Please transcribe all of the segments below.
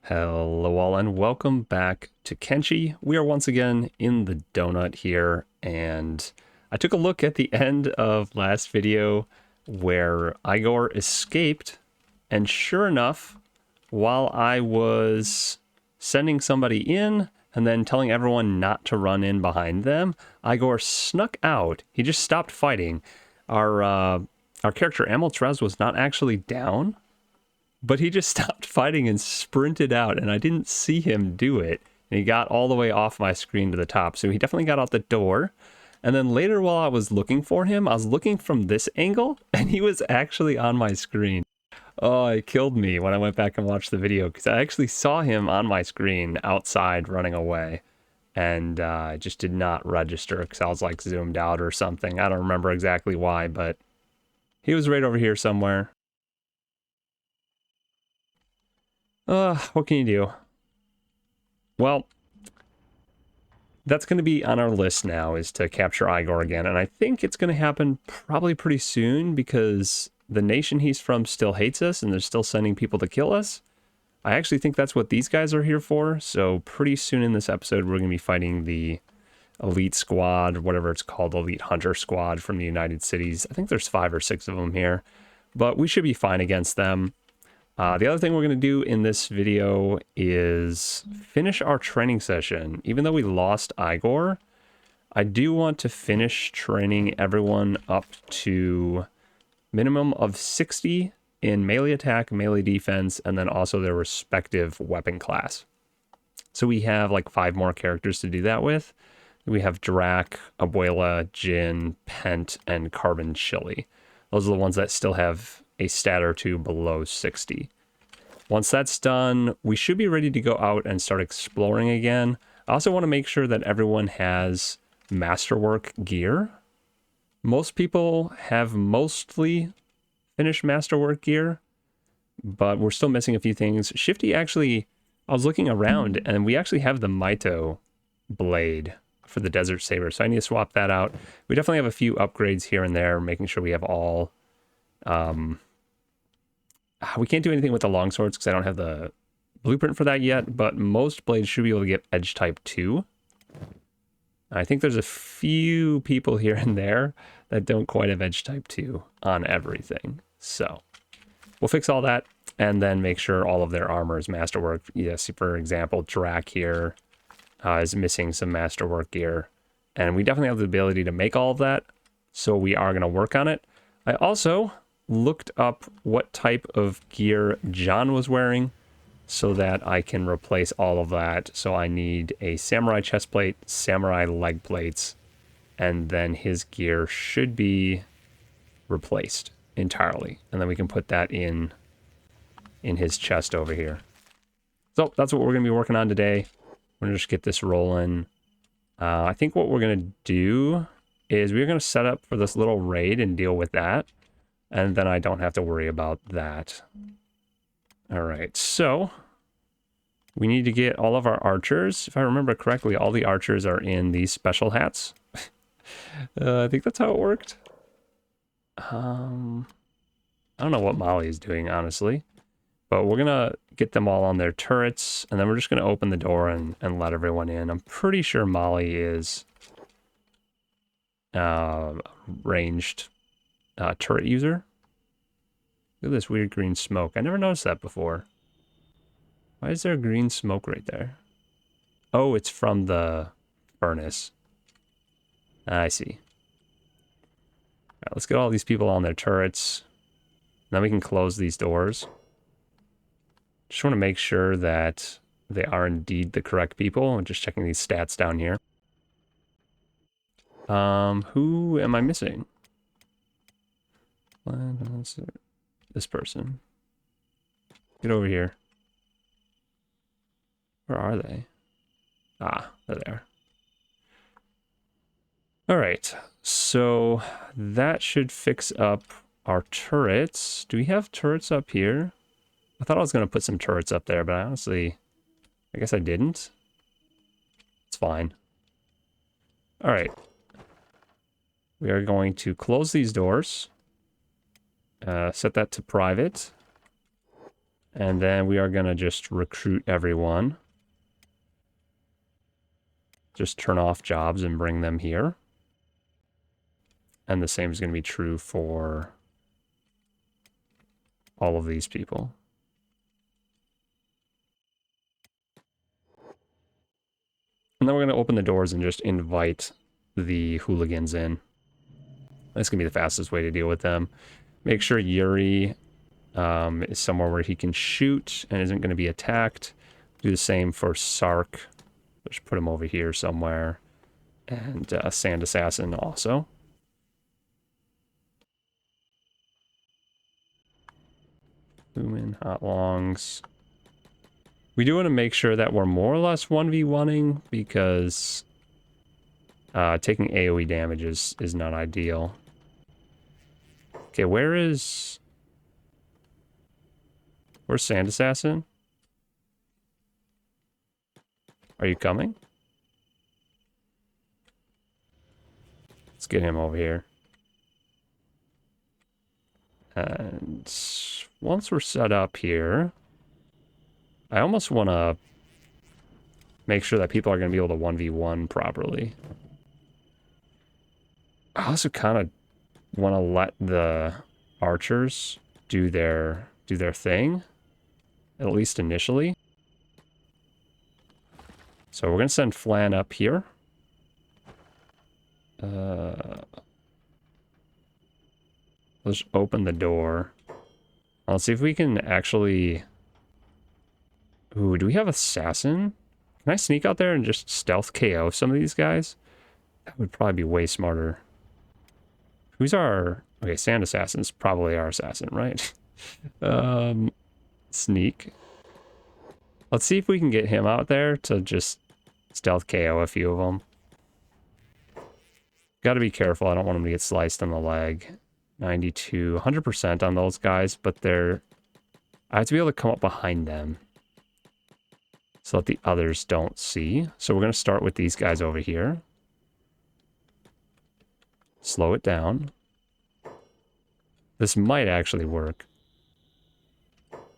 Hello all and welcome back to Kenshi. We are once again in the donut here, and I took a look at the end of last video where Igor escaped, and sure enough, while I was sending somebody in and then telling everyone not to run in behind them, Igor snuck out. He just stopped fighting. Our character Amiltrez was not actually down, but he just stopped fighting and sprinted out, and I didn't see him do it. And he got all the way off my screen to the top, so he definitely got out the door. And then later while I was looking for him, I was looking from this angle, and he was actually on my screen. Oh, it killed me when I went back and watched the video, because I actually saw him on my screen outside running away. And I just did not register, because I was like zoomed out or something. I don't remember exactly why, but he was right over here somewhere. What can you do? Well, that's going to be on our list now, is to capture Igor again. And I think it's going to happen probably pretty soon, because the nation he's from still hates us and they're still sending people to kill us. I actually think that's what these guys are here for. So pretty soon in this episode, we're going to be fighting the elite squad, or whatever it's called, elite hunter squad from the United Cities. I think there's 5 or 6 of them here, but we should be fine against them. The other thing we're going to do in this video is finish our training session. Even though we lost Igor, I do want to finish training everyone up to minimum of 60 in melee attack, melee defense, and then also their respective weapon class. So we have like 5 more characters to do that with. We have Drac, Abuela, Jin, Pent, and Carbon Chili. Those are the ones that still have a stat or 2 below 60. Once that's done, we should be ready to go out and start exploring again. I also want to make sure that everyone has masterwork gear. Most people have mostly finished masterwork gear, but we're still missing a few things. Shifty actually, I was looking around and we actually have the Maito blade for the Desert Saber, so I need to swap that out. We definitely have a few upgrades here and there, making sure we have all. We can't do anything with the longswords because I don't have the blueprint for that yet, but most blades should be able to get edge type 2. I think there's a few people here and there that don't quite have edge type 2 on everything. So we'll fix all that and then make sure all of their armor is masterwork. Yes, for example, Drac here is missing some masterwork gear, and we definitely have the ability to make all of that, so we are going to work on it. I also looked up what type of gear John was wearing so that I can replace all of that. So I need a samurai chest plate, samurai leg plates, and then his gear should be replaced entirely. And then we can put that in his chest over here. So that's what we're going to be working on today. We're going to just get this rolling. I think what we're going to do is we're going to set up for this little raid and deal with that. And then I don't have to worry about that. All right, so we need to get all of our archers. If I remember correctly, all the archers are in these special hats. I think that's how it worked. I don't know what Molly is doing, honestly. But we're going to get them all on their turrets, and then we're just going to open the door and let everyone in. I'm pretty sure Molly is ranged turret user. Look at this weird green smoke. I never noticed that before. Why is there green smoke right there? Oh, it's from the furnace. I see. All right, let's get all these people on their turrets. Then we can close these doors. Just want to make sure that they are indeed the correct people. I'm just checking these stats down here. Who am I missing? This person. Get over here. Where are they? Ah, they're there. All right, so that should fix up our turrets. Do we have turrets up here? I thought I was going to put some turrets up there, but honestly, I guess I didn't. It's fine. All right. We are going to close these doors. Set that to private. And then we are going to just recruit everyone. Just turn off jobs and bring them here. And the same is going to be true for all of these people. And then we're going to open the doors and just invite the hooligans in. That's going to be the fastest way to deal with them. Make sure Yuri is somewhere where he can shoot and isn't going to be attacked. Do the same for Sark. Just put him over here somewhere. And Sand Assassin also. Lumen, Hot Longs. We do want to make sure that we're more or less 1v1ing because taking AoE damage is not ideal. Okay, where's Sand Assassin? Are you coming? Let's get him over here. And once we're set up here, I almost want to make sure that people are going to be able to 1v1 properly. I also kind of want to let the archers do their thing, at least initially. So we're going to send Flan up here. Let's open the door. Let's see if we can actually... Ooh, do we have Assassin? Can I sneak out there and just stealth KO some of these guys? That would probably be way smarter. Who's our... Okay, Sand Assassin's probably our assassin, right? Sneak. Let's see if we can get him out there to just stealth KO a few of them. Gotta be careful, I don't want him to get sliced on the leg. 92, 100% on those guys, but they're... I have to be able to come up behind them so that the others don't see. So we're going to start with these guys over here. Slow it down. This might actually work.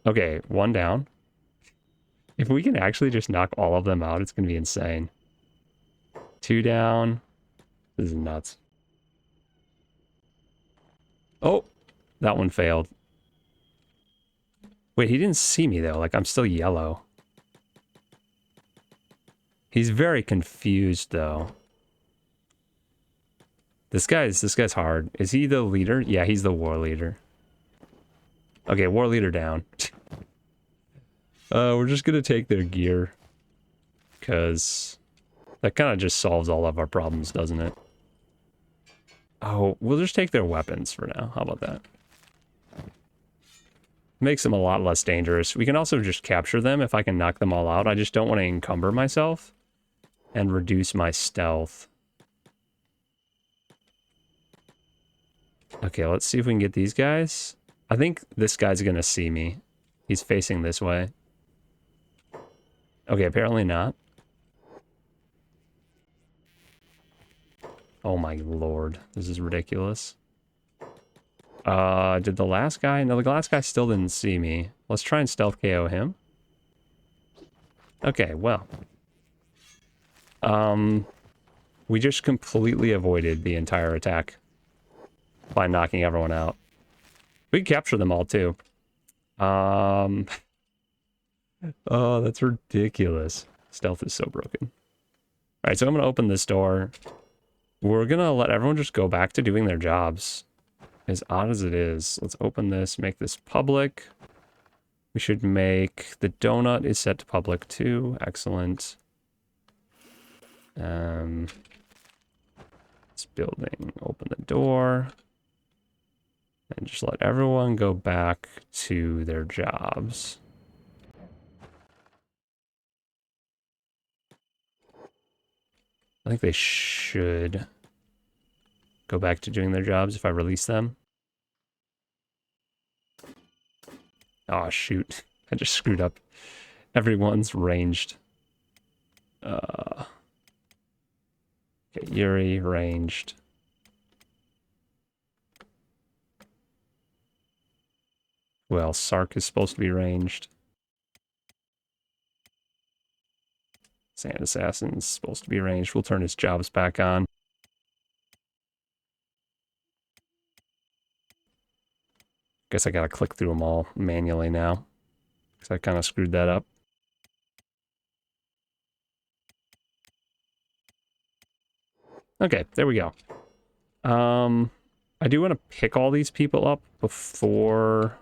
Okay, one down. If we can actually just knock all of them out, it's going to be insane. Two down. This is nuts. Oh, that one failed. Wait, he didn't see me though. Like, I'm still yellow. He's very confused though. This guy's hard. Is he the leader? Yeah, he's the war leader. Okay, war leader down. We're just gonna take their gear. Because that kind of just solves all of our problems, doesn't it? Oh, we'll just take their weapons for now. How about that? Makes them a lot less dangerous. We can also just capture them if I can knock them all out. I just don't want to encumber myself and reduce my stealth. Okay, let's see if we can get these guys. I think this guy's gonna see me. He's facing this way. Okay, apparently not. Oh my lord, this is ridiculous. Did the last guy? No, the last guy still didn't see me. Let's try and stealth KO him. Okay, well. We just completely avoided the entire attack by knocking everyone out. We can capture them all too. Oh, that's ridiculous. Stealth is so broken. All right, so I'm going to open this door. We're going to let everyone just go back to doing their jobs. As odd as it is. Let's open this, make this public. We should make... The donut is set to public too. Excellent. This building, open the door. And just let everyone go back to their jobs. I think they should go back to doing their jobs if I release them. Oh, shoot. I just screwed up. Everyone's ranged. Okay, Yuri, ranged. Who Who else? Sark is supposed to be ranged. Sand Assassin's supposed to be ranged. We'll turn his jobs back on. Guess I gotta click through them all manually now, because I kind of screwed that up. Okay, there we go. I do want to pick all these people up before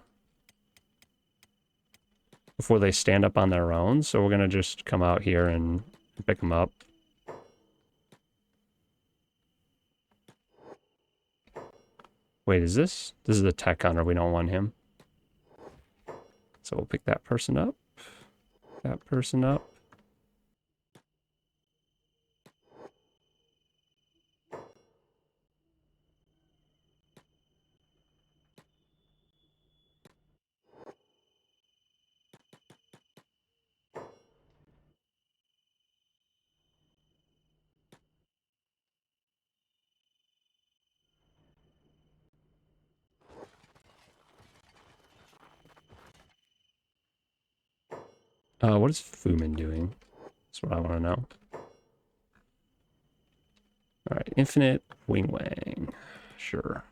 they stand up on their own, so we're gonna just come out here and pick them up. Wait, is this? This is the tech hunter. We don't want him. So we'll pick that person up. That person up. What is Fumin doing? That's what I want to know. Alright, infinite wing wang. Sure.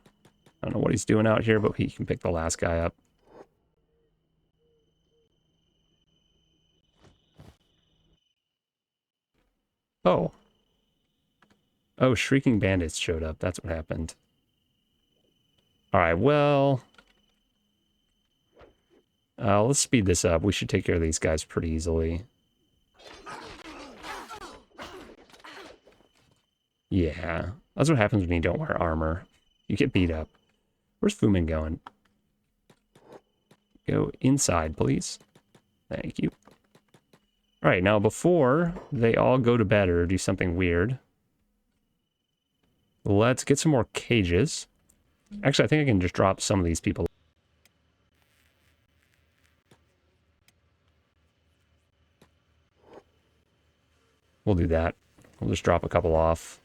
I don't know what he's doing out here, but he can pick the last guy up. Oh. Oh, Shrieking Bandits showed up. That's what happened. Alright, well... let's speed this up. We should take care of these guys pretty easily. Yeah, that's what happens when you don't wear armor. You get beat up. Where's Fumin going? Go inside, please. Thank you. Alright, now before they all go to bed or do something weird, let's get some more cages. Actually, I think I can just drop some of these people. We'll do that. We'll just drop a couple off.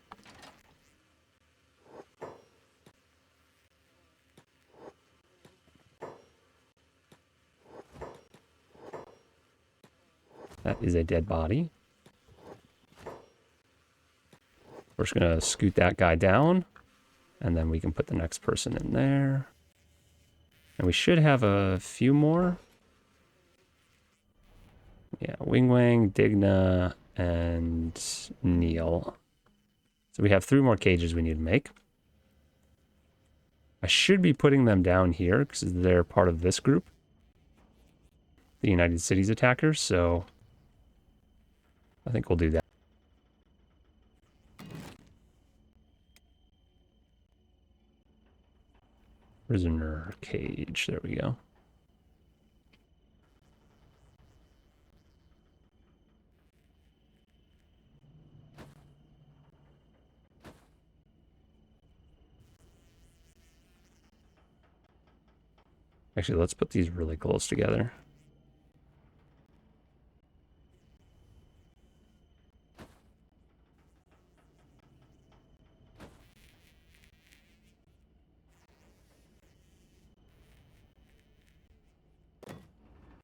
That is a dead body. We're just going to scoot that guy down, and then we can put the next person in there. And we should have a few more. Yeah, Wing Wang, Digna, and Neil. So we have 3 more cages we need to make. I should be putting them down here because they're part of this group, the United Cities attackers, so I think we'll do that. Prisoner cage, there we go. Actually, let's put these really close together.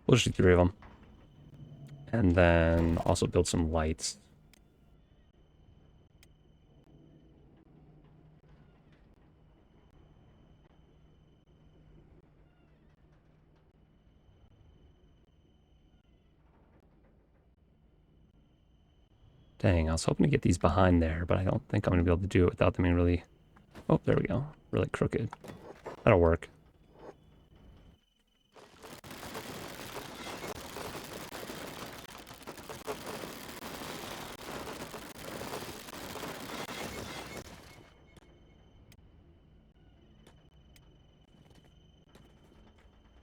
We'll just do 3 of them. And then also build some lights. Dang, I was hoping to get these behind there, but I don't think I'm going to be able to do it without them being really... Oh, there we go. Really crooked. That'll work.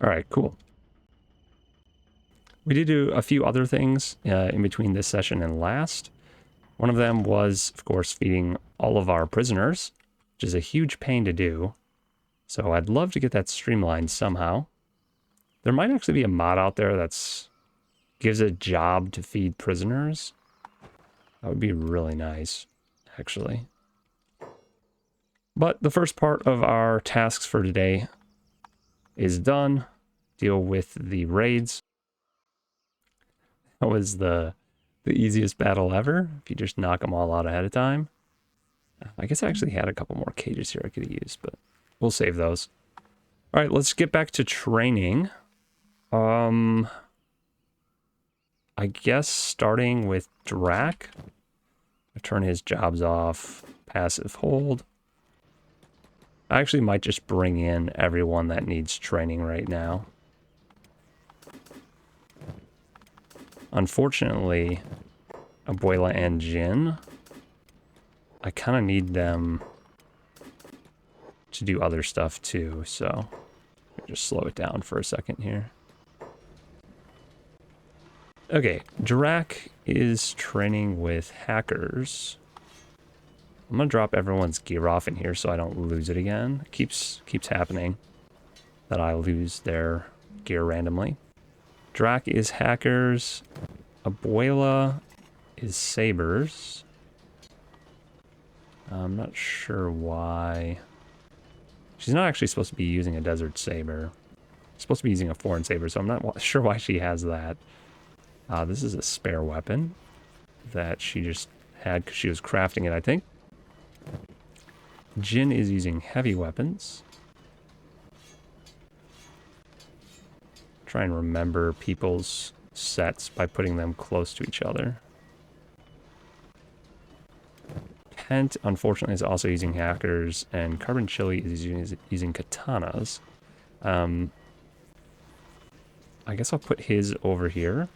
All right, cool. We did do a few other things in between this session and last. One of them was, of course, feeding all of our prisoners, which is a huge pain to do. So I'd love to get that streamlined somehow. There might actually be a mod out there that's gives a job to feed prisoners. That would be really nice, actually. But the first part of our tasks for today is done. deal with the raids. That was the easiest battle ever, if you just knock them all out ahead of time. I guess I actually had a couple more cages here I could have used, but we'll save those. All right, let's get back to training. I guess starting with Drac. Turn his jobs off. Passive hold. I actually might just bring in everyone that needs training right now. Unfortunately, Abuela and Jin, I kind of need them to do other stuff too, so just slow it down for a second here. Okay, Drac is training with hackers. I'm gonna drop everyone's gear off in here so I don't lose it again. It keeps happening that I lose their gear randomly. Drac is hackers. Abuela is sabers. I'm not sure why. She's not actually supposed to be using a desert saber. She's supposed to be using a foreign saber, so I'm not sure why she has that. This is a spare weapon that she just had because she was crafting it, I think. Jin is using heavy weapons. Try and remember people's sets by putting them close to each other. Pent, unfortunately, is also using hackers, and Carbon Chili is using katanas. I guess I'll put his over here.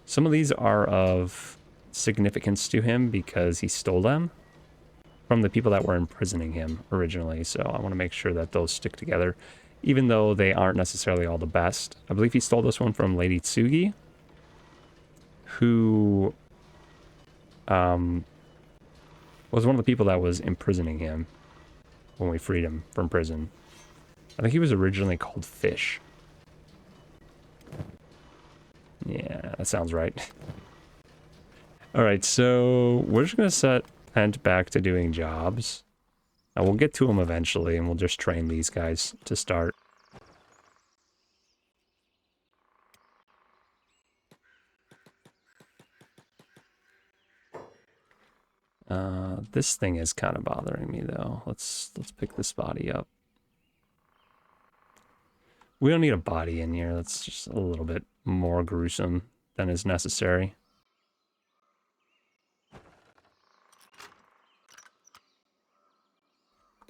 Some of these are of significance to him because he stole them from the people that were imprisoning him originally, so I want to make sure that those stick together, even though they aren't necessarily all the best. I believe he stole this one from Lady Tsugi, who was one of the people that was imprisoning him when we freed him from prison. I think he was originally called Fish. Yeah, that sounds right. Alright, so we're just going to set Pent back to doing jobs. And we'll get to him eventually, and we'll just train these guys to start. This thing is kind of bothering me, though. Let's pick this body up. We don't need a body in here. That's just a little bit more gruesome than is necessary.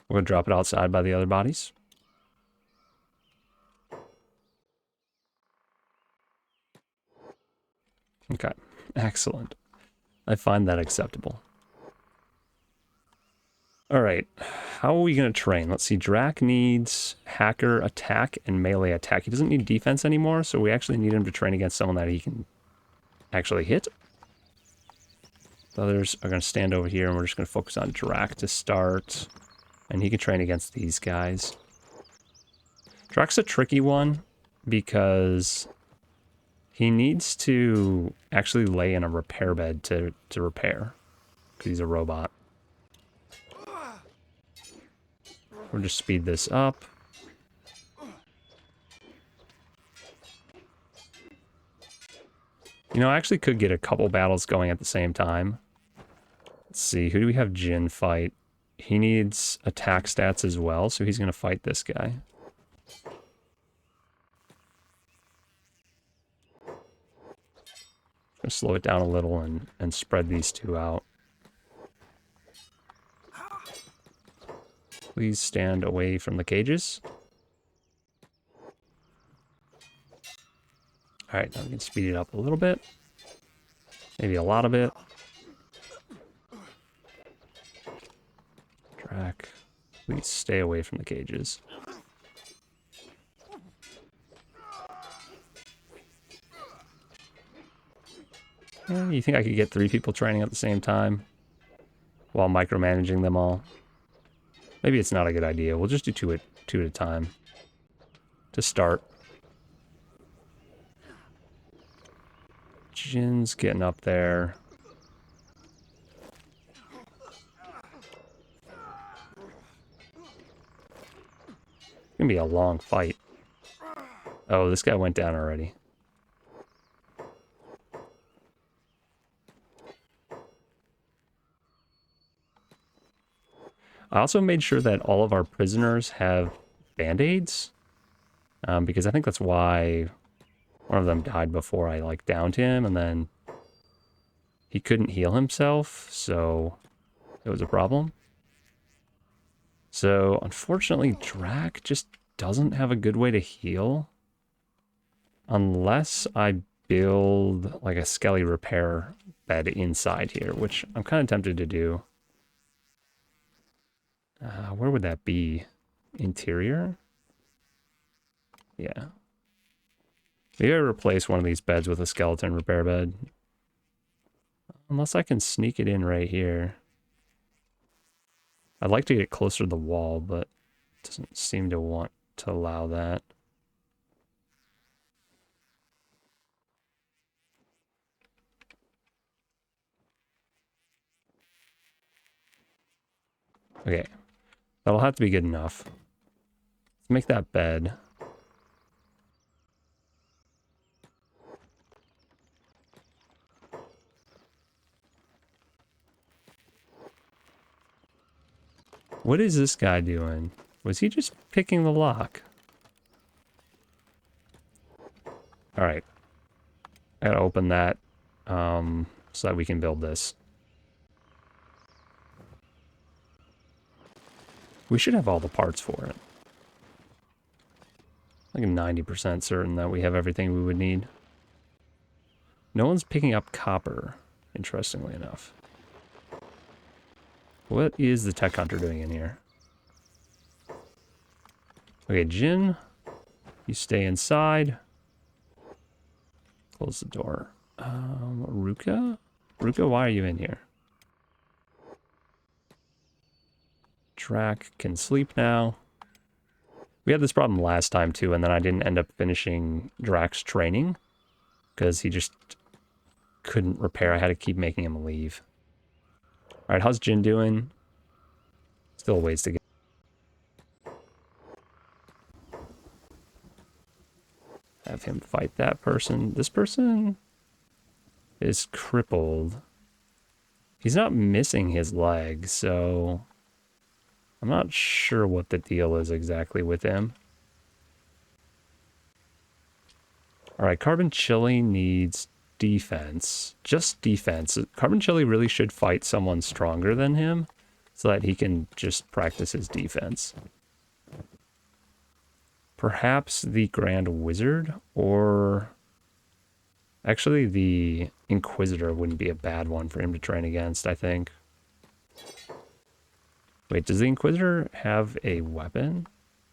We're going to drop it outside by the other bodies. Okay, excellent. I find that acceptable. Alright, how are we going to train? Let's see, Drac needs hacker attack and melee attack. He doesn't need defense anymore, so we actually need him to train against someone that he can actually hit. The others are going to stand over here, and we're just going to focus on Drac to start. And he can train against these guys. Drac's a tricky one because he needs to actually lay in a repair bed to repair, because he's a robot. We'll just speed this up. You know, I actually could get a couple battles going at the same time. Let's see, who do we have Jin fight? He needs attack stats as well, so he's going to fight this guy. Going to slow it down a little and spread these two out. Please stand away from the cages. Alright, now we can speed it up a little bit. Maybe a lot of it. Drac, please stay away from the cages. Yeah, you think I could get 3 people training at the same time while micromanaging them all? Maybe it's not a good idea. We'll just do two at a time to start. Jin's getting up there. It's gonna be a long fight. Oh, this guy went down already. I also made sure that all of our prisoners have band-aids. Because I think that's why one of them died before I, like, downed him, and then he couldn't heal himself, so it was a problem. So, unfortunately, Drac just doesn't have a good way to heal. Unless I build, like, a skelly repair bed inside here, which I'm kind of tempted to do. Where would that be? Interior? Yeah. Maybe I replace one of these beds with a skeleton repair bed. Unless I can sneak it in right here. I'd like to get closer to the wall, but it doesn't seem to want to allow that. Okay. That'll have to be good enough. Let's make that bed. What is this guy doing? Was he just picking the lock? Alright. I gotta open that so that we can build this. We should have all the parts for it. Like 90% certain that we have everything we would need. No one's picking up copper, interestingly enough. What is the tech hunter doing in here? Okay, Jin, you stay inside. Close the door. Ruka? Ruka, why are you in here? Drac can sleep now. We had this problem last time too, and then I didn't end up finishing Drac's training because he just couldn't repair. I had to keep making him leave. Alright, how's Jin doing? Still a ways to go. Have him fight that person. This person is crippled. He's not missing his leg, so I'm not sure what the deal is exactly with him. Alright, Carbon Chili needs defense. Just defense. Carbon Chili really should fight someone stronger than him so that he can just practice his defense. Perhaps the Grand Wizard, or actually the Inquisitor wouldn't be a bad one for him to train against, I think. Wait, does the Inquisitor have a weapon?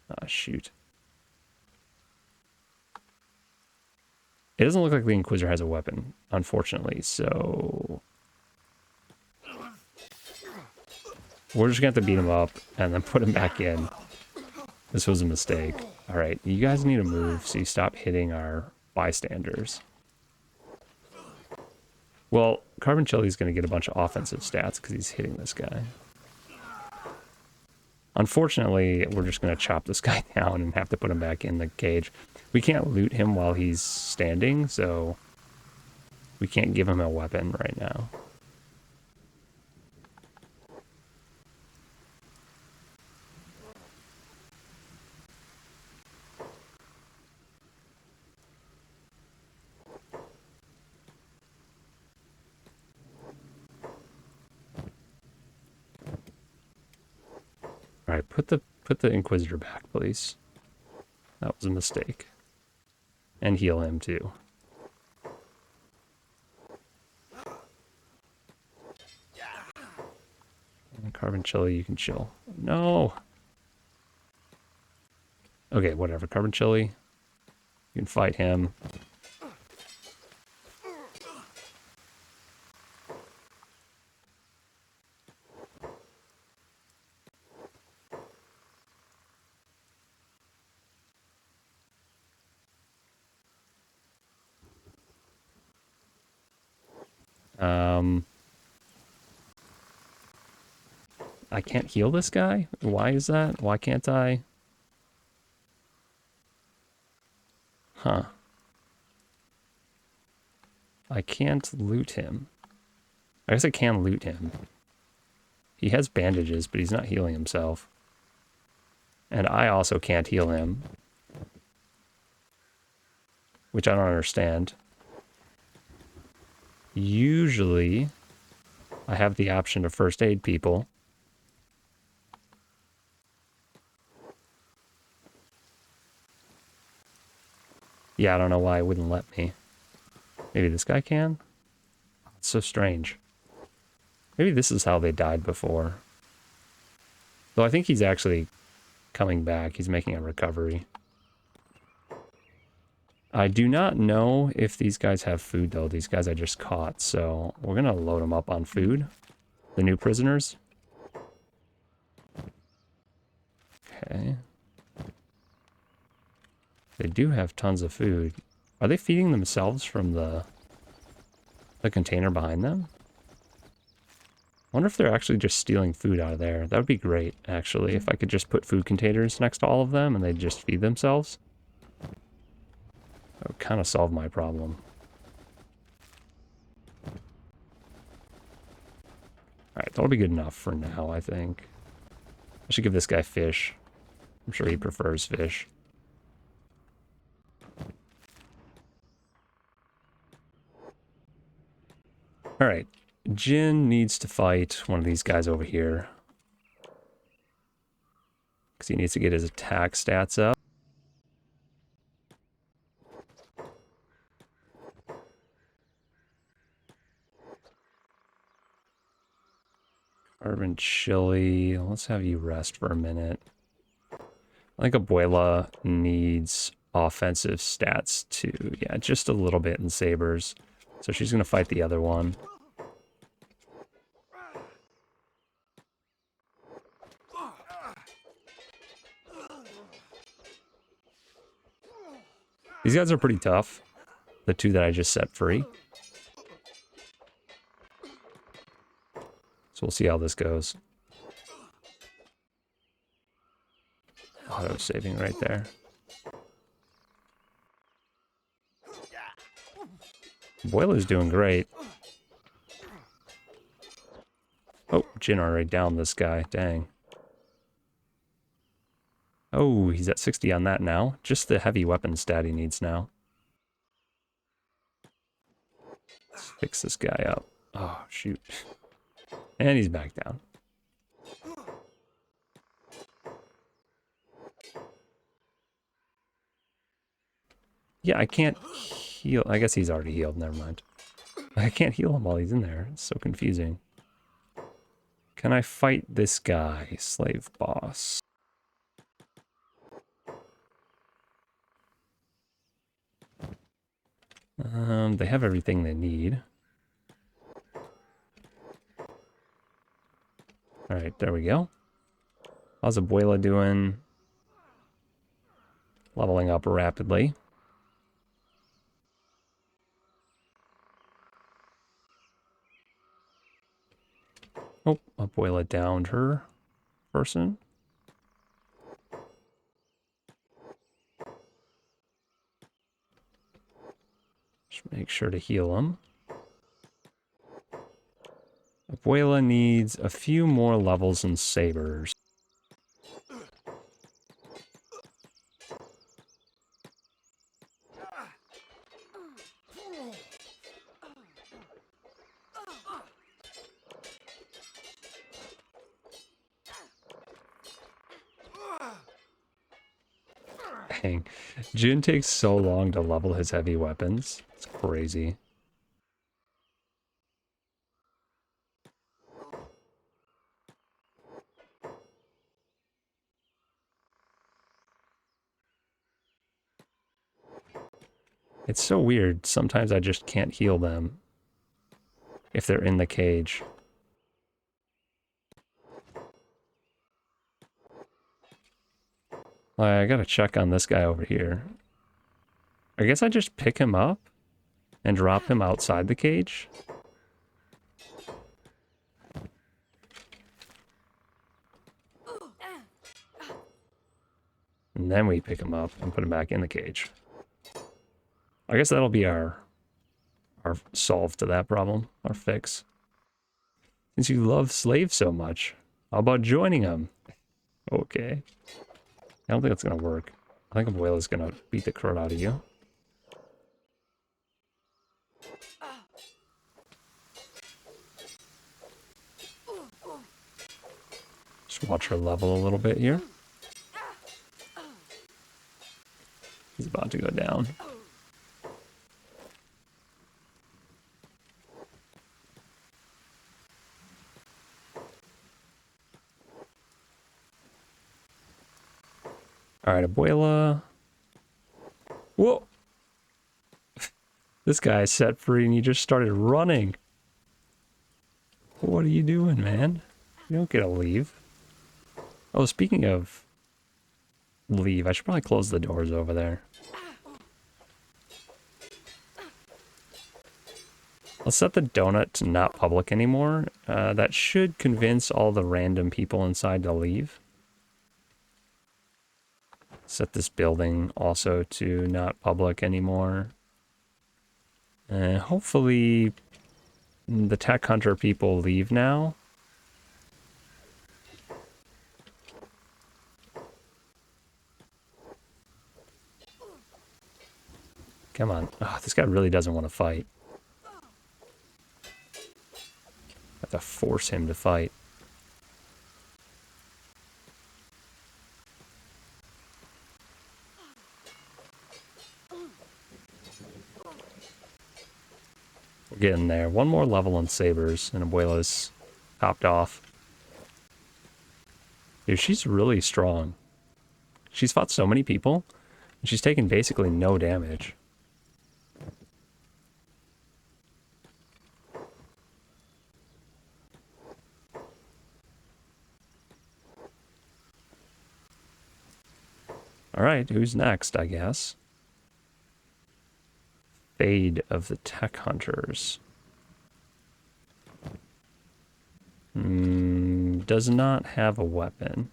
Ah, shoot. It doesn't look like the Inquisitor has a weapon, unfortunately, so we're just going to have to beat him up and then put him back in. This was a mistake. Alright, you guys need to move so you stop hitting our bystanders. Well, Carbon Chili's going to get a bunch of offensive stats because he's hitting this guy. Unfortunately, we're just going to chop this guy down and have to put him back in the cage. We can't loot him while he's standing, so we can't give him a weapon right now. All right, put the Inquisitor back, please. That was a mistake. And heal him too. And Carbon Chili, you can chill. No. Okay, whatever. Carbon Chili, you can fight him. I can't heal this guy? Why is that? Why can't I? I can't loot him. I guess I can loot him. He has bandages, but he's not healing himself. And I also can't heal him. Which I don't understand. Usually, I have the option to first aid people. Yeah, I don't know why it wouldn't let me. Maybe this guy can? It's so strange. Maybe this is how they died before. Though I think he's actually coming back. He's making a recovery. I do not know if these guys have food, though. These guys I just caught, so we're going to load them up on food. The new prisoners. Okay. They do have tons of food. Are they feeding themselves from the container behind them? I wonder if they're actually just stealing food out of there. That would be great, actually, if I could just put food containers next to all of them and they just feed themselves. That would kind of solve my problem. Alright, that'll be good enough for now, I think. I should give this guy fish. I'm sure he prefers fish. Alright, Jin needs to fight one of these guys over here. Because he needs to get his attack stats up. Urban Chili, let's have you rest for a minute. I think Abuela needs offensive stats too. Yeah, just a little bit in sabers. So she's going to fight the other one. These guys are pretty tough. The two that I just set free. So we'll see how this goes. Auto saving right there. Boiler's doing great. Oh, Jin already downed this guy. Dang. Oh, he's at 60 on that now. Just the heavy weapon stat he needs now. Let's fix this guy up. Oh, shoot. And he's back down. Yeah, I can't heal. I guess he's already healed. Never mind. I can't heal him while he's in there. It's so confusing. Can I fight this guy, slave boss? They have everything they need. Alright, there we go. How's Abuela doing? Leveling up rapidly. Oh, Abuela downed her person. Just make sure to heal him. Abuela needs a few more levels in sabers. Dang. Jin takes so long to level his heavy weapons. It's crazy. It's so weird. Sometimes I just can't heal them if they're in the cage. I gotta check on this guy over here. I guess I just pick him up and drop him outside the cage. And then we pick him up and put him back in the cage. I guess that'll be our our solve to that problem, our fix. Since you love slaves so much, how about joining them? Okay. I don't think that's gonna work. I think Abuela's gonna beat the crud out of you. Just watch her level a little bit here. He's about to go down. Alright, Abuela. Whoa! This guy is set free and he just started running. What are you doing, man? You don't get to leave. Oh, speaking of leave, I should probably close the doors over there. Let's set the donut to not public anymore. That should convince all the random people inside to leave. Set this building also to not public anymore. Hopefully the tech hunter people leave now. Come on. Oh, this guy really doesn't want to fight. Have to force him to fight. We're getting there. One more level on sabers, and Abuela's topped off. Dude, she's really strong. She's fought so many people, and she's taken basically no damage. Alright, who's next, I guess? Fade of the Tech Hunters. Does not have a weapon.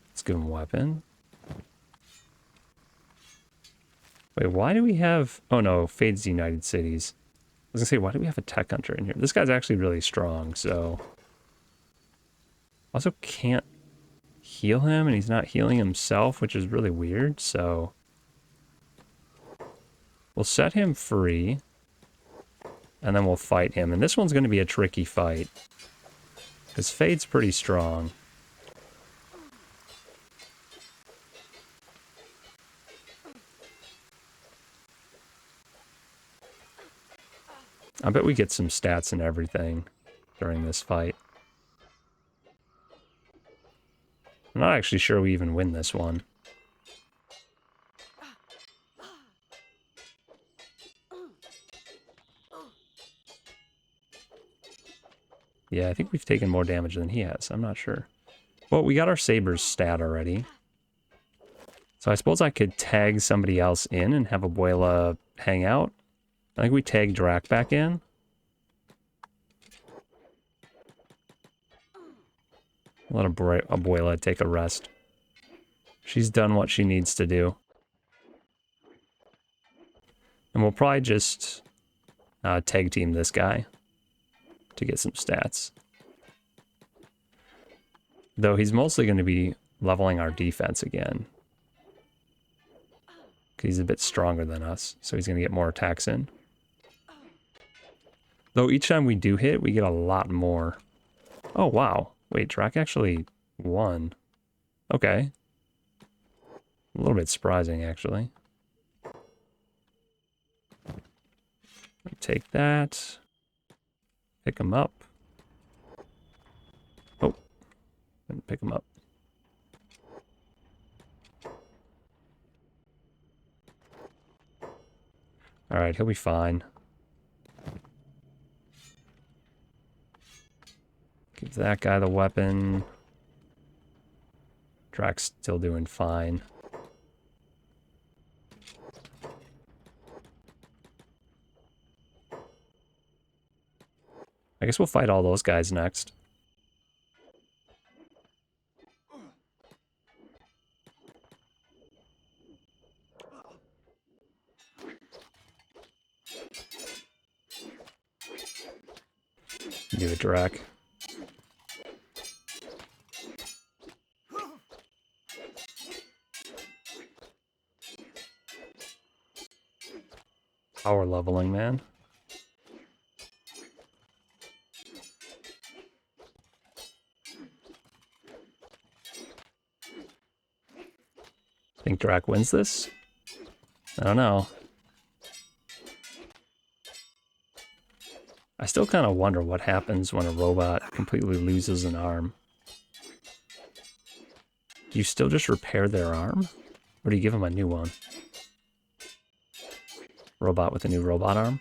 Let's give him a weapon. Wait, why do we have... Oh no, Fade's the United Cities. I was gonna say, why do we have a Tech Hunter in here? This guy's actually really strong, so... Also can't heal him, and he's not healing himself, which is really weird, so... We'll set him free, and then we'll fight him. And this one's going to be a tricky fight, because Fade's pretty strong. I bet we get some stats and everything during this fight. I'm not actually sure we even win this one. Yeah, I think we've taken more damage than he has. I'm not sure. Well, we got our Sabers stat already. So I suppose I could tag somebody else in and have Abuela hang out. I think we tag Drac back in. Let Abuela take a rest. She's done what she needs to do. And we'll probably just tag team this guy to get some stats. Though he's mostly going to be leveling our defense again. He's a bit stronger than us, so he's going to get more attacks in. Though each time we do hit, we get a lot more. Oh, wow. Wait, Drac actually won. Okay. A little bit surprising, actually. Take that. Pick him up. Oh. Didn't pick him up. Alright, he'll be fine. Give that guy the weapon. Drac's still doing fine. I guess we'll fight all those guys next. Do it, Drac. Power leveling, man. Think Drac wins this? I don't know. I still kind of wonder what happens when a robot completely loses an arm. Do you still just repair their arm? Or do you give them a new one? Robot with a new robot arm?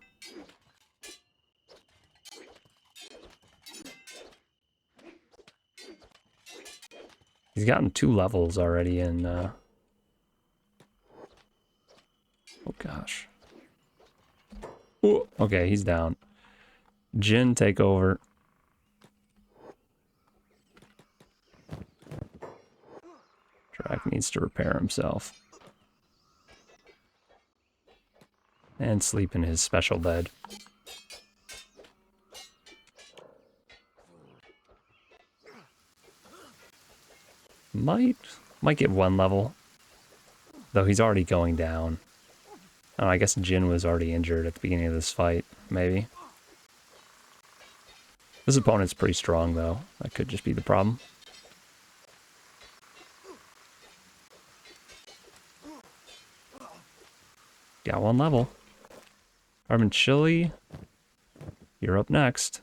He's gotten 2 levels already in, oh gosh. Ooh, okay, he's down. Jin, take over. Drac needs to repair himself. And sleep in his special bed. Might get 1 level. Though he's already going down. Oh, I guess Jin was already injured at the beginning of this fight, maybe. This opponent's pretty strong, though. That could just be the problem. Got 1 level. Armin Chili, you're up next.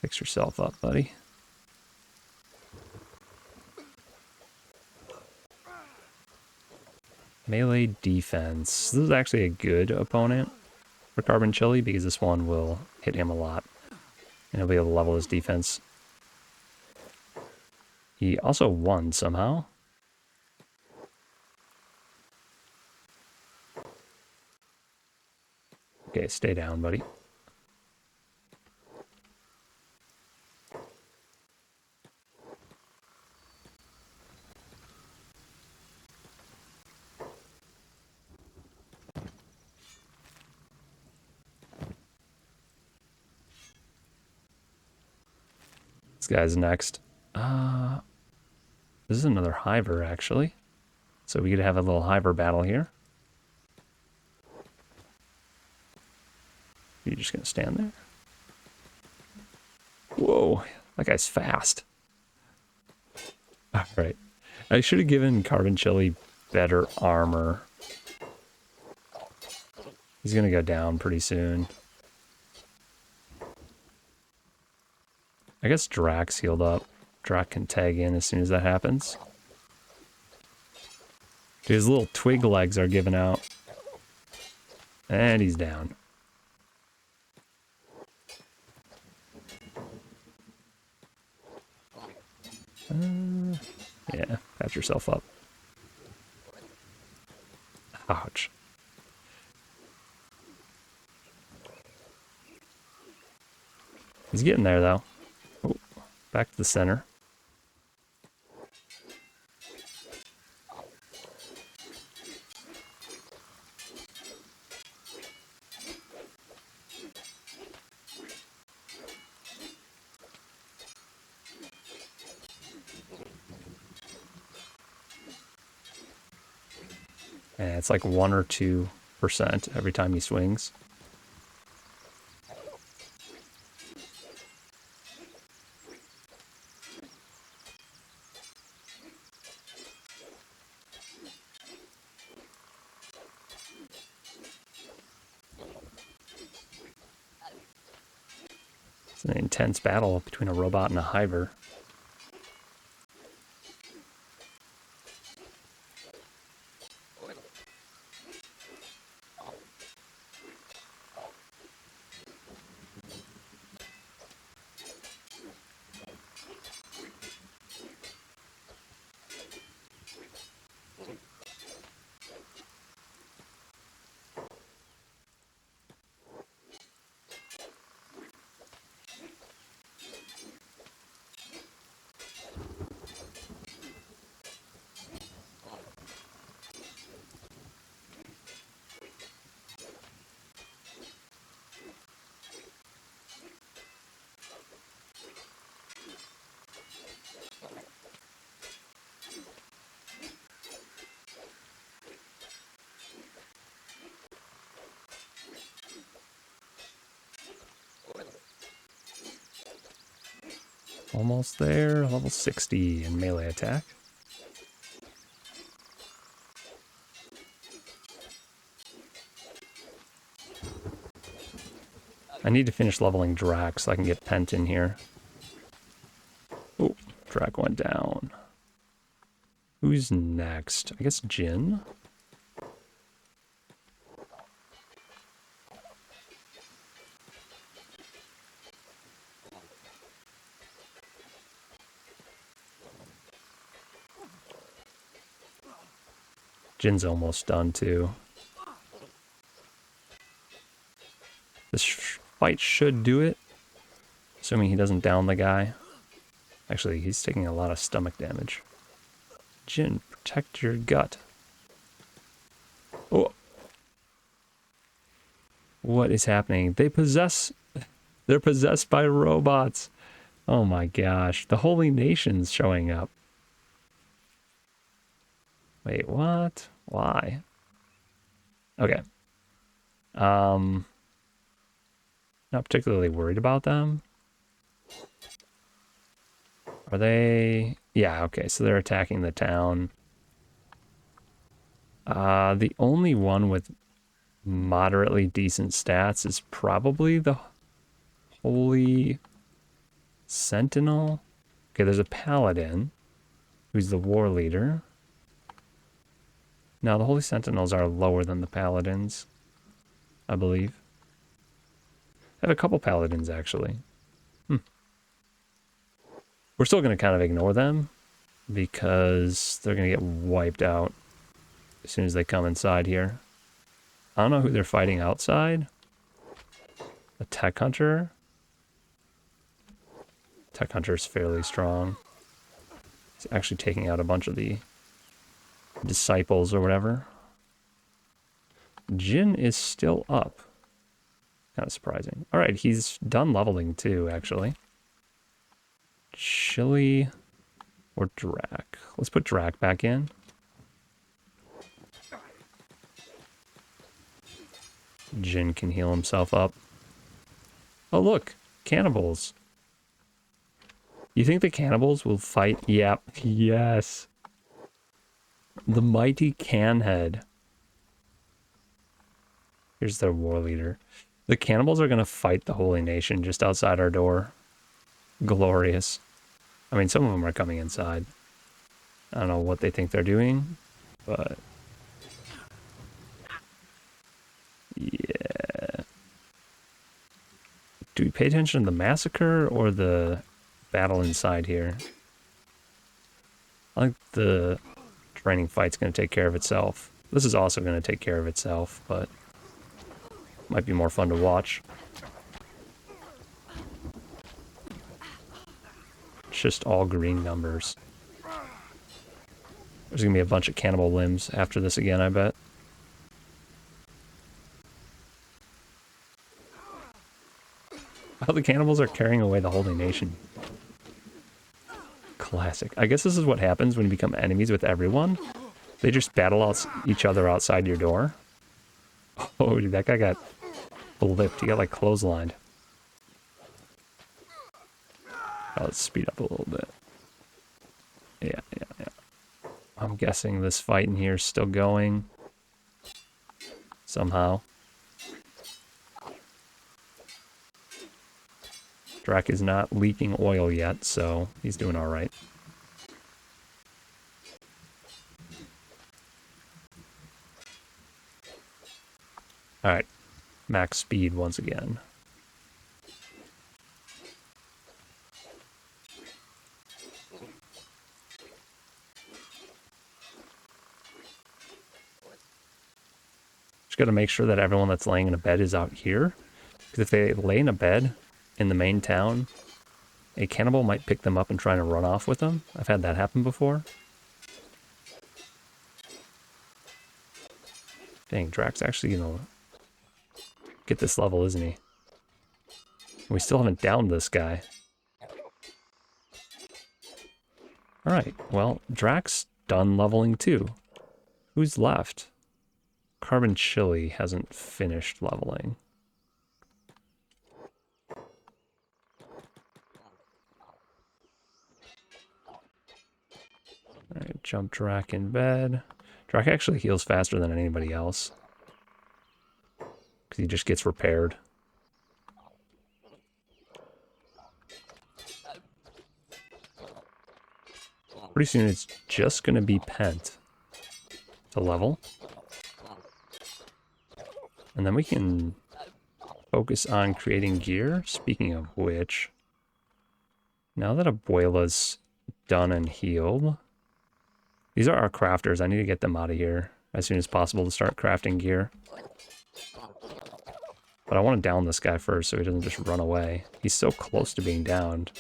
Fix yourself up, buddy. Melee defense. This is actually a good opponent for Carbon Chili because this one will hit him a lot. And he'll be able to level his defense. He also won somehow. Okay, stay down, buddy. This guy's next. This is another Hiver, actually. So we could have a little Hiver battle here. You're just gonna stand there? Whoa, that guy's fast. Alright. I should have given Carbon Chili better armor. He's gonna go down pretty soon. I guess Drac's healed up. Drac can tag in as soon as that happens. Dude, his little twig legs are giving out. And he's down. Yeah, patch yourself up. Ouch. He's getting there, though. Oh, back to the center. And it's like 1 or 2% every time he swings. It's an intense battle between a robot and a Hiver. Almost there, level 60 in melee attack. I need to finish leveling Drac so I can get Pent in here. Oh, Drac went down. Who's next? I guess Jin? Jin's almost done too. This fight should do it, assuming he doesn't down the guy. Actually, he's taking a lot of stomach damage. Jin, protect your gut. Oh. What is happening? They're possessed by robots. Oh my gosh. The Holy Nation's showing up. Wait, what? Why? Okay. Not particularly worried about them. Are they? Yeah, okay, so they're attacking the town. The only one with moderately decent stats is probably the Holy Sentinel. Okay, there's a Paladin, who's the war leader. Now, the Holy Sentinels are lower than the Paladins, I believe. I have a couple Paladins, actually. We're still going to kind of ignore them, because they're going to get wiped out as soon as they come inside here. I don't know who they're fighting outside. A Tech Hunter. Tech Hunter's fairly strong. He's actually taking out a bunch of the disciples or whatever. Jin is still up. Kind of surprising. Alright, he's done leveling too, actually. Chili or Drac? Let's put Drac back in. Jin can heal himself up. Oh look, cannibals. You think the cannibals will fight? Yep, yes. The mighty Canhead. Here's their war leader. The cannibals are going to fight the Holy Nation just outside our door. Glorious. I mean, some of them are coming inside. I don't know what they think they're doing, but... yeah. Do we pay attention to the massacre or the battle inside here? I think the training fight's going to take care of itself. This is also going to take care of itself, but might be more fun to watch. It's just all green numbers. There's going to be a bunch of cannibal limbs after this again, I bet. Oh, the cannibals are carrying away the Holy Nation. Classic. I guess this is what happens when you become enemies with everyone. They just battle out each other outside your door. Oh, dude, that guy got blipped. He got, like, clotheslined. Oh, let's speed up a little bit. Yeah. I'm guessing this fight in here is still going. Somehow. Drac is not leaking oil yet, so he's doing alright. Alright. Max speed once again. Just gotta make sure that everyone that's laying in a bed is out here. Because if they lay in a bed in the main town, a cannibal might pick them up and try to run off with them. I've had that happen before. Dang, Drac's actually gonna get this level, isn't he? We still haven't downed this guy. Alright, well, Drac's done leveling too. Who's left? Carbon Chili hasn't finished leveling. Alright, jump Drac in bed. Drac actually heals faster than anybody else. Because he just gets repaired. Pretty soon it's just going to be Pent to level. And then we can focus on creating gear. Speaking of which, now that Abuela's done and healed, these are our crafters. I need to get them out of here as soon as possible to start crafting gear. But I want to down this guy first so he doesn't just run away. He's so close to being downed.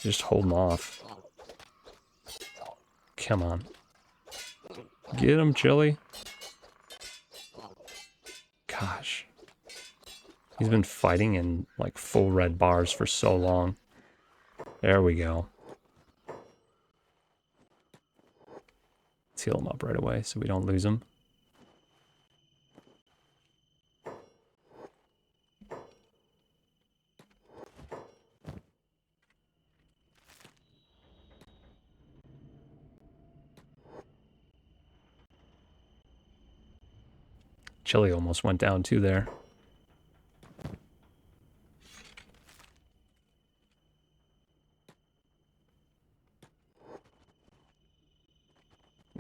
Just holding off. Come on. Get him, Chili. Gosh. He's been fighting in like full red bars for so long. There we go. Let's heal him up right away so we don't lose him. Chili almost went down too there.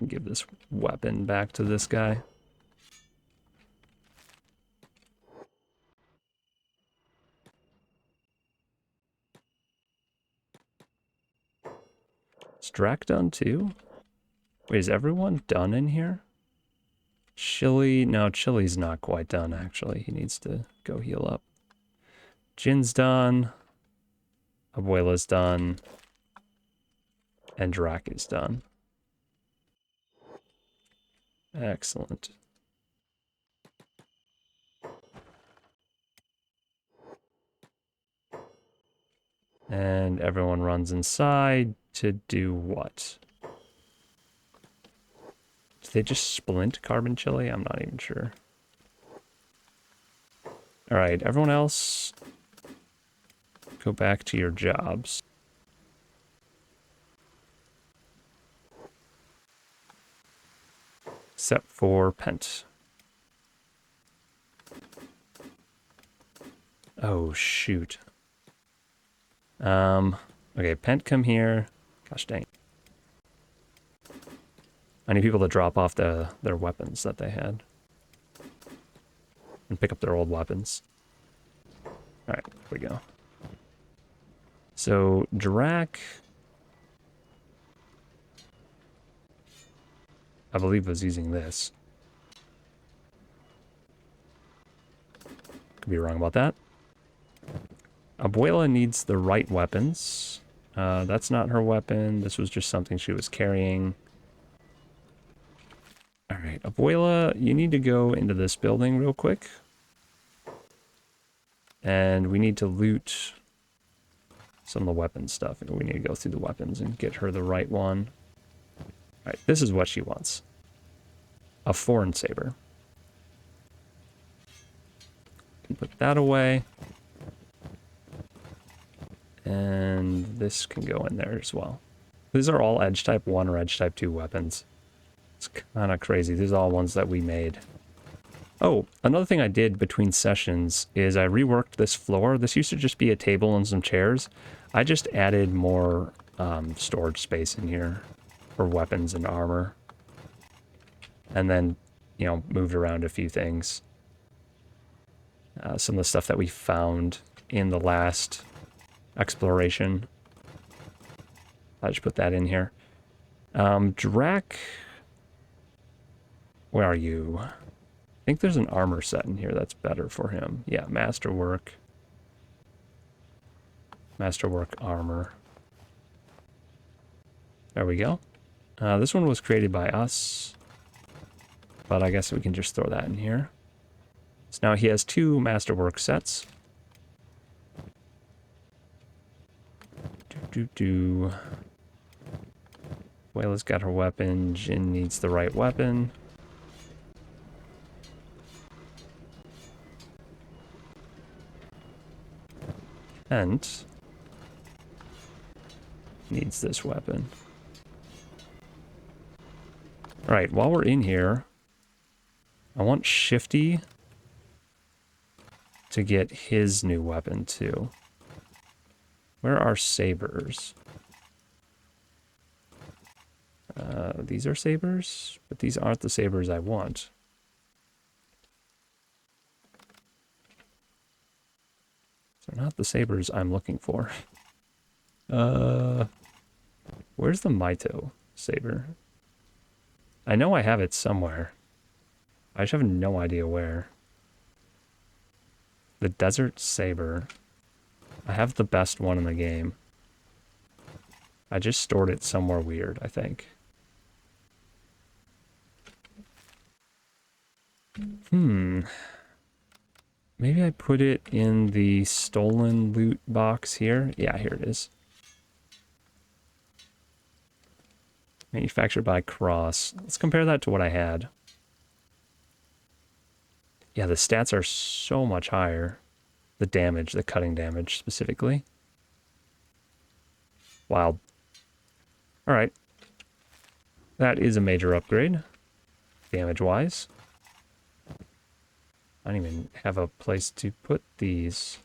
Give this weapon back to this guy. Is Drac done too? Wait, is everyone done in here? Chili, no, Chili's not quite done actually. He needs to go heal up. Jin's done. Abuela's done. And Drac is done. Excellent. And everyone runs inside to do what? Did they just splint Carbon Chili? I'm not even sure. Alright, everyone else, go back to your jobs. Except for Pent. Oh, shoot. Okay, Pent, come here. Gosh dang. I need people to drop off their weapons that they had. And pick up their old weapons. Alright, here we go. So, Drac, I believe, was using this. Could be wrong about that. Abuela needs the right weapons. That's not her weapon. This was just something she was carrying. Alright, Abuela, you need to go into this building real quick. And we need to loot some of the weapon stuff. We need to go through the weapons and get her the right one. Alright, this is what she wants. A foreign saber. Can put that away. And this can go in there as well. These are all Edge Type 1 or Edge Type 2 weapons. It's kind of crazy. These are all ones that we made. Oh, another thing I did between sessions is I reworked this floor. This used to just be a table and some chairs. I just added more storage space in here for weapons and armor. And then, you know, moved around a few things. Some of the stuff that we found in the last exploration. I just put that in here. Drac, where are you? I think there's an armor set in here that's better for him. Yeah, Masterwork. Masterwork armor. There we go. This one was created by us, but I guess we can just throw that in here. So now he has 2 Masterwork sets. Wayla's got her weapon. Jin needs the right weapon. And needs this weapon. Alright, while we're in here, I want Shifty to get his new weapon too. Where are sabers? These are sabers, but these aren't the sabers I want. They're not the sabers I'm looking for. Where's the Mito saber? I know I have it somewhere. I just have no idea where. The desert saber. I have the best one in the game. I just stored it somewhere weird, I think. Maybe I put it in the stolen loot box here. Yeah, here it is. Manufactured by Cross. Let's compare that to what I had. Yeah, the stats are so much higher. The damage, the cutting damage specifically. Wild. Alright. That is a major upgrade. Damage-wise. I don't even have a place to put these.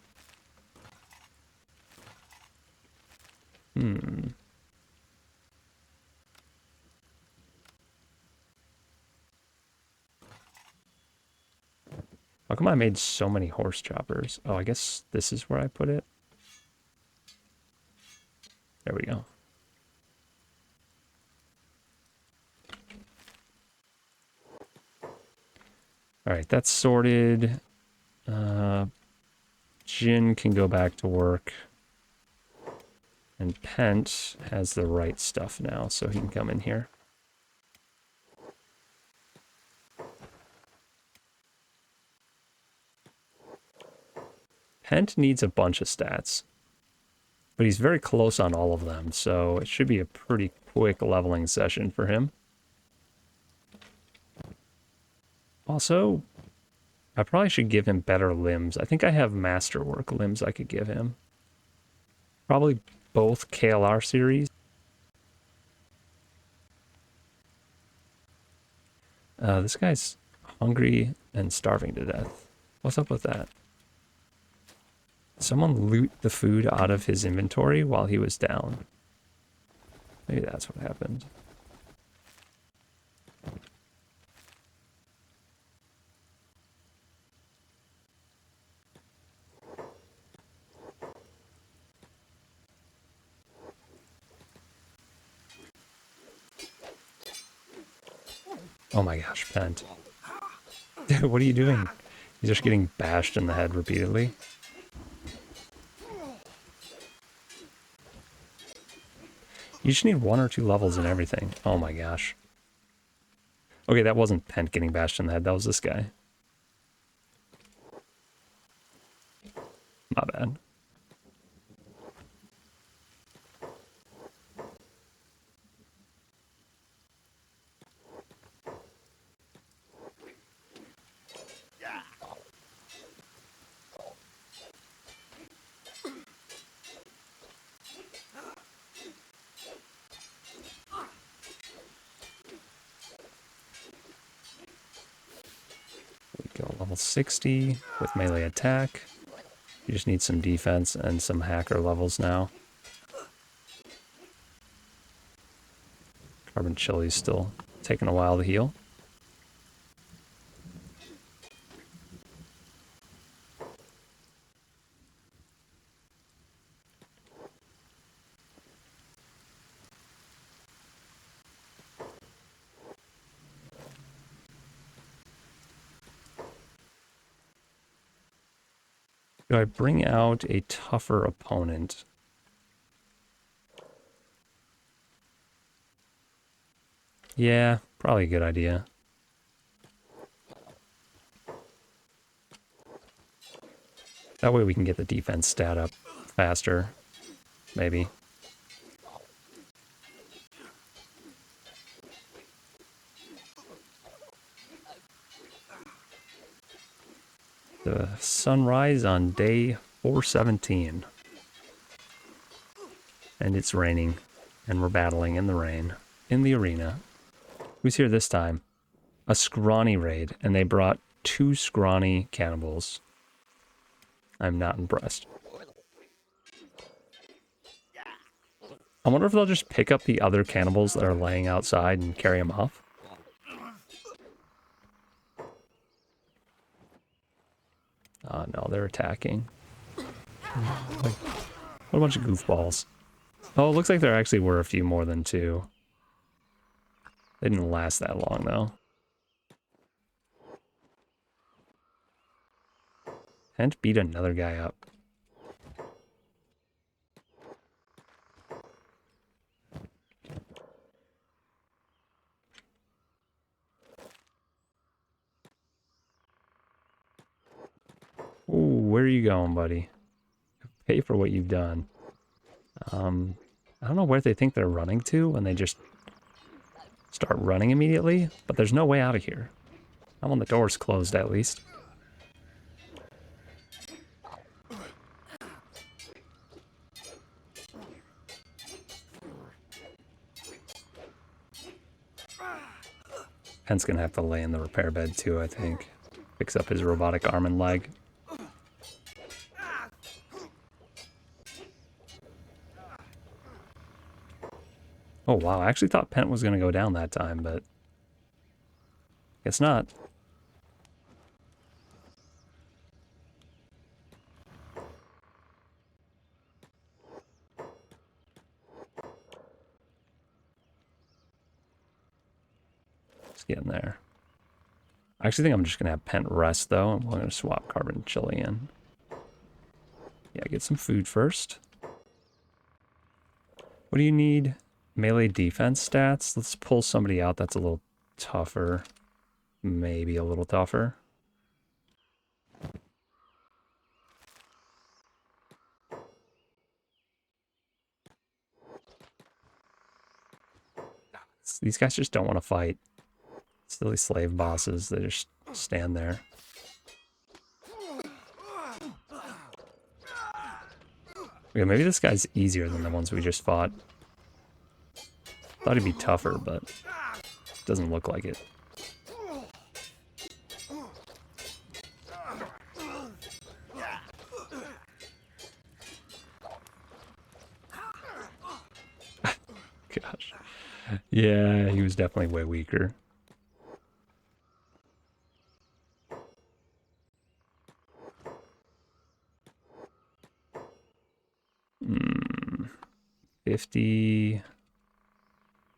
How come I made so many horse choppers? Oh, I guess this is where I put it. There we go. Alright, that's sorted. Jin can go back to work. And Pent has the right stuff now, so he can come in here. Pent needs a bunch of stats. But he's very close on all of them, so it should be a pretty quick leveling session for him. Also, I probably should give him better limbs. I think I have masterwork limbs I could give him. Probably both KLR series. This guy's hungry and starving to death. What's up with that? Someone loot the food out of his inventory while he was down. Maybe that's what happened. Oh my gosh, Pent. Dude, what are you doing? He's just getting bashed in the head repeatedly. You just need 1 or 2 levels and everything. Oh my gosh. Okay, that wasn't Pent getting bashed in the head. That was this guy. My bad. Go level 60 with melee attack. You just need some defense and some hacker levels now. Carbon Chili's still taking a while to heal. Do I bring out a tougher opponent? Yeah, probably a good idea. That way we can get the defense stat up faster, maybe. The sunrise on day 417. And it's raining, and we're battling in the rain, in the arena. Who's here this time? A scrawny raid, and they brought 2 scrawny cannibals. I'm not impressed. I wonder if they'll just pick up the other cannibals that are laying outside and carry them off. Oh no, they're attacking. Like, what a bunch of goofballs. Oh, it looks like there actually were a few more than 2. They didn't last that long though. And beat another guy up. Ooh, where are you going, buddy? Pay for what you've done. I don't know where they think they're running to when they just start running immediately, but there's no way out of here. I'm on the doors closed at least. Penn's gonna have to lay in the repair bed too, I think. Fix up his robotic arm and leg. Oh wow, I actually thought Penn was gonna go down that time, but guess not. Let's get in there. I actually think I'm just gonna have Pent rest though, and we're gonna swap Carbon Chili in. Yeah, get some food first. What do you need? Melee defense stats? Let's pull somebody out that's a little tougher. Maybe a little tougher. These guys just don't want to fight. Silly slave bosses, they just stand there. Yeah, maybe this guy's easier than the ones we just fought. Thought he'd be tougher, but doesn't look like it. Gosh. Yeah, he was definitely way weaker. Hmm. 50.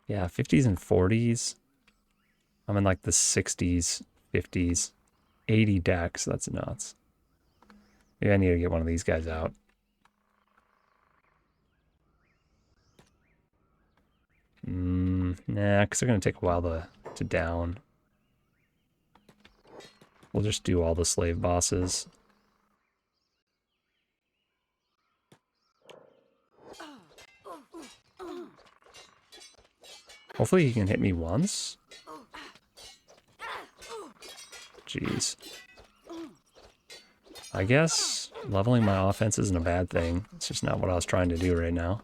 Yeah, 50s and 40s. I'm in like the 60s, 50s, 80 decks. That's nuts. Maybe I need to get one of these guys out. Nah, because they're going to take a while to down. We'll just do all the slave bosses. Hopefully he can hit me once. Jeez. I guess leveling my offense isn't a bad thing. It's just not what I was trying to do right now.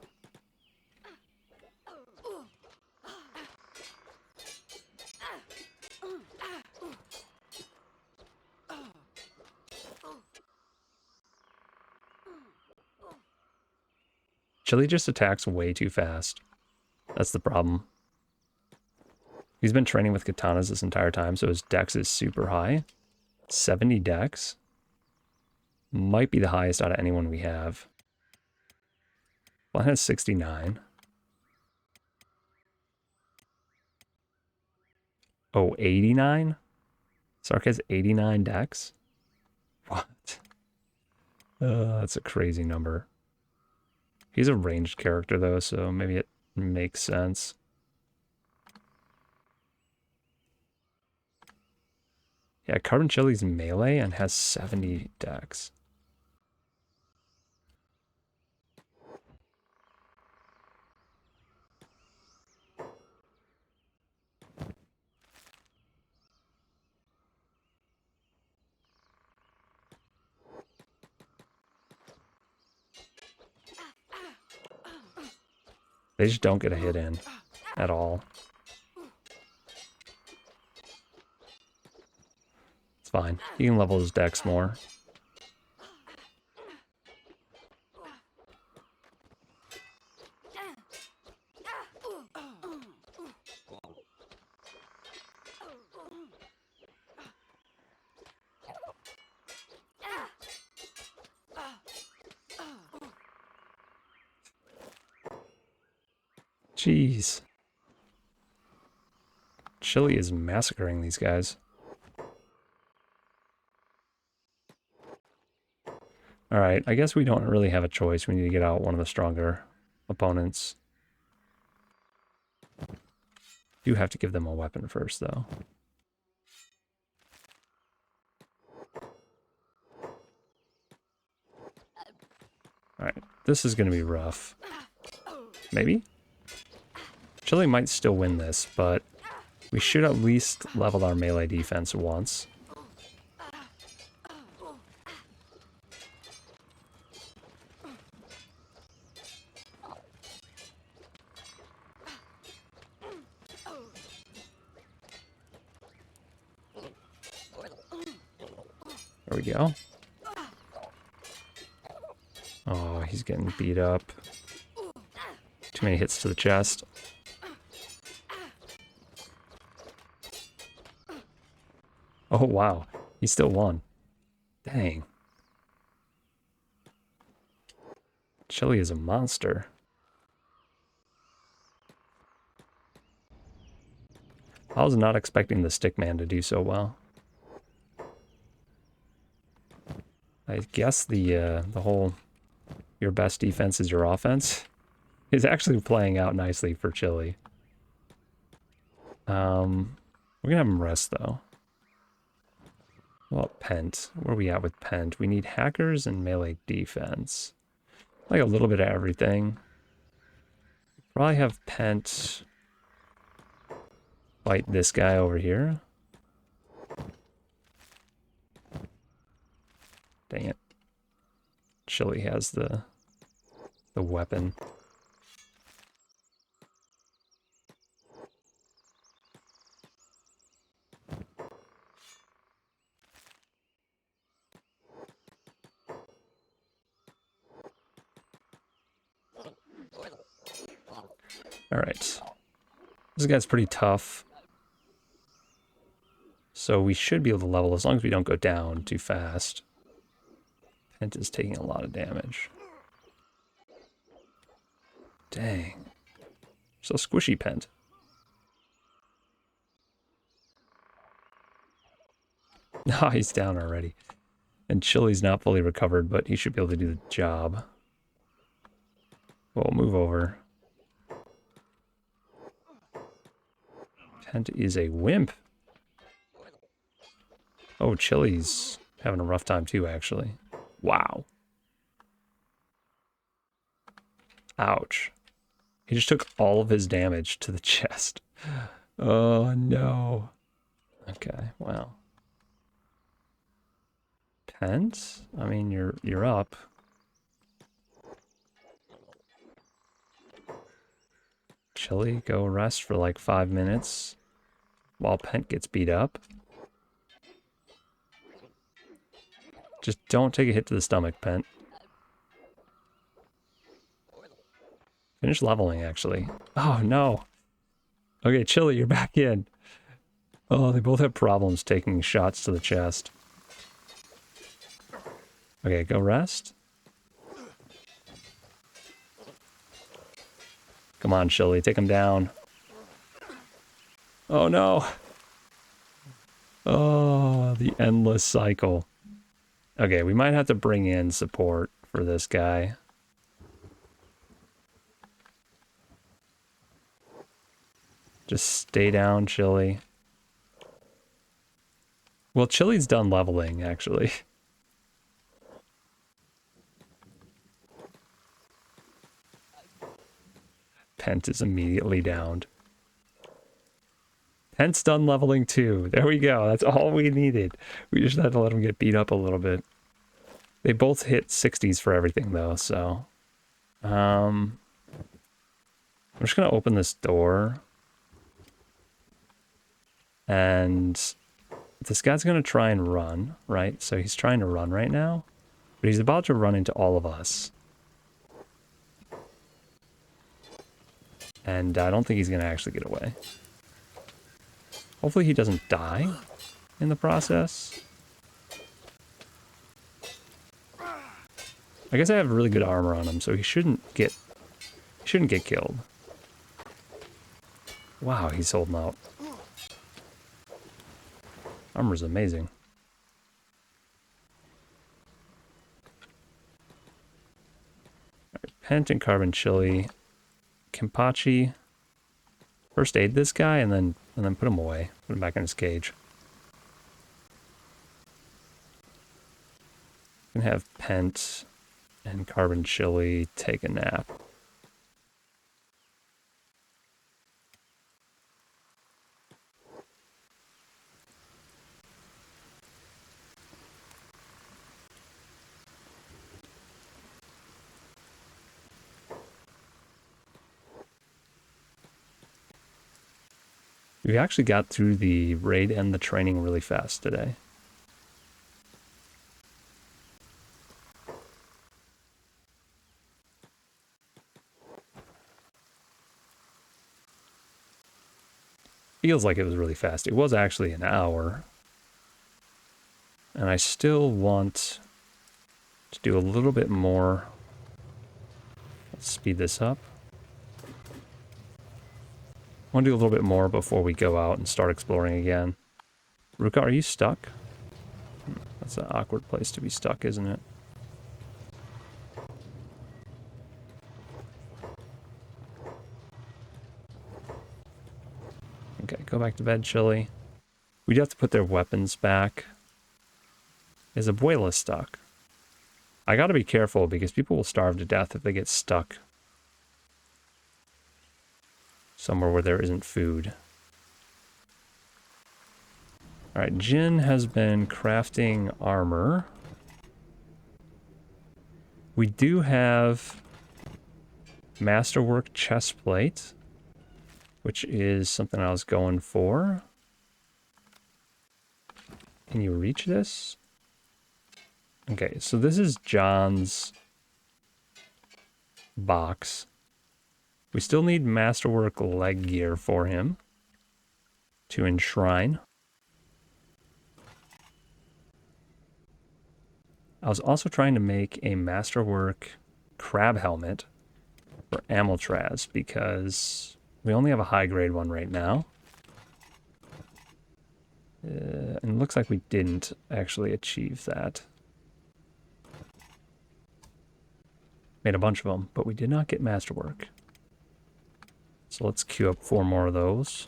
Chili just attacks way too fast. That's the problem. He's been training with katanas this entire time, so his dex is super high. 70 dex. Might be the highest out of anyone we have. One has 69. Oh, 89? Sark has 89 dex? What? That's a crazy number. He's a ranged character though, so maybe it makes sense. Yeah, Carbon Chili's melee and has 70 dex. They just don't get a hit in at all. fine. He can level his dex more. Jeez. Chili is massacring these guys. Alright, I guess we don't really have a choice. We need to get out one of the stronger opponents. Do have to give them a weapon first, though. Alright, this is going to be rough. Maybe? Chili might still win this, but we should at least level our melee defense once. There we go. Oh, he's getting beat up. Too many hits to the chest. Oh, wow. He still won. Dang. Chili is a monster. I was not expecting the Stickman to do so well. I guess the whole your best defense is your offense is actually playing out nicely for Chili. We're gonna have him rest though. Well, Pent. Where are we at with Pent? We need hackers and melee defense. Like a little bit of everything. Probably have Pent fight this guy over here. Dang it. Chili has the weapon. Alright. This guy's pretty tough. So we should be able to level as long as we don't go down too fast. Pent is taking a lot of damage. Dang. So squishy, Pent. Ah, he's down already. And Chili's not fully recovered, but he should be able to do the job. We'll move over. Pent is a wimp. Oh, Chili's having a rough time too, actually. Wow. Ouch. He just took all of his damage to the chest. Oh, no. Okay, well. Pent? I mean, you're up. Chili, go rest for like 5 minutes while Pent gets beat up. Just don't take a hit to the stomach, Pent. Finish leveling, actually. Oh, no. Okay, Chili, you're back in. Oh, they both have problems taking shots to the chest. Okay, go rest. Come on, Chili, take him down. Oh, no. Oh, the endless cycle. Okay, we might have to bring in support for this guy. Just stay down, Chili. Well, Chili's done leveling, actually. Pent is immediately downed. Pent's done leveling too. There we go. That's all we needed. We just had to let him get beat up a little bit. They both hit 60s for everything, though, so... I'm just going to open this door. And This guy's going to try and run, right? So he's trying to run right now, but he's about to run into all of us. And I don't think he's going to actually get away. Hopefully he doesn't die in the process. I guess I have really good armor on him, so he shouldn't get killed. Wow, he's holding out. Armor's amazing. Right, Pent and Carbon Chili. Kenpachi. First aid this guy and then put him away. Put him back in his cage. I'm gonna have Pent and Carbon Chili take a nap. We actually got through the raid and the training really fast today. Feels like it was really fast. It was actually an hour. And I still want to do a little bit more. Let's speed this up. I want to do a little bit more before we go out and start exploring again. Ruka, are you stuck? That's an awkward place to be stuck, isn't it? Okay, go back to bed, Chili. We do have to put their weapons back. Is Abuela stuck? I gotta be careful because people will starve to death if they get stuck somewhere where there isn't food. Alright, Jin has been crafting armor. We do have Masterwork chestplate, which is something I was going for. Can you reach this? Okay, so this is John's box. We still need Masterwork leg gear for him to enshrine. I was also trying to make a Masterwork crab helmet for Amiltraz because we only have a high grade one right now. And it looks like we didn't actually achieve that. Made a bunch of them, but we did not get Masterwork. So let's queue up 4 more of those.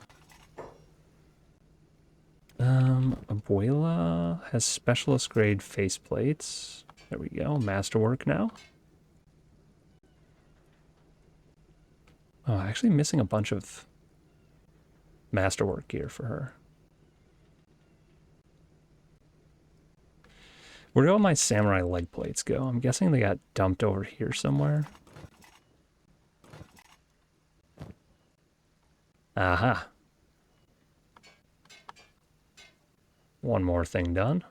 Abuela has specialist grade faceplates. There we go, Masterwork now. Oh, actually missing a bunch of Masterwork gear for her. Where do all my samurai leg plates go? I'm guessing they got dumped over here somewhere. Aha. One more thing done.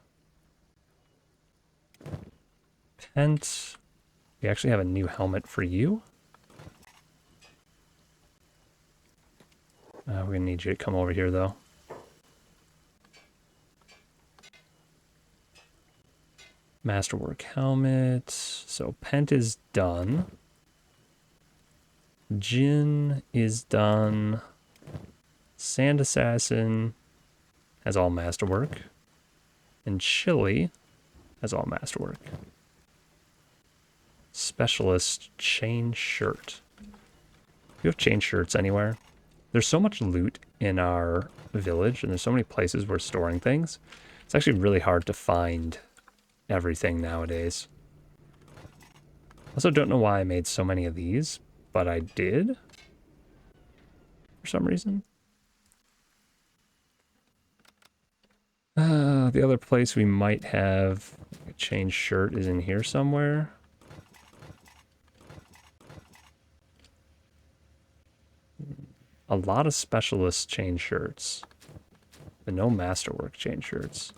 Pent. We actually have a new helmet for you. We're gonna need you to come over here though. Masterwork helmet. So Pent is done. Jin is done. Sand Assassin has all Masterwork. And Chili has all Masterwork. Specialist chain shirt. Do you have chain shirts anywhere? There's so much loot in our village, and there's so many places we're storing things. It's actually really hard to find everything nowadays. Also don't know why I made so many of these, but I did for some reason. The other place we might have a chain shirt is in here somewhere. A lot of specialist chain shirts. But no masterwork chain shirts.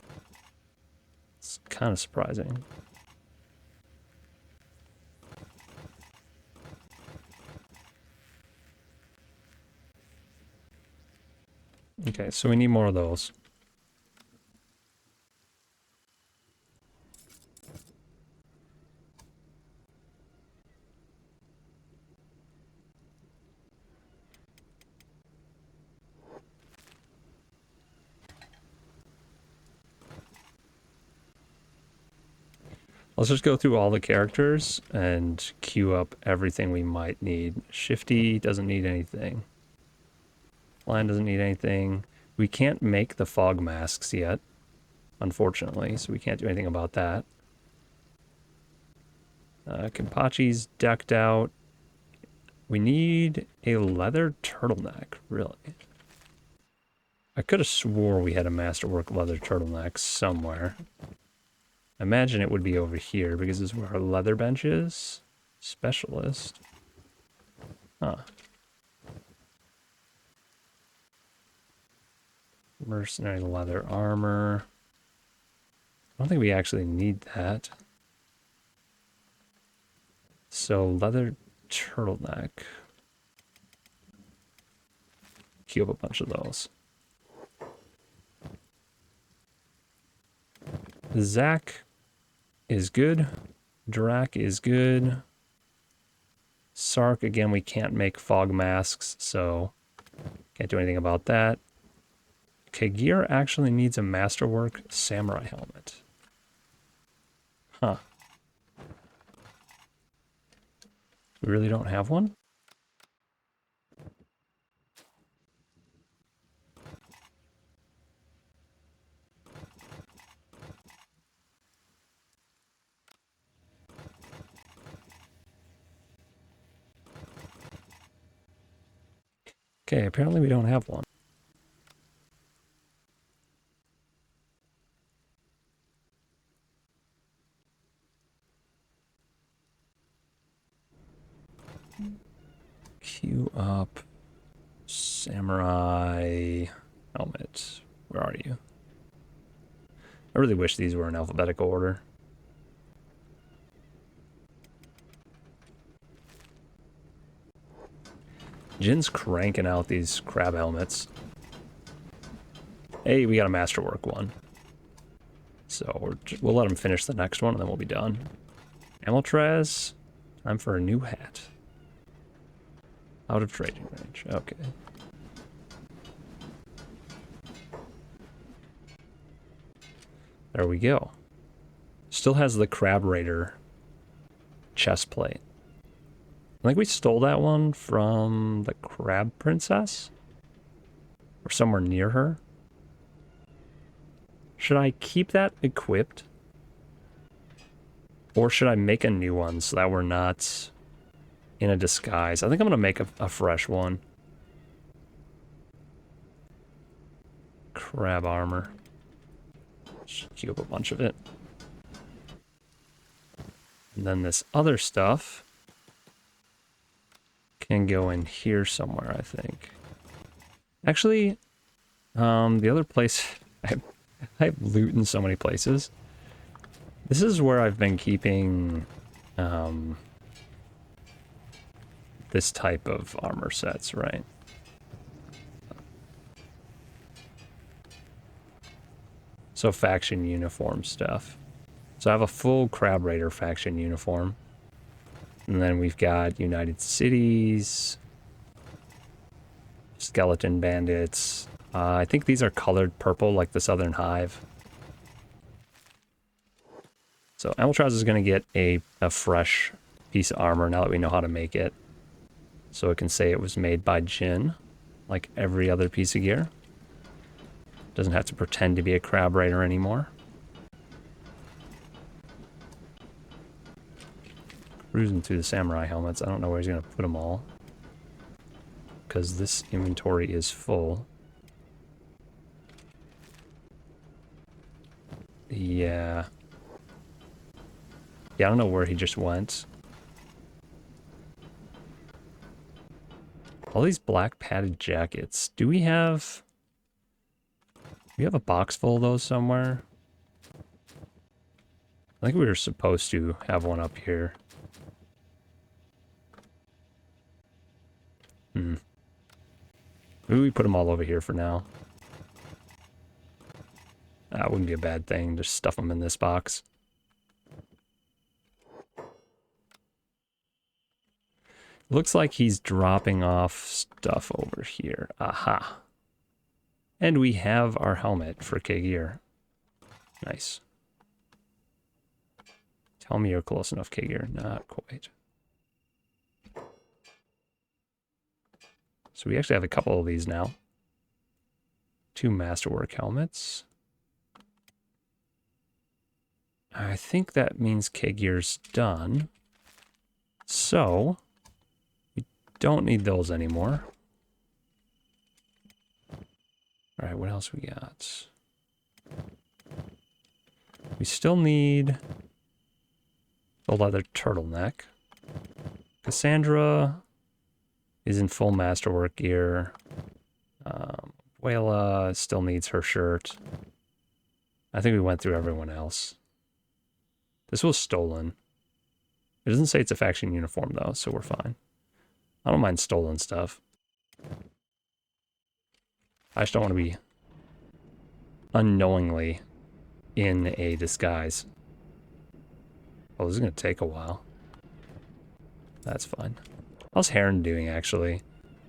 It's kind of surprising. Okay, so we need more of those. Let's just go through all the characters and queue up everything we might need. Shifty doesn't need anything. Lion doesn't need anything. We can't make the fog masks yet, unfortunately, so we can't do anything about that. Kenpachi's decked out. We need a leather turtleneck, really. I could have swore we had a masterwork leather turtleneck somewhere. I imagine it would be over here because this is where our leather bench is. Specialist. Huh. Mercenary leather armor. I don't think we actually need that. So leather turtleneck. Queue up a bunch of those. Zach is good. Drac is good. Sark, again, we can't make fog masks, so can't do anything about that. Kagir actually needs a masterwork samurai helmet. Huh. We really don't have one? Okay, apparently we don't have one. Queue up samurai helmet. Where are you? I really wish these were in alphabetical order. Jin's cranking out these crab helmets. Hey, we got a masterwork one. So we'll let him finish the next one and then we'll be done. Amaltraz, time for a new hat. Out of trading range, okay. There we go. Still has the Crab Raider chest plate. I think we stole that one from the Crab Princess? Or somewhere near her? Should I keep that equipped? Or should I make a new one so that we're not in a disguise? I think I'm going to make a fresh one. Crab armor. Just queue up a bunch of it. And then this other stuff can go in here somewhere, I think. Actually, the other place... I have loot in so many places. This is where I've been keeping this type of armor sets, right? So faction uniform stuff. So I have a full Crab Raider faction uniform. And then we've got United Cities, Skeleton Bandits. I think these are colored purple like the Southern Hive. So Amaltraz is going to get a fresh piece of armor now that we know how to make it. So it can say it was made by Jin, like every other piece of gear. Doesn't have to pretend to be a Crab Raider anymore. Cruising through the samurai helmets. I don't know where he's going to put them all, because this inventory is full. Yeah. Yeah, I don't know where he just went. All these black padded jackets. Do we have... We have a box full of those somewhere. I think we were supposed to have one up here. Maybe we put them all over here for now. That wouldn't be a bad thing. Just stuff them in this box. Looks like he's dropping off stuff over here. Aha. And we have our helmet for K-Gear. Nice. Tell me you're close enough, K-Gear. Not quite. So we actually have a couple of these now. 2 Masterwork helmets. I think that means K-Gear's done. So, we don't need those anymore. All right, what else we got? We still need the leather turtleneck. Cassandra is in full Masterwork gear. Wayla still needs her shirt. I think we went through everyone else. This was stolen. It doesn't say it's a faction uniform, though, so we're fine. I don't mind stolen stuff. I just don't want to be unknowingly in a disguise. Oh, this is going to take a while. That's fine. How's Heron doing, actually?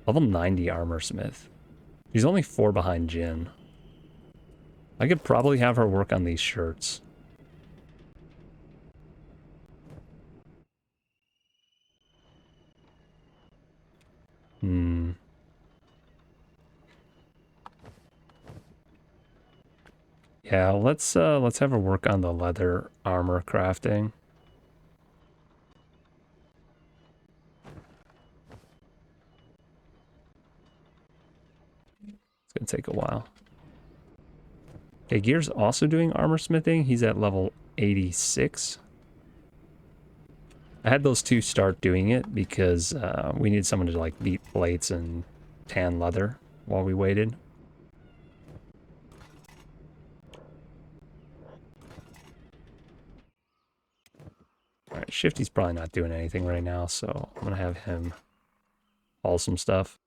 Level 90 armor smith. She's only 4 behind Jin. I could probably have her work on these shirts. Yeah, let's have her work on the leather armor crafting. It's gonna take a while. Okay, Gear's also doing armor smithing. He's at level 86. I had those two start doing it because we needed someone to like beat plates and tan leather while we waited. Alright, Shifty's probably not doing anything right now, so I'm gonna have him haul some stuff.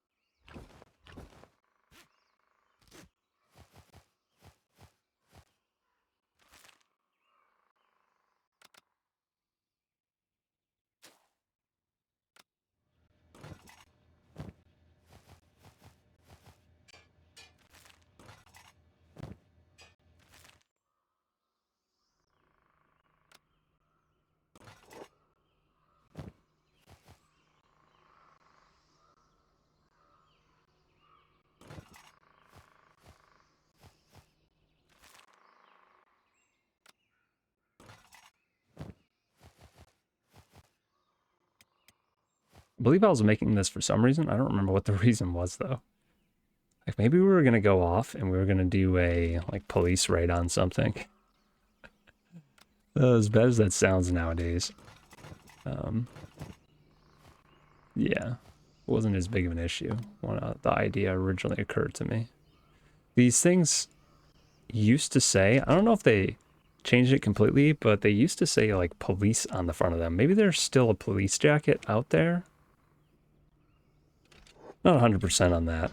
I believe I was making this for some reason. I don't remember what the reason was, though. Like, maybe we were going to go off and we were going to do a, like, police raid on something. As bad as that sounds nowadays. Yeah. It wasn't as big of an issue when the idea originally occurred to me. These things used to say, I don't know if they changed it completely, but they used to say, like, police on the front of them. Maybe there's still a police jacket out there. Not 100% on that.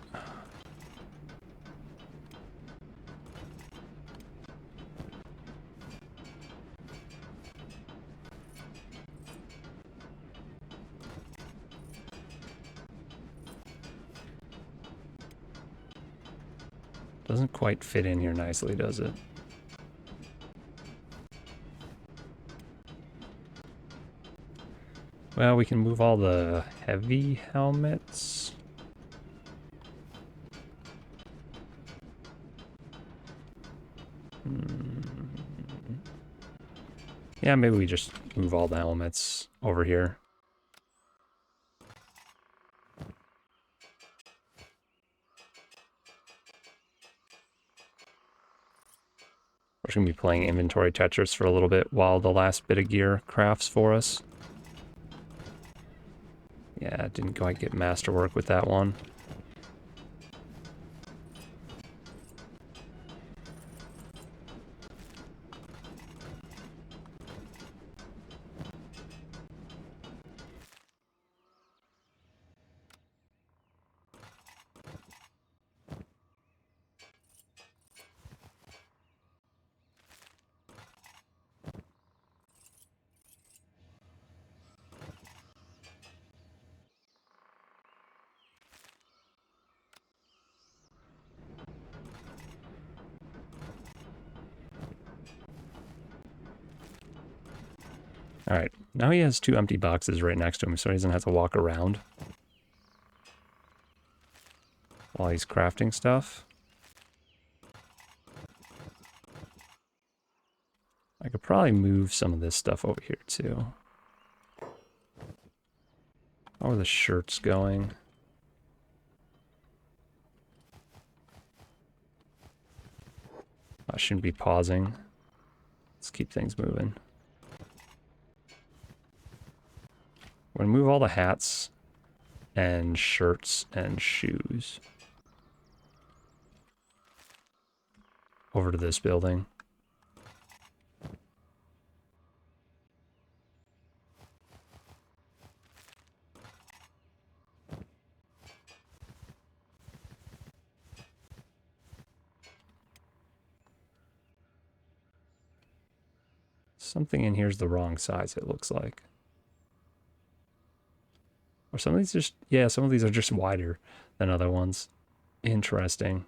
Doesn't quite fit in here nicely, does it? Well, we can move all the heavy helmets. Yeah, maybe we just move all the helmets over here. We're just going to be playing inventory Tetris for a little bit while the last bit of gear crafts for us. Yeah, didn't quite get masterwork with that one. All right, now he has 2 empty boxes right next to him, so he doesn't have to walk around while he's crafting stuff. I could probably move some of this stuff over here too. How are the shirts going? I shouldn't be pausing. Let's keep things moving. We're gonna move all the hats and shirts and shoes over to this building. Something in here is the wrong size, it looks like. Or some of these just, yeah, some of these are just wider than other ones. Interesting.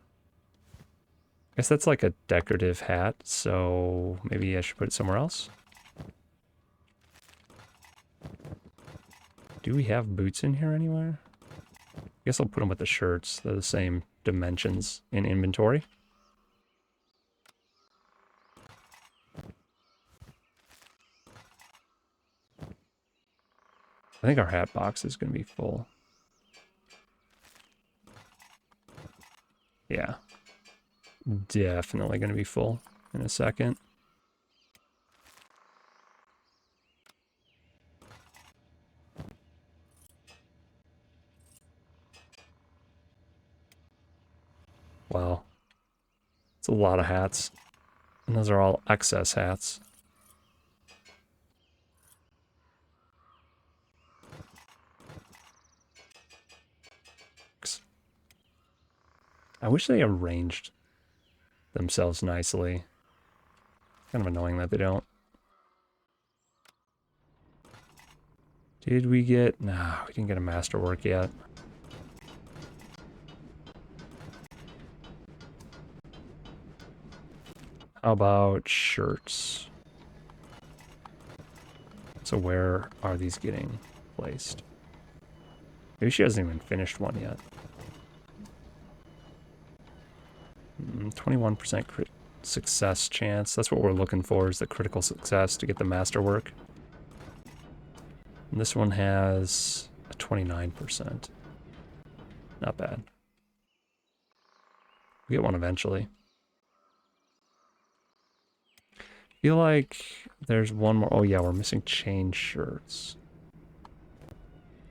I guess that's like a decorative hat, so maybe I should put it somewhere else. Do we have boots in here anywhere? I guess I'll put them with the shirts. They're the same dimensions in inventory. I think our hat box is going to be full. Yeah. Definitely going to be full in a second. Wow. It's a lot of hats. And those are all excess hats. I wish they arranged themselves nicely. Kind of annoying that they don't. Did we get... No, we didn't get a masterwork yet. How about shirts? So where are these getting placed? Maybe she hasn't even finished one yet. 21% crit success chance. That's what we're looking for, is the critical success to get the masterwork. And this one has a 29%. Not bad. We get one eventually. Feel like there's one more. Oh yeah, we're missing chain shirts.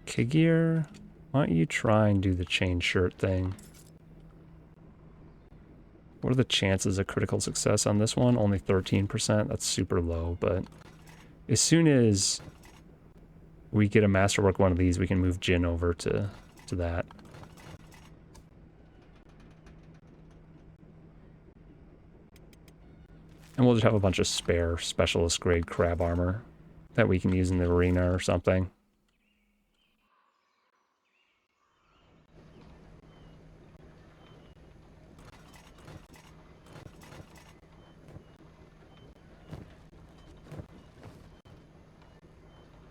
Kigir, why don't you try and do the chain shirt thing? What are the chances of critical success on this one? Only 13%. That's super low, but as soon as we get a masterwork one of these, we can move Jin over to that. And we'll just have a bunch of spare specialist grade crab armor that we can use in the arena or something.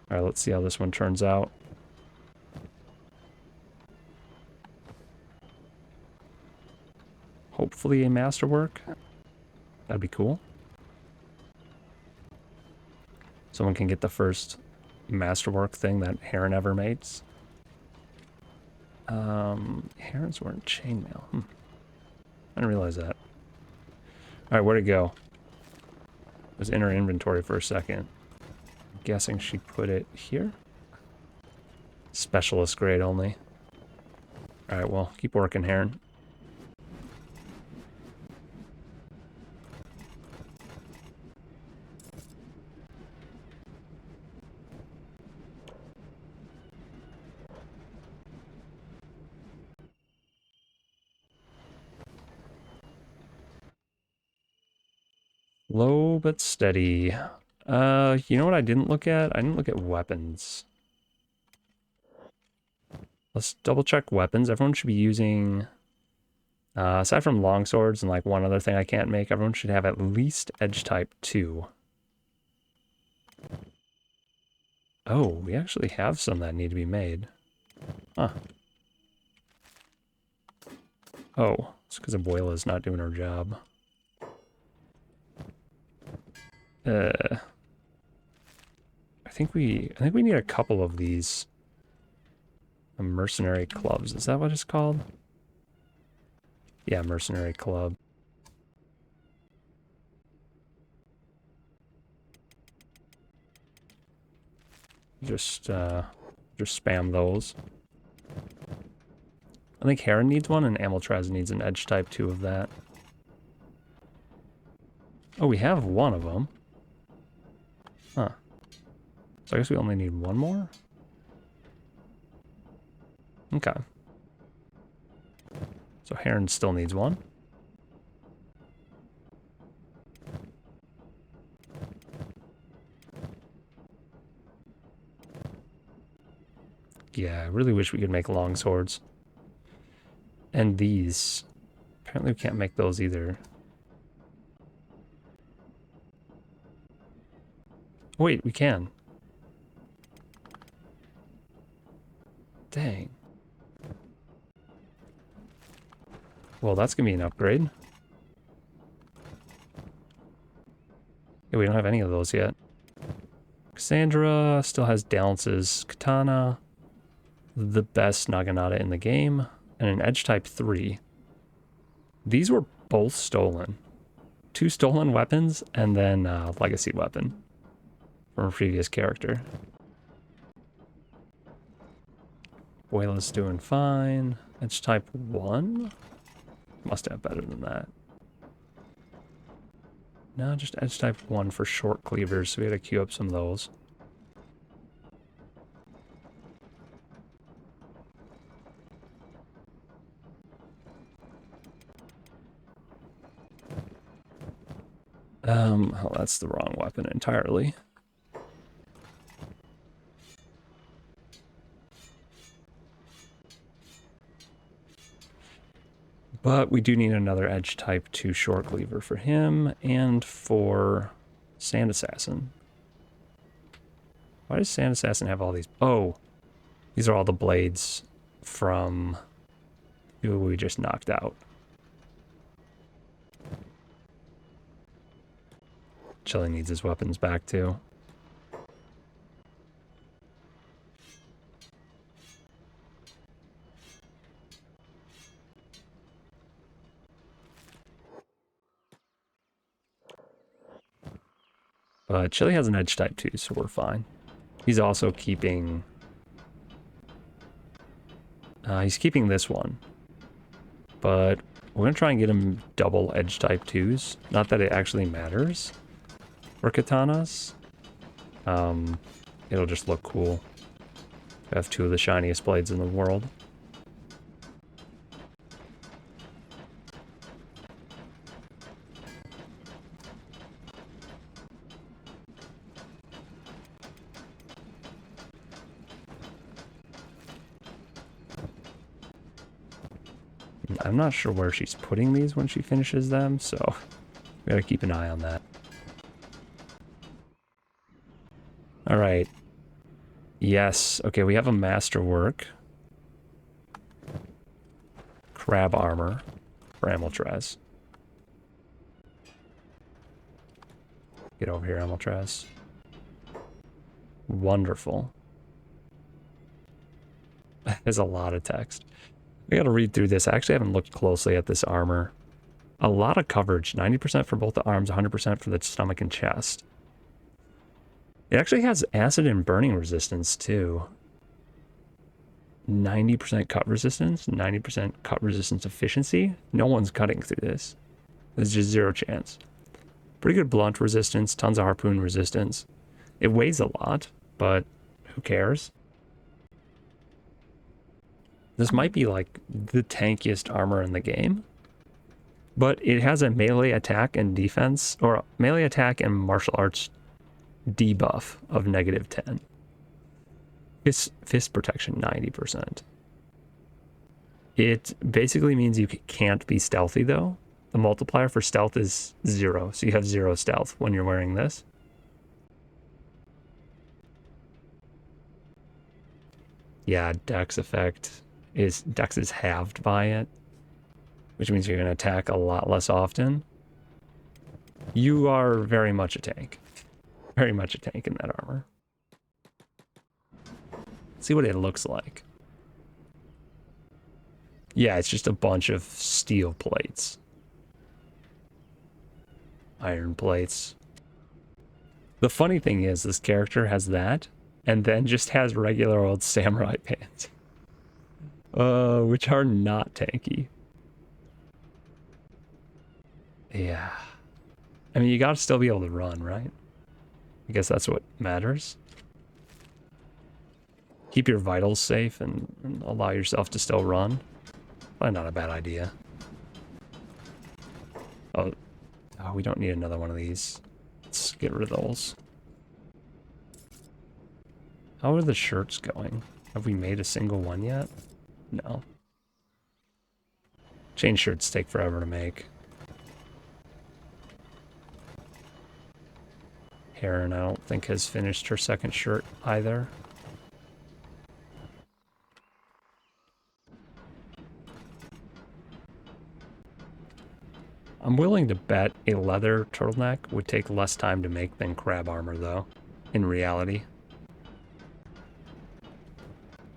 All right, let's see how this one turns out. Hopefully a masterwork. That'd be cool. Someone can get the first masterwork thing that Heron ever makes. Herons weren't chainmail. I didn't realize that. All right, where'd it go? It was in her inventory for a second. I'm guessing she put it here. Specialist grade only. All right, well, keep working, Heron. Low but steady. You know what I didn't look at? I didn't look at weapons. Let's double check weapons. Everyone should be using, aside from longswords and like one other thing I can't make, everyone should have at least edge type 2. Oh, we actually have some that need to be made. Huh. Oh, it's because Abuela's not doing her job. I think we need a couple of these mercenary clubs. Is that what it's called? Yeah, mercenary club. Just spam those. I think Heron needs one, and Amiltraz needs an edge type 2 of that. Oh, we have one of them. Huh. So I guess we only need one more? Okay. So Heron still needs one. Yeah, I really wish we could make long swords. And these. Apparently we can't make those either. Oh, wait, we can. Dang. Well, that's gonna be an upgrade. Yeah, we don't have any of those yet. Cassandra still has Dalance's katana, the best Naginata in the game, and an edge type 3. These were both stolen. 2 stolen weapons, and then a legacy weapon from a previous character. Abuela's doing fine. Edge type 1? Must have better than that. No, just edge type 1 for short cleavers, so we gotta queue up some of those. Oh, that's the wrong weapon entirely. But we do need another edge type 2 short cleaver for him and for Sand Assassin. Why does Sand Assassin have all these? Oh, these are all the blades from who we just knocked out. Chili needs his weapons back too. But Chili has an edge type too, so we're fine. He's also keeping... he's keeping this one. But we're going to try and get him double edge type 2s. Not that it actually matters for katanas. It'll just look cool. We have 2 of the shiniest blades in the world. I'm not sure where she's putting these when she finishes them, so we gotta keep an eye on that. All right. Yes. Okay, we have a masterwork. Crab armor for Amiltraz. Get over here, Amiltraz. Wonderful. There's a lot of text. We gotta read through this. I actually haven't looked closely at this armor. A lot of coverage. 90% for both the arms, 100% for the stomach and chest. It actually has acid and burning resistance too. 90% cut resistance, 90% cut resistance efficiency. No one's cutting through this. There's just 0 chance. Pretty good blunt resistance, tons of harpoon resistance. It weighs a lot, but who cares? This might be like the tankiest armor in the game. But it has a melee attack and defense, or melee attack and martial arts debuff of -10. Fist protection 90%. It basically means you can't be stealthy though. The multiplier for stealth is 0, so you have 0 stealth when you're wearing this. Yeah, Dex effect is... Dex is halved by it, which means you're going to attack a lot less often. You are very much a tank. Very much a tank in that armor. Let's see what it looks like. Yeah, it's just a bunch of steel plates. Iron plates. The funny thing is, this character has that, and then just has regular old samurai pants. Which are not tanky. Yeah. I mean, you gotta still be able to run, right? I guess that's what matters. Keep your vitals safe and allow yourself to still run. Probably not a bad idea. Oh, we don't need another one of these. Let's get rid of those. How are the shirts going? Have we made a single one yet? No. Chain shirts take forever to make. Heron, I don't think, has finished her second shirt either. I'm willing to bet a leather turtleneck would take less time to make than crab armor, though, in reality.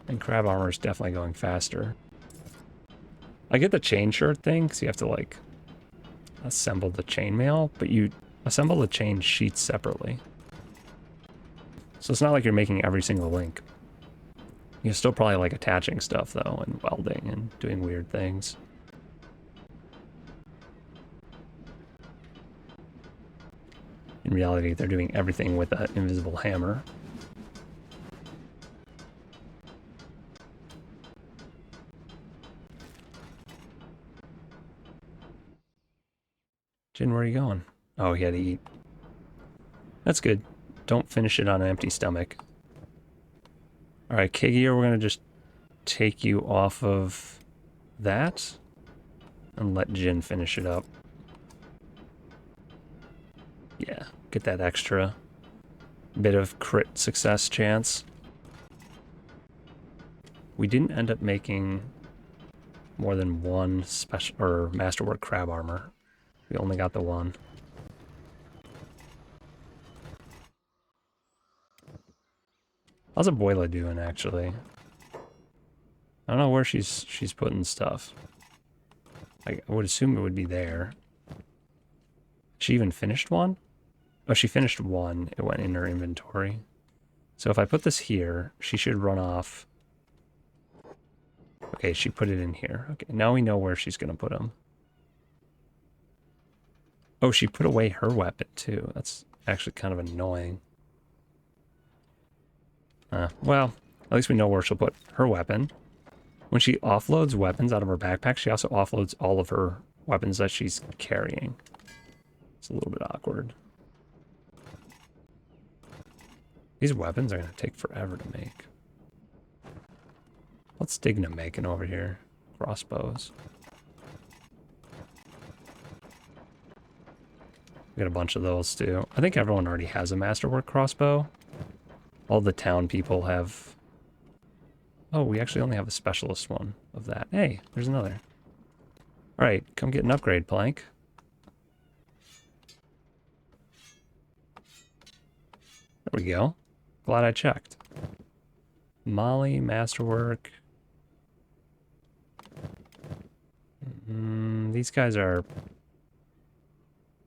And crab armor is definitely going faster. I get the chain shirt thing, because you have to, like, assemble the chainmail, but you assemble the chain sheets separately. So it's not like you're making every single link. You're still probably, like, attaching stuff, though, and welding and doing weird things. In reality, they're doing everything with an invisible hammer. Jin, where are you going? Oh, he had to eat. That's good. Don't finish it on an empty stomach. Alright, Kigir, we're going to just take you off of that and let Jin finish it up. Yeah, get that extra bit of crit success chance. We didn't end up making more than one special or masterwork crab armor. We only got the one. How's Abuela doing, actually? I don't know where she's putting stuff. I would assume it would be there. She even finished one? Oh, she finished one. It went in her inventory. So if I put this here, she should run off. Okay, she put it in here. Okay, now we know where she's going to put them. Oh, she put away her weapon, too. That's actually kind of annoying. Well, at least we know where she'll put her weapon. When she offloads weapons out of her backpack, she also offloads all of her weapons that she's carrying. It's a little bit awkward. These weapons are going to take forever to make. What's Digna making over here? Crossbows. We got a bunch of those too. I think everyone already has a masterwork crossbow. All the town people have... Oh, we actually only have a specialist one of that. Hey, there's another. Alright, come get an upgrade, Plank. There we go. Glad I checked. Molly, masterwork. These guys are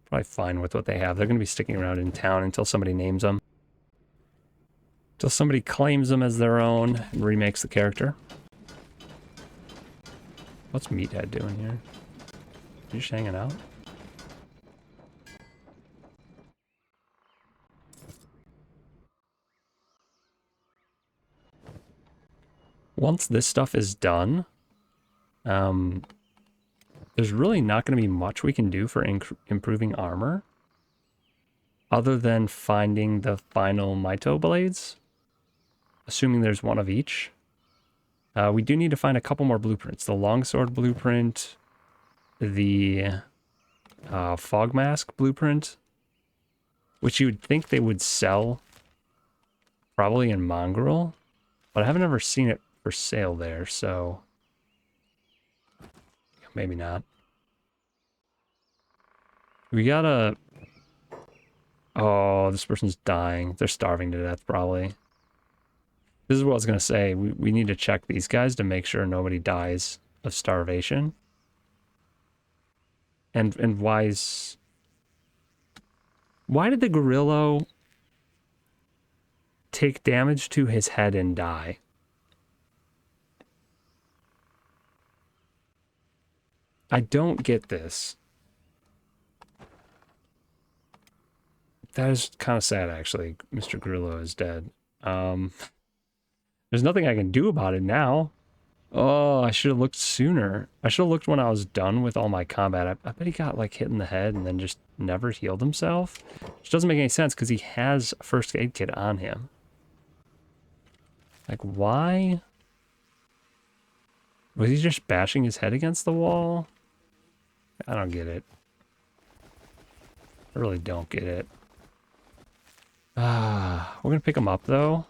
probably fine with what they have. They're going to be sticking around in town until somebody names them. Until somebody claims them as their own and remakes the character. What's Meathead doing here? You just hanging out? Once this stuff is done, there's really not going to be much we can do for improving armor other than finding the final Mito blades, assuming there's one of each. We do need to find a couple more blueprints. The longsword blueprint, the fog mask blueprint, which you would think they would sell probably in Mongrel, but I haven't ever seen it for sale there, so maybe not. We gotta... Oh, this person's dying. They're starving to death, probably. This is what I was gonna say. We need to check these guys to make sure nobody dies of starvation. And why did the gorilla take damage to his head and die? I don't get this. That is kind of sad, actually. Mr. Grillo is dead. There's nothing I can do about it now. Oh, I should have looked sooner. I should have looked when I was done with all my combat. I bet he got like hit in the head and then just never healed himself. Which doesn't make any sense because he has a first aid kit on him. Like, why? Was he just bashing his head against the wall? I don't get it. I really don't get it. We're gonna pick him up though,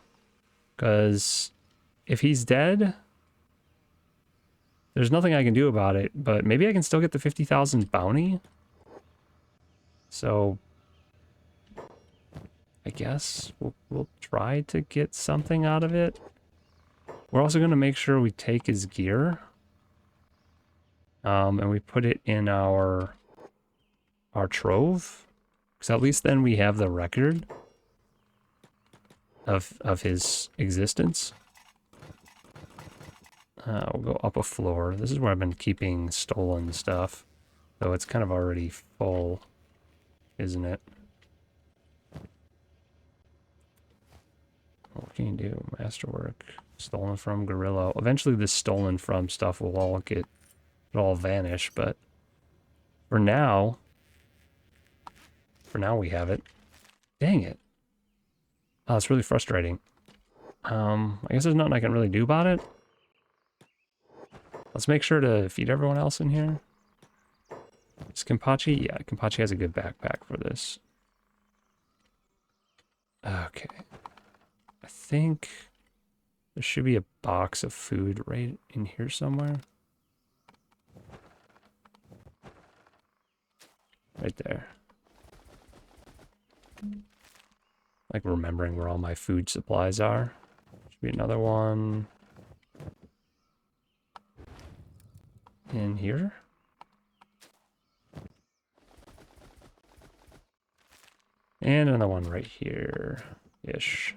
because if he's dead, there's nothing I can do about it, but maybe I can still get the 50,000 bounty. So I guess we'll try to get something out of it. We're also going to make sure we take his gear. And we put it in our trove. Because at least then we have the record of his existence. We'll go up a floor. This is where I've been keeping stolen stuff. Though it's kind of already full, isn't it? What can you do? Masterwork. Stolen from Gorilla. Eventually this stolen from stuff will all vanish, but for now we have it. Dang it. Oh, it's really frustrating. I guess there's nothing I can really do about it. Let's make sure to feed everyone else in here. Is Kenpachi? Yeah, Kenpachi has a good backpack for this. Okay. I think there should be a box of food right in here somewhere. Right there. Like remembering where all my food supplies are. Should be another one in here. And another one right here-ish.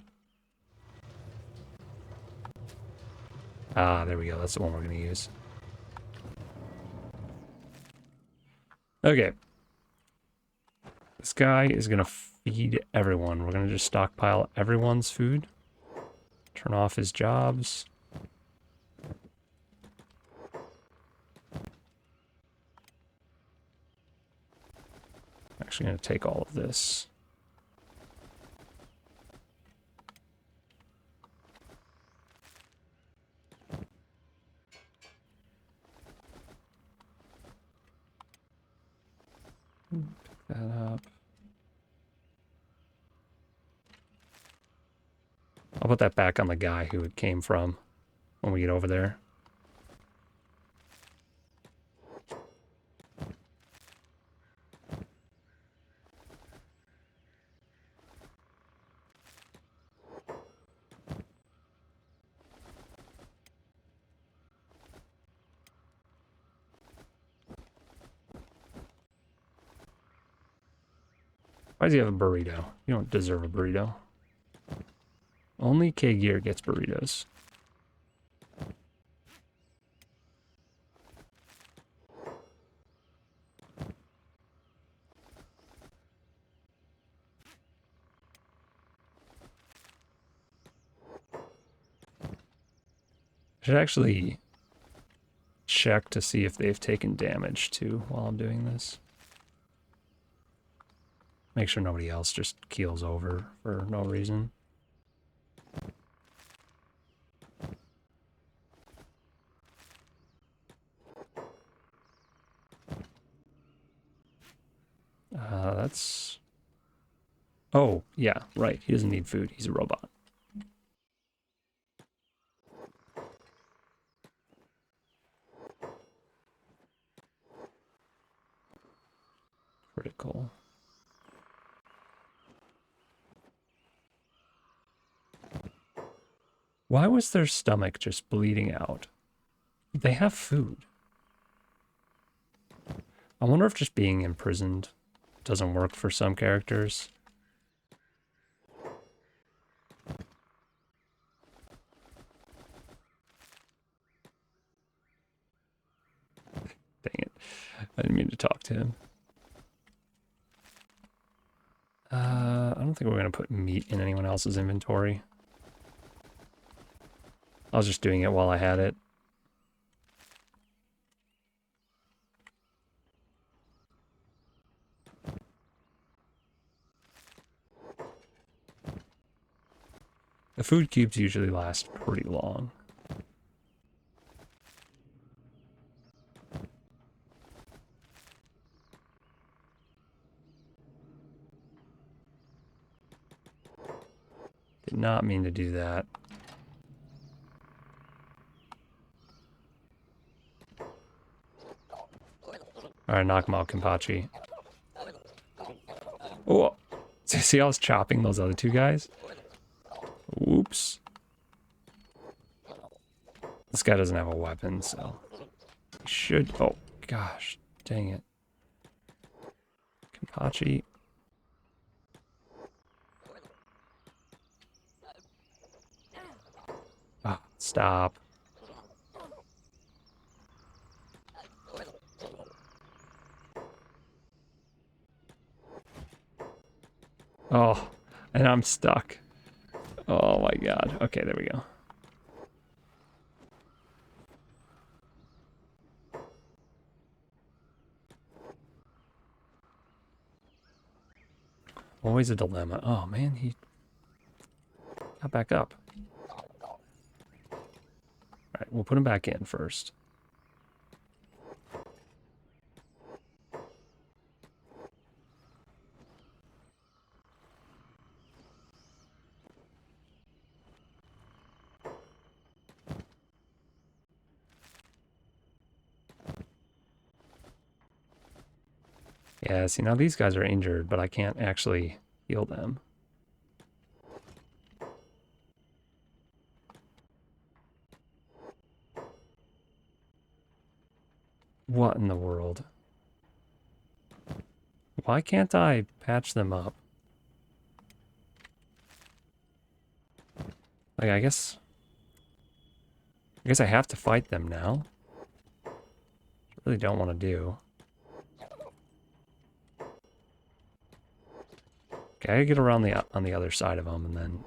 Ah, there we go. That's the one we're going to use. Okay. This guy is going to feed everyone. We're going to just stockpile everyone's food. Turn off his jobs. I'm actually going to take all of this. Pick that up. I'll put that back on the guy who it came from when we get over there. Why does he have a burrito? You don't deserve a burrito. Only K-Gear gets burritos. I should actually check to see if they've taken damage too while I'm doing this. Make sure nobody else just keels over for no reason. That's... Oh, yeah, right. He doesn't need food. He's a robot. Critical. Why was their stomach just bleeding out? They have food. I wonder if just being imprisoned doesn't work for some characters. Dang it. I didn't mean to talk to him. I don't think we're going to put meat in anyone else's inventory. I was just doing it while I had it. The food cubes usually last pretty long. Did not mean to do that. Alright, knock him out, Kenpachi. Oh! See how I was chopping those other two guys? Whoops. This guy doesn't have a weapon, so... He should... Oh, gosh. Dang it. Kenpachi. Ah, stop. Oh, and I'm stuck. Oh my god. Okay, there we go. Always a dilemma. Oh man, he got back up. Alright, we'll put him back in first. Yeah, see, now these guys are injured, but I can't actually heal them. What in the world? Why can't I patch them up? Like, I guess I have to fight them now. I really don't want to do. Okay, I gotta get around on the other side of them and then...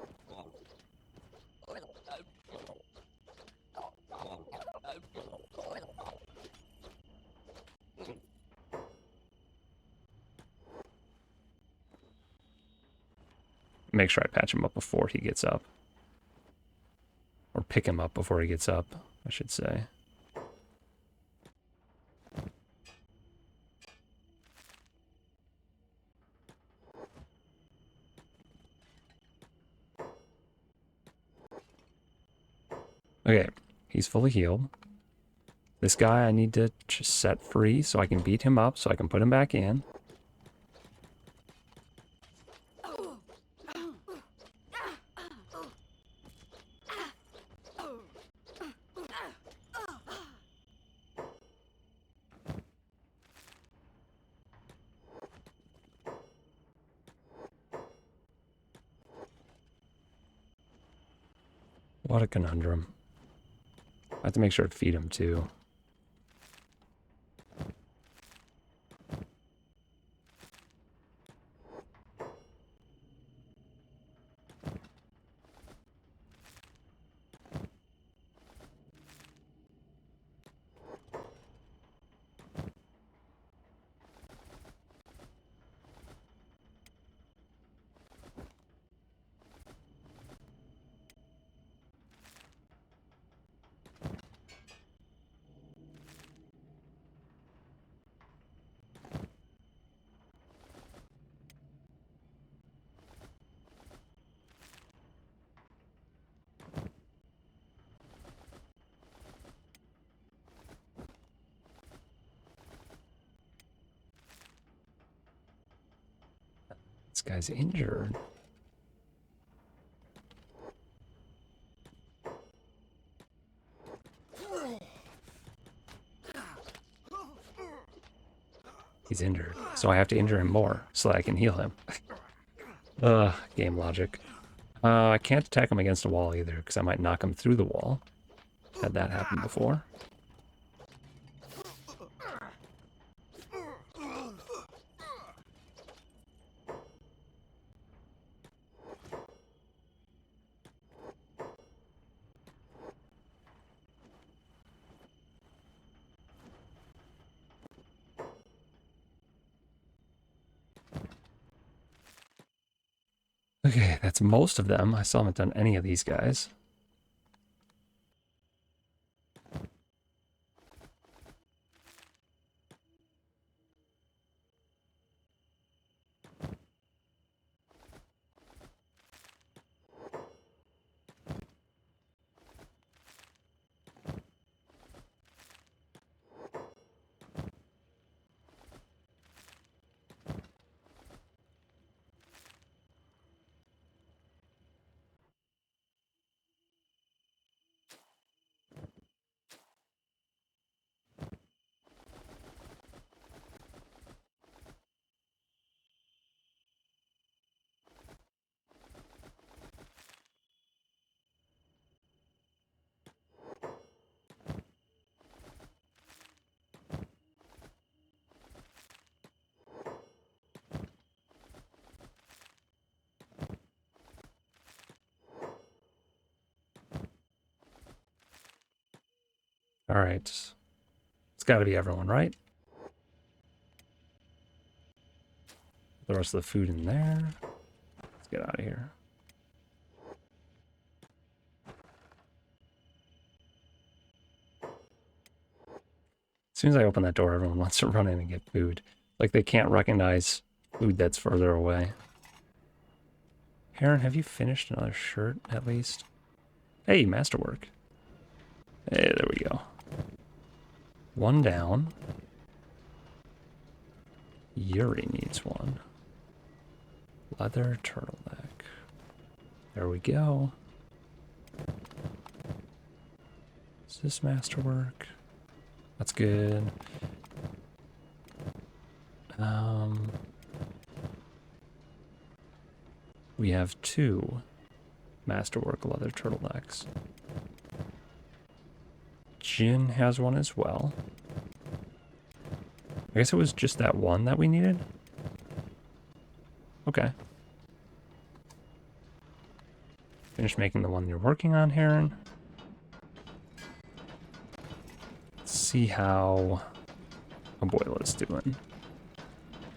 Make sure I patch him up before he gets up. Or pick him up before he gets up, I should say. Okay, he's fully healed. This guy I need to just set free so I can beat him up, so I can put him back in. What a conundrum. I have to make sure to feed him too. This guy's injured. He's injured, so I have to injure him more so that I can heal him. Game logic. I can't attack him against a wall either, because I might knock him through the wall. Had that happen before. Okay, that's most of them. I still haven't done any of these guys. All right. It's got to be everyone, right? The rest of the food in there. Let's get out of here. As soon as I open that door, everyone wants to run in and get food. Like they can't recognize food that's further away. Heron, have you finished another shirt at least? Hey, masterwork. Hey, there we go. One down. Yuri needs one. Leather turtleneck. There we go. Is this masterwork? That's good. We have 2 masterwork leather turtlenecks. Jin has one as well. I guess it was just that one that we needed. Okay. Finish making the one you're working on, Heron. Let's see how Abuela's doing.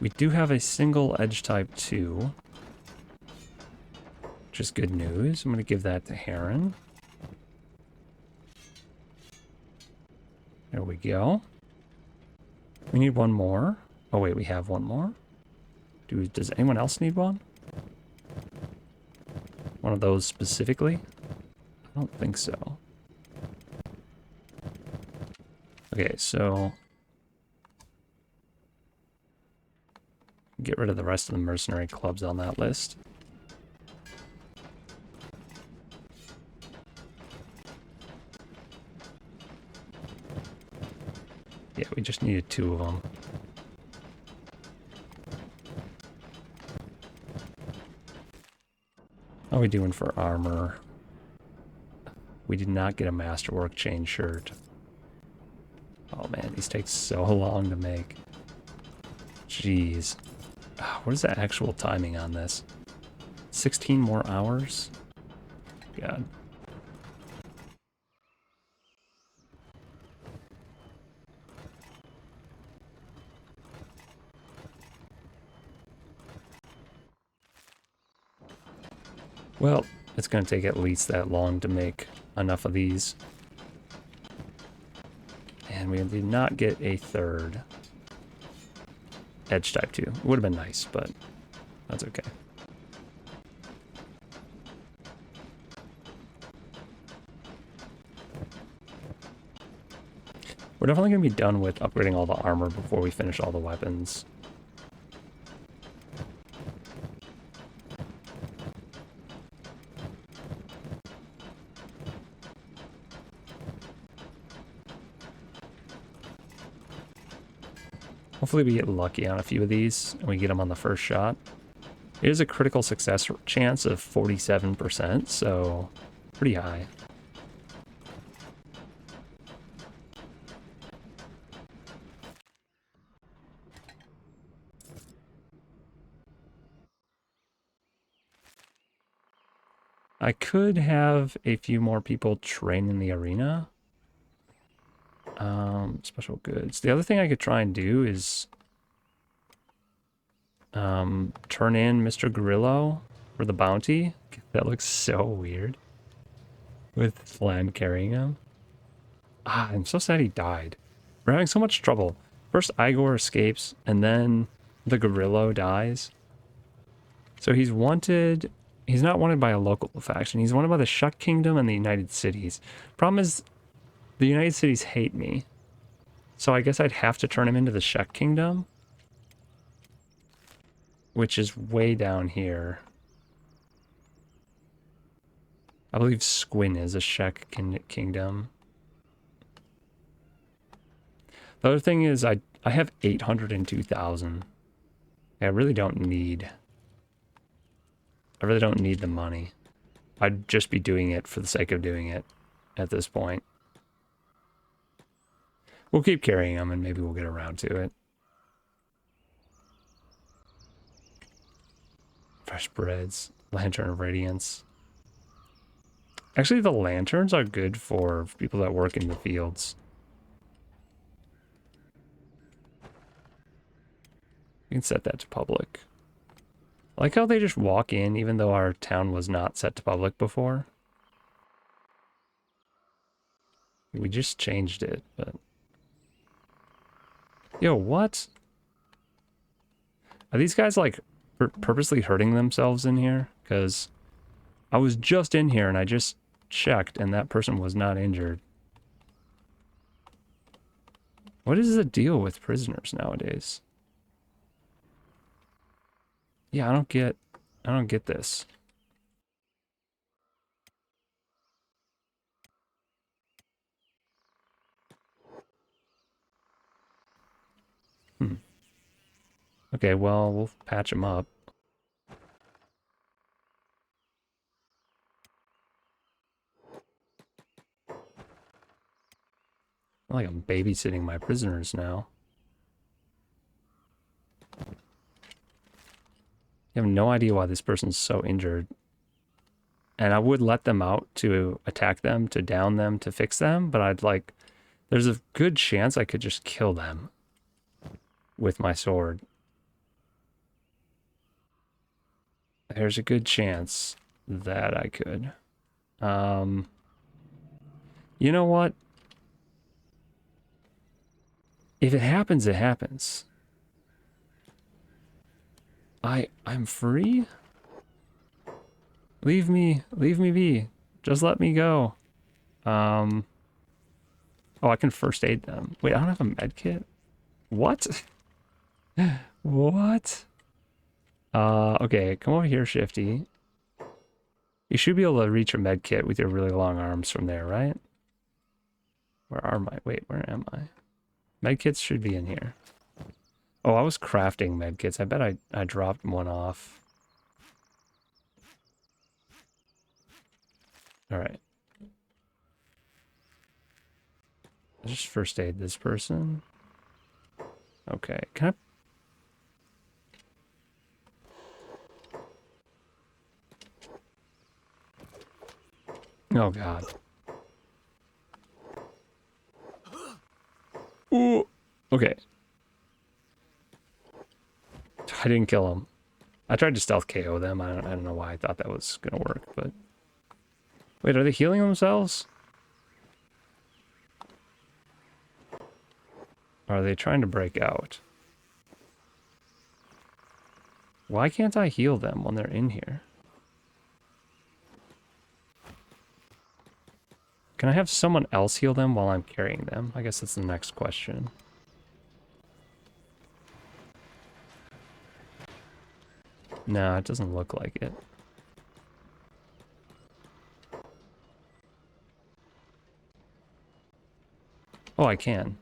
We do have a single edge type 2. Which is good news. I'm going to give that to Heron. There we go. We need one more. Oh wait, we have one more. Does anyone else need one? One of those specifically? I don't think so. Okay, so get rid of the rest of the mercenary clubs on that list. Yeah, we just needed 2 of them. How are we doing for armor? We did not get a masterwork chain shirt. Oh man, these take so long to make. Jeez. What is the actual timing on this? 16 more hours? God. Well, it's going to take at least that long to make enough of these. And we did not get a 3rd edge type 2. It would have been nice, but that's okay. We're definitely going to be done with upgrading all the armor before we finish all the weapons. Hopefully we get lucky on a few of these and we get them on the first shot. It is a critical success chance of 47%, so pretty high. I could have a few more people train in the arena. Special goods. The other thing I could try and do is turn in Mr. Gorillo for the bounty. That looks so weird. With Flan carrying him. Ah, I'm so sad he died. We're having so much trouble. First Igor escapes, and then the Gorillo dies. So he's wanted. He's not wanted by a local faction. He's wanted by the Shuck Kingdom and the United Cities. Problem is, the United Cities hate me. So I guess I'd have to turn him into the Shuck Kingdom. Which is way down here. I believe Squin is a Shuck Kingdom. The other thing is I have 802,000. I really don't need the money. I'd just be doing it for the sake of doing it at this point. We'll keep carrying them and maybe we'll get around to it. Fresh breads, Lantern of Radiance. Actually, the lanterns are good for people that work in the fields. We can set that to public. I like how they just walk in even though our town was not set to public before. We just changed it, but... Yo, what? Are these guys, like, purposely hurting themselves in here? Because I was just in here and I just checked and that person was not injured. What is the deal with prisoners nowadays? Yeah, I don't get this. Okay, well, we'll patch them up. Like I'm babysitting my prisoners now. You have no idea why this person's so injured. And I would let them out to attack them, to down them, to fix them, but I'd like... There's a good chance I could just kill them with my sword. There's a good chance that I could. You know what? If it happens, it happens. I'm free? Leave me be. Just let me go. Oh, I can first aid them. Wait, I don't have a med kit? What? What? Okay, come over here, Shifty. You should be able to reach a med kit with your really long arms from there, right? Where are my... Wait, where am I? Med kits should be in here. Oh, I was crafting med kits. I bet I dropped one off. Alright. Just first aid this person. Okay, can I... Oh, God. Ooh. Okay. I didn't kill him. I tried to stealth KO them. I don't know why I thought that was going to work, but... Wait, are they healing themselves? Or are they trying to break out? Why can't I heal them when they're in here? Can I have someone else heal them while I'm carrying them? I guess that's the next question. No, it doesn't look like it. Oh, I can.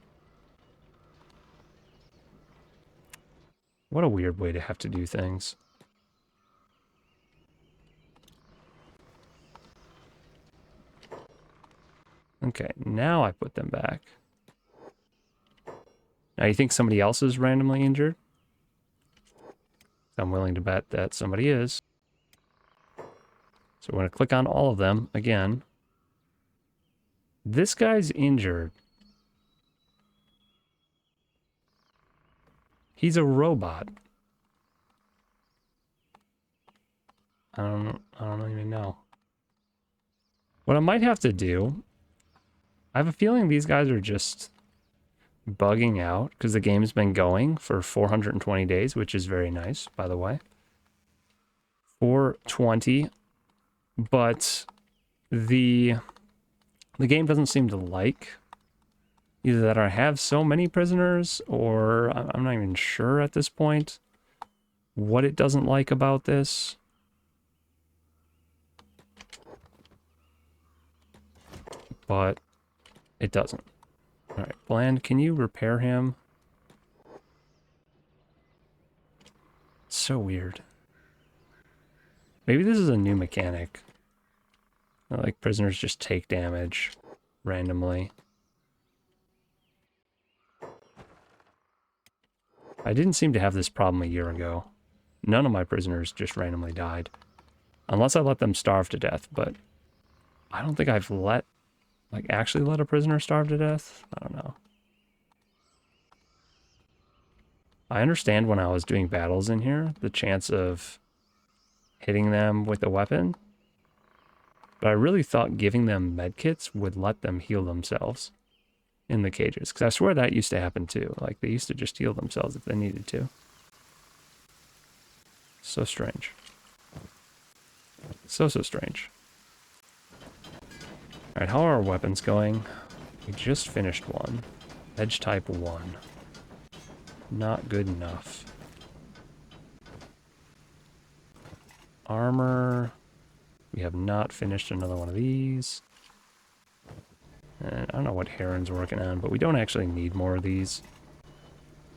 What a weird way to have to do things. Okay, now I put them back. Now you think somebody else is randomly injured? I'm willing to bet that somebody is. So we're going to click on all of them again. This guy's injured. He's a robot. I don't even know. What I might have to do, I have a feeling these guys are just bugging out because the game's been going for 420 days, which is very nice, by the way. 420, but the game doesn't seem to like either that I have so many prisoners, or I'm not even sure at this point what it doesn't like about this. But it doesn't. All right, Bland, can you repair him? It's so weird. Maybe this is a new mechanic. Like prisoners just take damage randomly. I didn't seem to have this problem a year ago. None of my prisoners just randomly died. Unless I let them starve to death, but I don't think I've actually let a prisoner starve to death. I don't know. I understand when I was doing battles in here, the chance of hitting them with a weapon, but I really thought giving them medkits would let them heal themselves in the cages, because I swear that used to happen too. Like, they used to just heal themselves if they needed to. So strange. So strange. Alright, how are our weapons going? We just finished one. Edge type 1. Not good enough. Armor. We have not finished another one of these. And I don't know what Heron's working on, but we don't actually need more of these.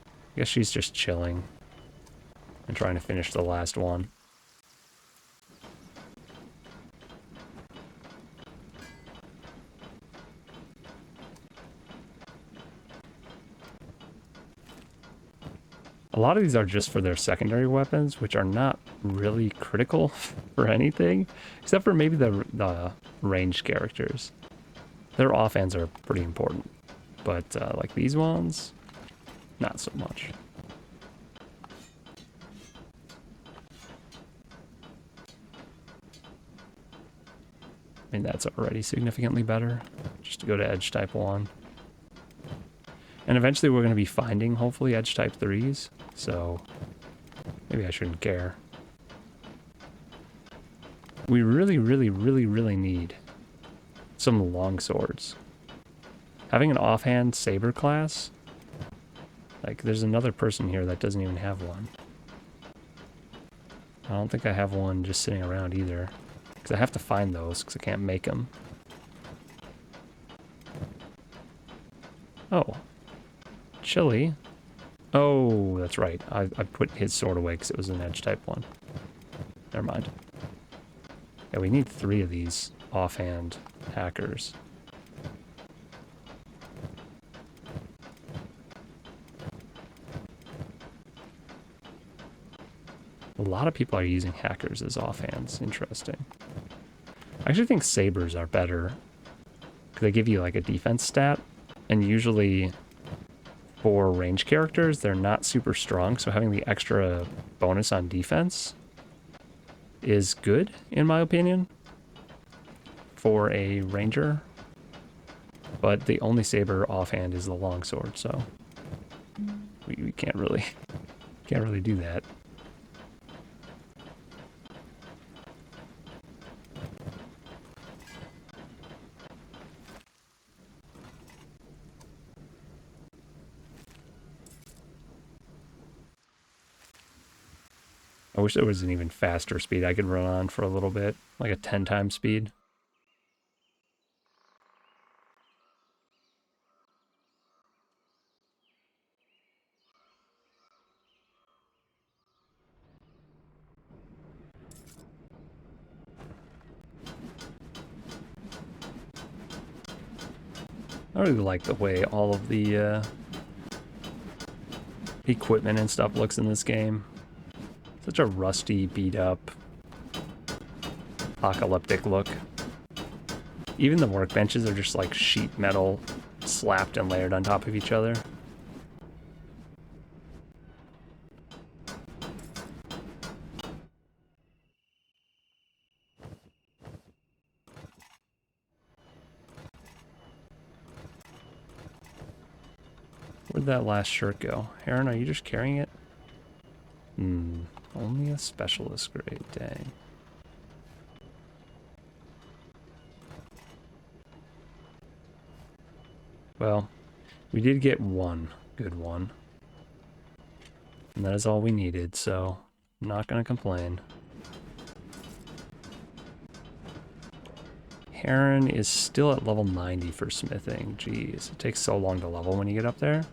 I guess she's just chilling and trying to finish the last one. A lot of these are just for their secondary weapons, which are not really critical for anything, except for maybe the ranged characters. Their offhands are pretty important, but like these ones, not so much. I mean, that's already significantly better, just to go to edge type 1. And eventually we're going to be finding, hopefully, edge type 3s, so maybe I shouldn't care. We really need some long swords. Having an offhand saber class, like there's another person here that doesn't even have one. I don't think I have one just sitting around either, because I have to find those because I can't make them. Oh, Chili. Oh, that's right. I put his sword away because it was an edge type 1. Never mind. Yeah, we need 3 of these offhand hackers. A lot of people are using hackers as offhands. Interesting. I actually think sabers are better because they give you like a defense stat, and usually for range characters, they're not super strong, so having the extra bonus on defense is good, in my opinion, for a ranger. But the only saber offhand is the longsword, so we can't really do that. I wish there was an even faster speed I could run on for a little bit, like a 10 times speed. I really like the way all of the equipment and stuff looks in this game. Such a rusty, beat up, apocalyptic look. Even the workbenches are just like sheet metal slapped and layered on top of each other. Where'd that last shirt go? Heron, are you just carrying it? Only a specialist grade, dang. Well, we did get one good one. And that is all we needed, so I'm not gonna complain. Heron is still at level 90 for smithing. Jeez, it takes so long to level when you get up there.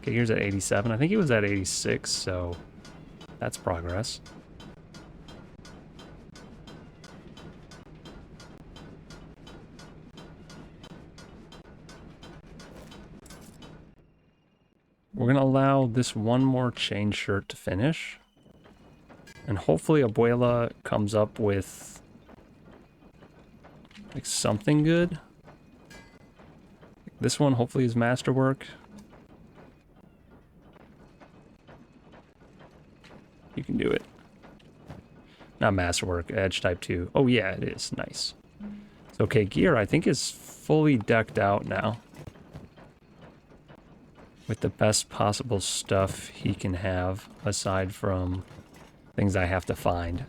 Okay, here's at 87. I think he was at 86, so that's progress. We're gonna allow this one more chain shirt to finish. And hopefully Abuela comes up with like something good. This one hopefully is masterwork. You can do it. Not masterwork, edge type 2. Oh yeah, it is. Nice. So, okay, gear I think is fully decked out now. With the best possible stuff he can have, aside from things I have to find.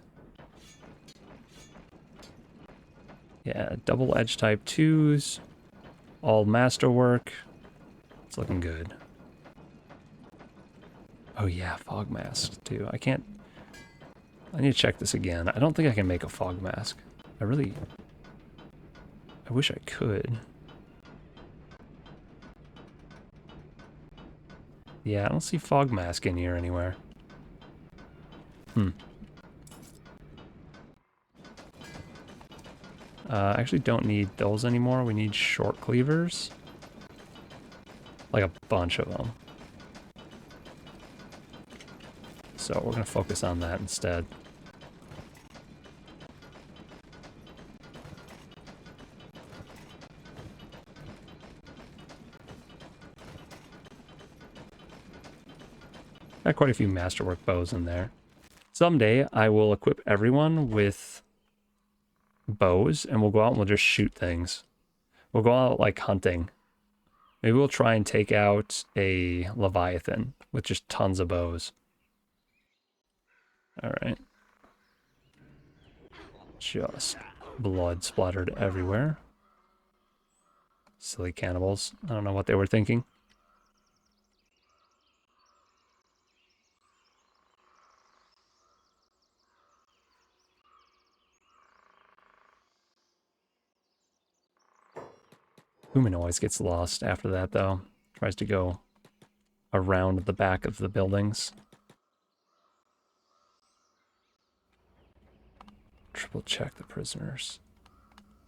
Yeah, double edge type 2s. All masterwork. It's looking good. Oh yeah, fog mask too. I need to check this again. I don't think I can make a fog mask. I wish I could. Yeah, I don't see fog mask in here anywhere. I actually don't need those anymore. We need short cleavers. Like a bunch of them. So we're gonna focus on that instead. Got quite a few masterwork bows in there. Someday I will equip everyone with bows and we'll go out and we'll just shoot things. We'll go out like hunting. Maybe we'll try and take out a Leviathan with just tons of bows. Alright. Just blood splattered everywhere. Silly cannibals. I don't know what they were thinking. Human always gets lost after that, though. Tries to go around the back of the buildings. Triple check the prisoners.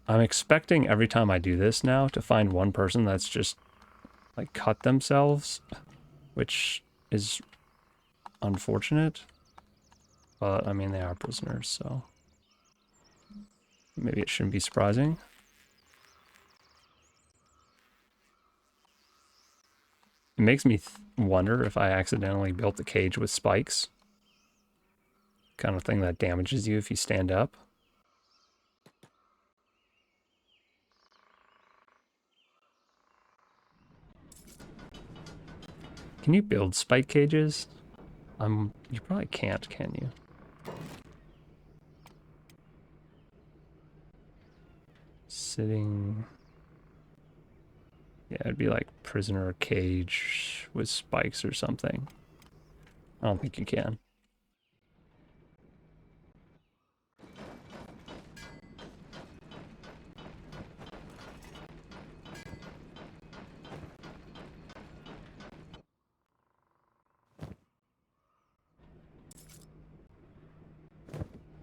I'm expecting every time I do this now to find one person that's just like cut themselves, which is unfortunate. But I mean, they are prisoners, so maybe it shouldn't be surprising. It makes me wonder if I accidentally built the cage with spikes. Kind of thing that damages you if you stand up. Can you build spike cages? You probably can't, can you? Sitting... Yeah, it'd be like prisoner cage with spikes or something. I don't think you can.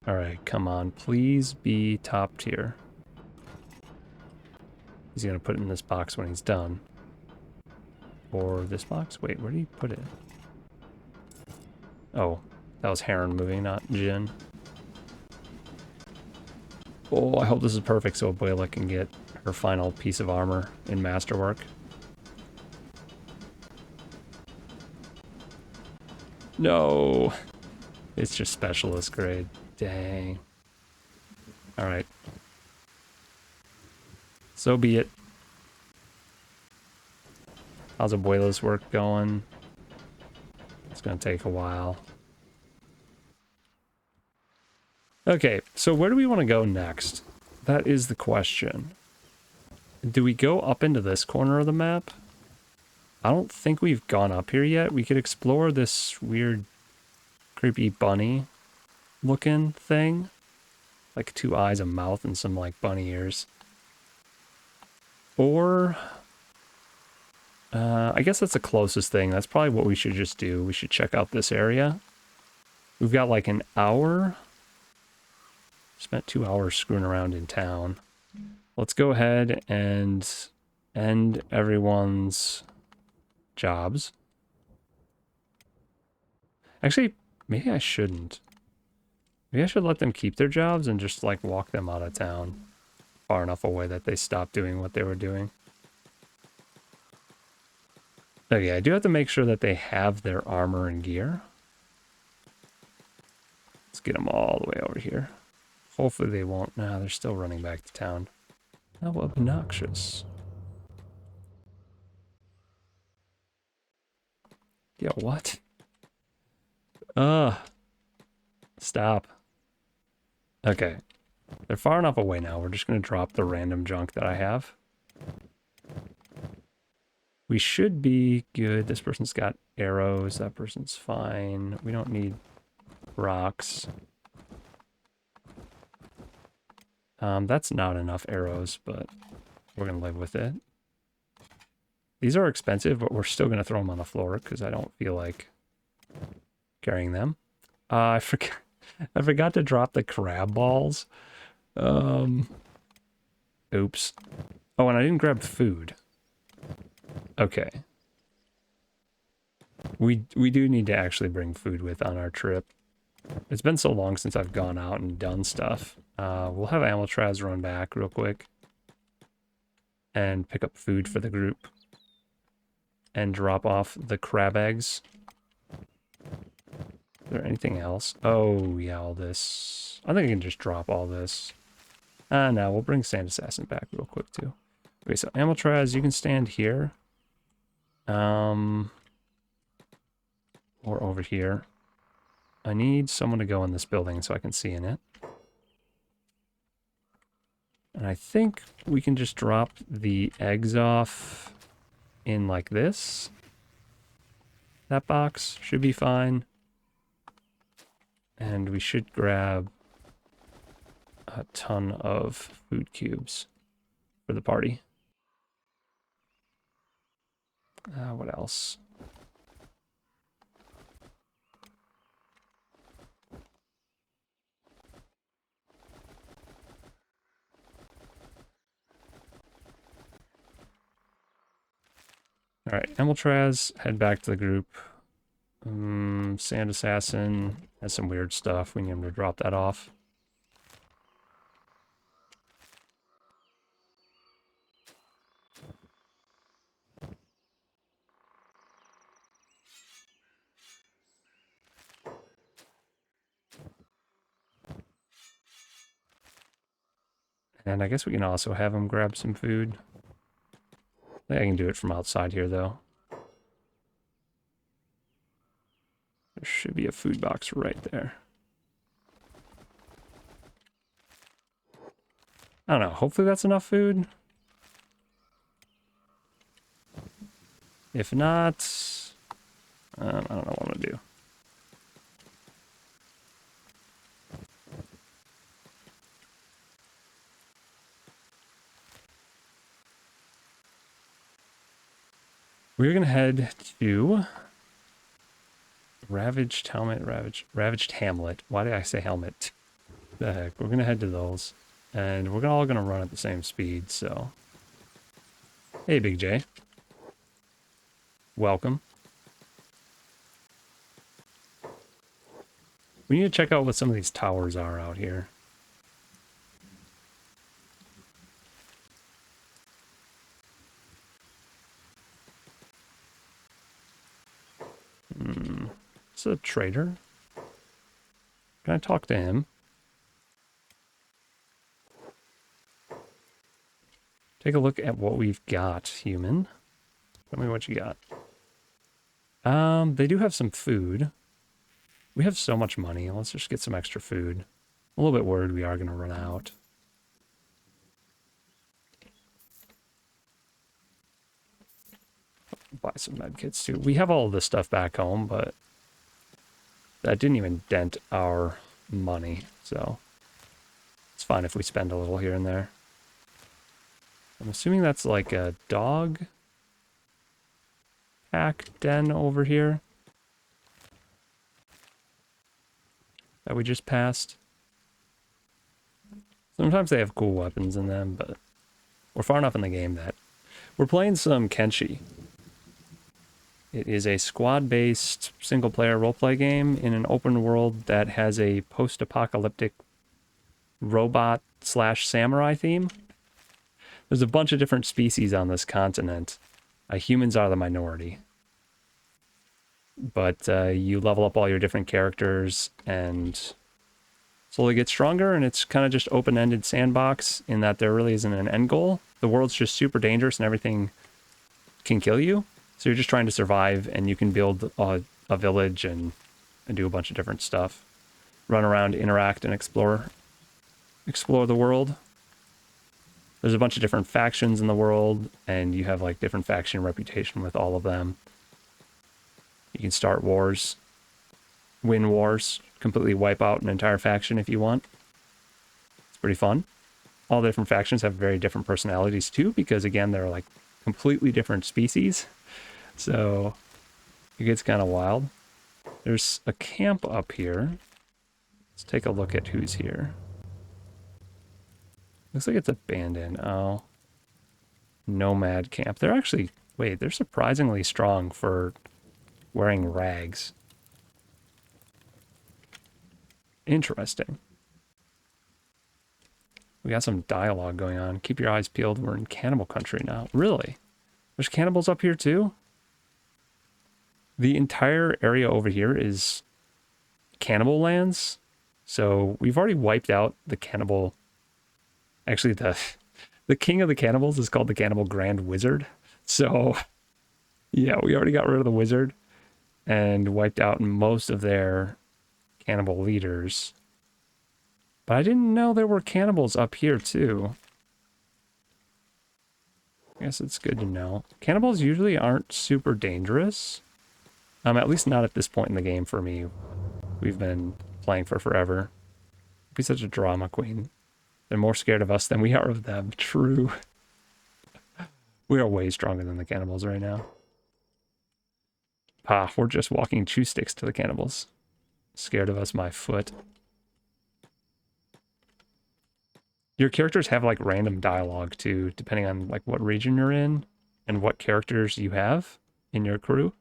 All right, come on, please be top tier. He's gonna put it in this box when he's done. Or this box? Wait, where did he put it? Oh, that was Heron moving, not Jin. Oh, I hope this is perfect so Abuela can get her final piece of armor in Masterwork. No! It's just specialist grade. Dang. Alright. So be it. How's Abuela's work going? It's gonna take a while. Okay, so where do we want to go next? That is the question. Do we go up into this corner of the map? I don't think we've gone up here yet. We could explore this weird, creepy bunny looking thing. Like 2 eyes, a mouth, and some like bunny ears. Or, I guess that's the closest thing. That's probably what we should just do. We should check out this area. We've got like an hour. Spent 2 hours screwing around in town. Let's go ahead and end everyone's jobs. Actually, maybe I shouldn't. Maybe I should let them keep their jobs and just like walk them out of town far enough away that they stop doing what they were doing. Okay, I do have to make sure that they have their armor and gear. Let's get them all the way over here. Hopefully they won't. Nah, they're still running back to town. How obnoxious. Yeah, what? Stop. Okay. They're far enough away now. We're just going to drop the random junk that I have. We should be good. This person's got arrows. That person's fine. We don't need rocks. That's not enough arrows, but we're going to live with it. These are expensive, but we're still going to throw them on the floor because I don't feel like carrying them. I forgot to drop the crab balls. Oops. Oh, and I didn't grab food. Okay. We do need to actually bring food with on our trip. It's been so long since I've gone out and done stuff. We'll have Amiltraz run back real quick and pick up food for the group and drop off the crab eggs. Is there anything else? Oh, yeah, all this. I think I can just drop all this. No, we'll bring Sand Assassin back real quick, too. Okay, so Amiltraz, you can stand here. Or over here. I need someone to go in this building so I can see in it. And I think we can just drop the eggs off in like this. That box should be fine. And we should grab a ton of food cubes for the party. What else? Alright, Amiltraz, head back to the group. Sand Assassin has some weird stuff. We need him to drop that off. And I guess we can also have him grab some food. I think I can do it from outside here, though. There should be a food box right there. I don't know. Hopefully that's enough food. If not, I don't know what I'm going to do. We're going to head to Ravaged Hamlet. Why did I say helmet? The heck? We're going to head to those. And we're all going to run at the same speed, so Hey, Big J. Welcome. We need to check out what some of these towers are out here. It's a trader. Can I talk to him? Take a look at what we've got, human. Tell me what you got. They do have some food. We have so much money. Let's just get some extra food. A little bit worried we are going to run out. Buy some med kits too. We have all of this stuff back home, but that didn't even dent our money, so it's fine if we spend a little here and there. I'm assuming that's like a dog pack den over here that we just passed. Sometimes they have cool weapons in them, but we're far enough in the game that we're playing some Kenshi. It is a squad-based single-player roleplay game in an open world that has a post-apocalyptic robot/samurai theme. There's a bunch of different species on this continent. Humans are the minority. But you level up all your different characters and slowly get stronger, and it's kind of just open-ended sandbox in that there really isn't an end goal. The world's just super dangerous and everything can kill you. So you're just trying to survive, and you can build a village and do a bunch of different stuff. Run around, interact, and explore the world. There's a bunch of different factions in the world, and you have like different faction reputation with all of them. You can start wars, win wars, completely wipe out an entire faction if you want. It's pretty fun. All the different factions have very different personalities too, because again, they're like completely different species. So it gets kind of wild. There's a camp up here. Let's take a look at who's here. Looks like it's abandoned. Oh. Nomad camp. They're actually, wait, they're surprisingly strong for wearing rags. Interesting. We got some dialogue going on. Keep your eyes peeled. We're in cannibal country now. Really? There's cannibals up here too? The entire area over here is cannibal lands. So we've already wiped out the cannibal. Actually, the king of the cannibals is called the Cannibal Grand Wizard. So yeah, we already got rid of the wizard and wiped out most of their cannibal leaders. But I didn't know there were cannibals up here too. I guess it's good to know. Cannibals usually aren't super dangerous. At least not at this point in the game for me. We've been playing for forever. Be such a drama queen. They're more scared of us than we are of them. True. We are way stronger than the cannibals right now. We're just walking chew sticks to the cannibals. Scared of us, my foot. Your characters have like random dialogue too, depending on like what region you're in and what characters you have in your crew.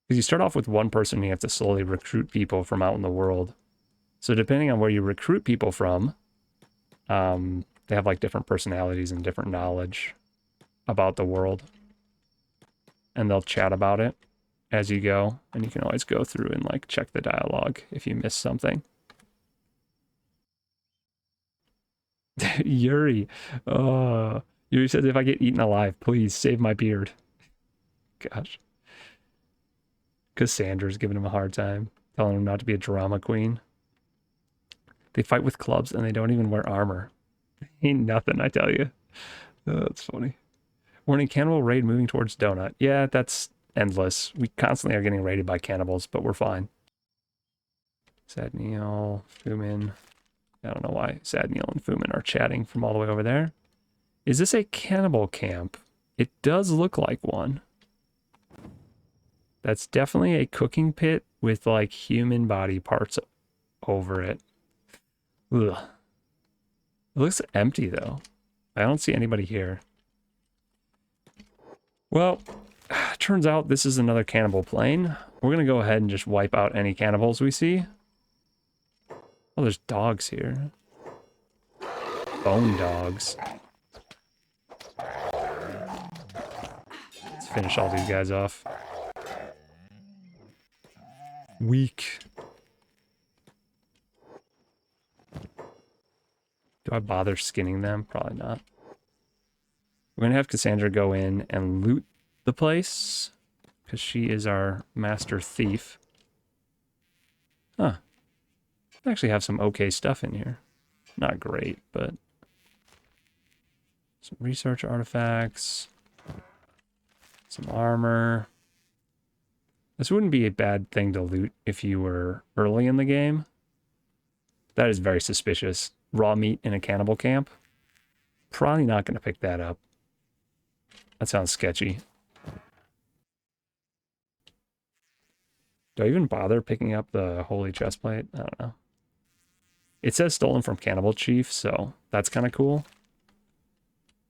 Because you start off with one person and you have to slowly recruit people from out in the world. So depending on where you recruit people from, they have like different personalities and different knowledge about the world. And they'll chat about it as you go. And you can always go through and like check the dialogue if you miss something. Yuri. Yuri says, if I get eaten alive, please save my beard. Gosh. Cassandra's giving him a hard time, telling him not to be a drama queen. They fight with clubs and they don't even wear armor. Ain't nothing, I tell you. Oh, that's funny. We're in a cannibal raid moving towards Donut. Yeah, that's endless. We constantly are getting raided by cannibals, but we're fine. Sad Neil, Fumin. I don't know why Sad Neil and Fumin are chatting from all the way over there. Is this a cannibal camp? It does look like one. That's definitely a cooking pit with like human body parts over it. Ugh. It looks empty though. I don't see anybody here. Well, turns out this is another cannibal plane. We're going to go ahead and just wipe out any cannibals we see. Oh, there's dogs here. Bone dogs. Let's finish all these guys off. Weak. Do I bother skinning them? Probably not. We're going to have Cassandra go in and loot the place, because she is our master thief. Huh. I actually have some okay stuff in here. Not great, but... some research artifacts. Some armor. This wouldn't be a bad thing to loot if you were early in the game. That is very suspicious. Raw meat in a cannibal camp. Probably not going to pick that up. That sounds sketchy. Do I even bother picking up the holy chestplate? I don't know. It says stolen from Cannibal Chief, so that's kind of cool.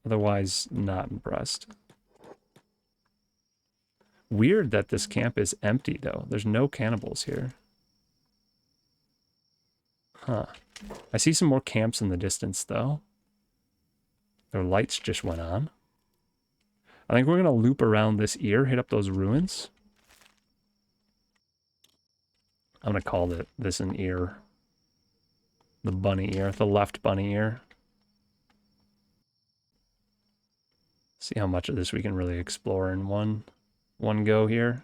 Otherwise, not impressed. Weird that this camp is empty, though. There's no cannibals here. Huh. I see some more camps in the distance, though. Their lights just went on. I think we're going to loop around this ear, hit up those ruins. I'm going to call this an ear. The bunny ear, the left bunny ear. See how much of this we can really explore in one go here.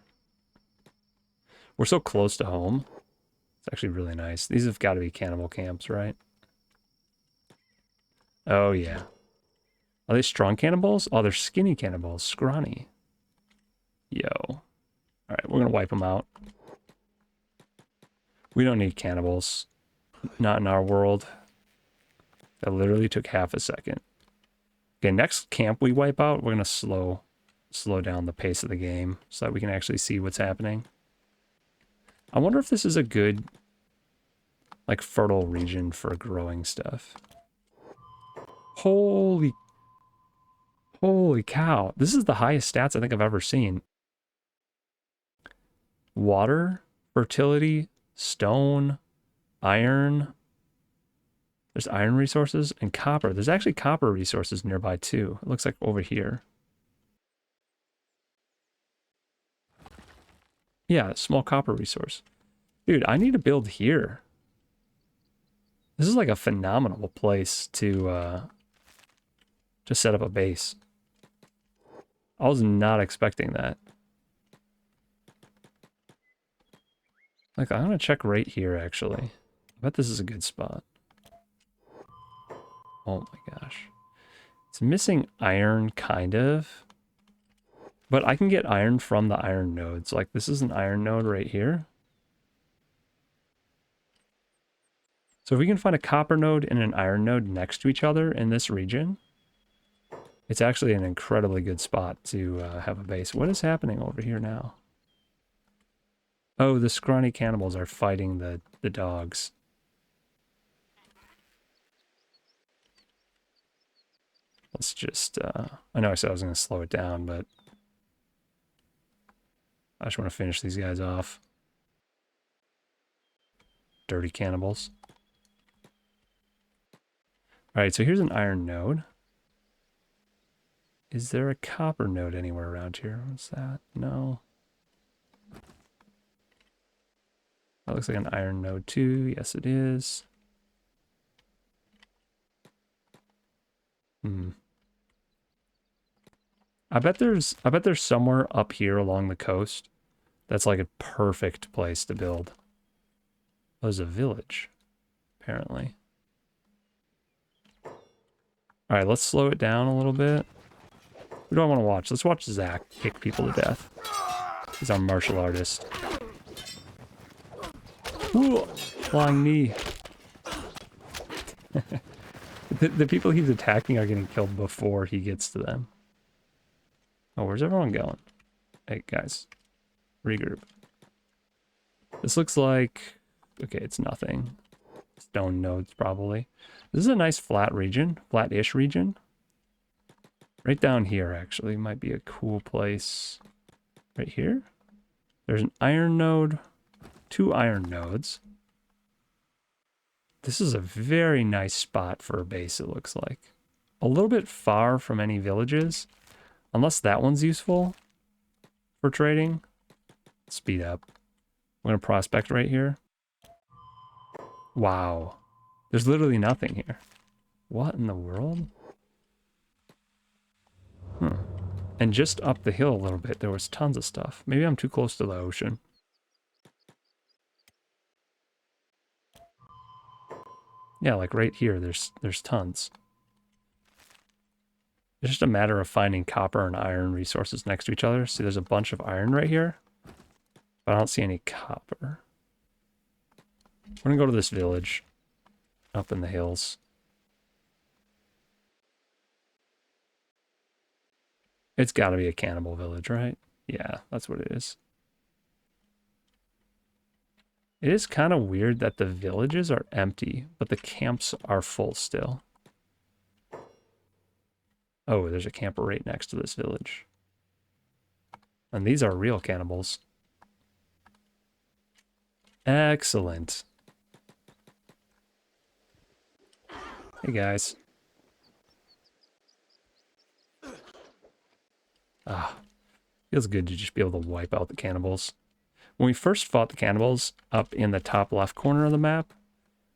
We're so close to home. It's actually really nice. These have got to be cannibal camps, right? Oh, yeah. Are they strong cannibals? Oh, they're skinny cannibals. Scrawny. Yo. All right, we're going to wipe them out. We don't need cannibals. Not in our world. That literally took half a second. Okay, next camp we wipe out, we're going to slow down the pace of the game so that we can actually see what's happening. I wonder if this is a good, like, fertile region for growing stuff. Holy cow. This is the highest stats I think I've ever seen. Water, fertility, stone, iron. There's iron resources and copper. There's actually copper resources nearby too. It looks like over here. Yeah, small copper resource. Dude, I need to build here. This is like a phenomenal place to set up a base. I was not expecting that. Like, I'm gonna check right here, actually. I bet this is a good spot. Oh my gosh. It's missing iron, kind of. But I can get iron from the iron nodes. Like, this is an iron node right here. So if we can find a copper node and an iron node next to each other in this region, it's actually an incredibly good spot to have a base. What is happening over here now? Oh, the scrawny cannibals are fighting the dogs. Let's just, I know I said I was going to slow it down, but I just want to finish these guys off. Dirty cannibals. All right, so here's an iron node. Is there a copper node anywhere around here? What's that? No. That looks like an iron node too. Yes, it is. I bet there's somewhere up here along the coast that's like a perfect place to build. Oh, there's a village, apparently. All right, let's slow it down a little bit. Who do I want to watch? Let's watch Zach kick people to death. He's our martial artist. Ooh, flying knee. The people he's attacking are getting killed before he gets to them. Oh, where's everyone going? Hey, guys. Regroup. This looks like... Okay, it's nothing. Stone nodes, probably. This is a nice flat region. Flat-ish region. Right down here, actually, might be a cool place. Right here? There's an iron node, 2 iron nodes. This is a very nice spot for a base, it looks like. A little bit far from any villages, unless that one's useful for trading. Speed up. I'm going to prospect right here. Wow. There's literally nothing here. What in the world? And just up the hill a little bit, there was tons of stuff. Maybe I'm too close to the ocean. Yeah, like right here, there's tons. It's just a matter of finding copper and iron resources next to each other. See, there's a bunch of iron right here, but I don't see any copper. We're gonna go to this village up in the hills. It's gotta be a cannibal village, right? Yeah, that's what it is. It is kind of weird that the villages are empty, but the camps are full still. Oh, there's a camper right next to this village. And these are real cannibals. Excellent. Hey, guys. Ah, feels good to just be able to wipe out the cannibals. When we first fought the cannibals up in the top left corner of the map,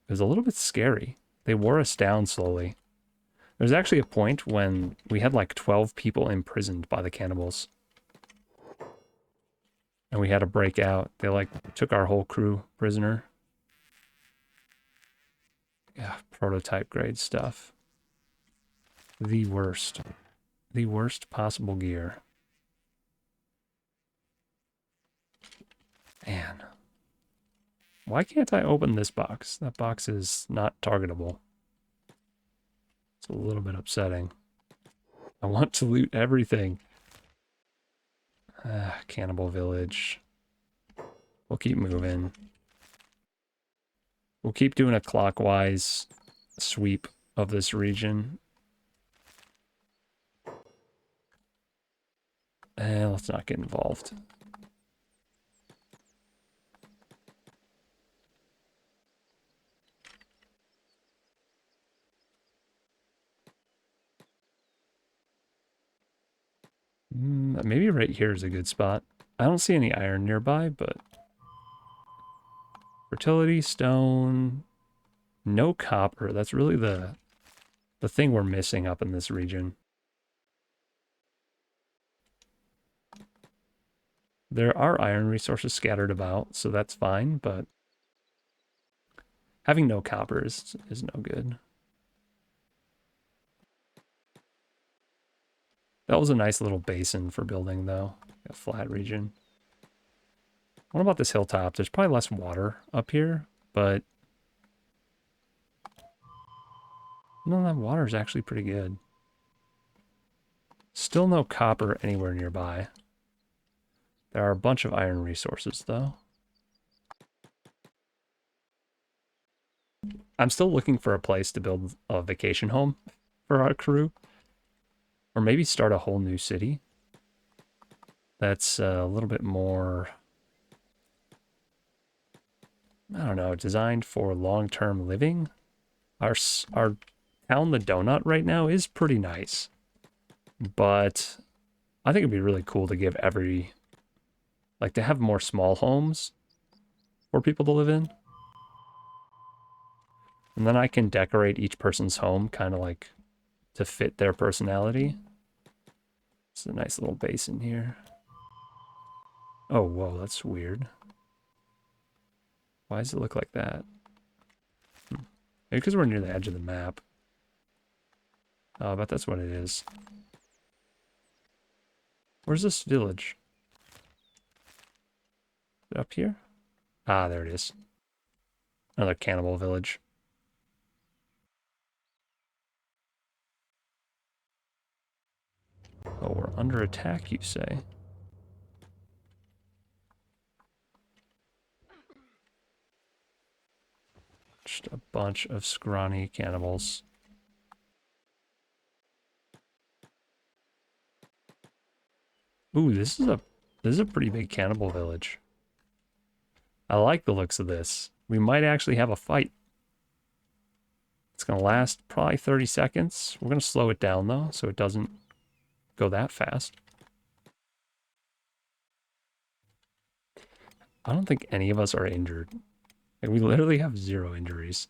it was a little bit scary. They wore us down slowly. There's actually a point when we had like 12 people imprisoned by the cannibals. And we had to break out. They like took our whole crew prisoner. Yeah, prototype grade stuff. The worst. The worst possible gear. Man. Why can't I open this box? That box is not targetable. It's a little bit upsetting. I want to loot everything. Cannibal village. We'll keep moving. We'll keep doing a clockwise sweep of this region. And let's not get involved. Maybe right here is a good spot. I don't see any iron nearby, but fertility, stone, no copper. That's really the thing we're missing up in this region. There are iron resources scattered about, so that's fine, but having no copper is no good. That was a nice little basin for building, though. A flat region. What about this hilltop? There's probably less water up here, but no, that water is actually pretty good. Still no copper anywhere nearby. There are a bunch of iron resources, though. I'm still looking for a place to build a vacation home for our crew. Or maybe start a whole new city. That's a little bit more, I don't know, designed for long-term living. Our town, the Donut, right now is pretty nice. But I think it'd be really cool to give to have more small homes for people to live in. And then I can decorate each person's home kind of like to fit their personality. It's a nice little basin here. Oh, whoa, that's weird. Why does it look like that? Maybe because we're near the edge of the map. Oh, I bet that's what it is. Where's this village? Is it up here? Ah, there it is. Another cannibal village. Oh, we're under attack, you say? Just a bunch of scrawny cannibals. Ooh, this is a pretty big cannibal village. I like the looks of this. We might actually have a fight. It's gonna last probably 30 seconds. We're gonna slow it down though, so it doesn't go that fast. I don't think any of us are injured. Like, we literally have 0 injuries.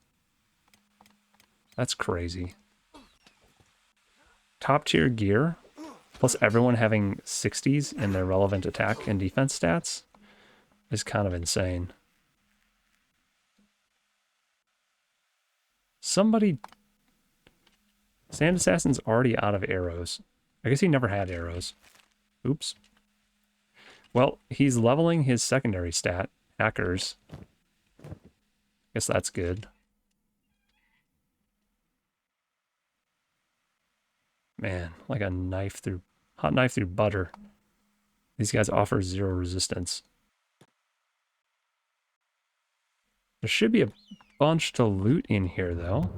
That's crazy. Top tier gear, plus everyone having 60s in their relevant attack and defense stats, is kind of insane. Somebody... Sand Assassin's already out of arrows. I guess he never had arrows. Oops. Well, he's leveling his secondary stat, hackers. Guess that's good. Man, like a knife through... hot knife through butter. These guys offer 0 resistance. There should be a bunch to loot in here, though.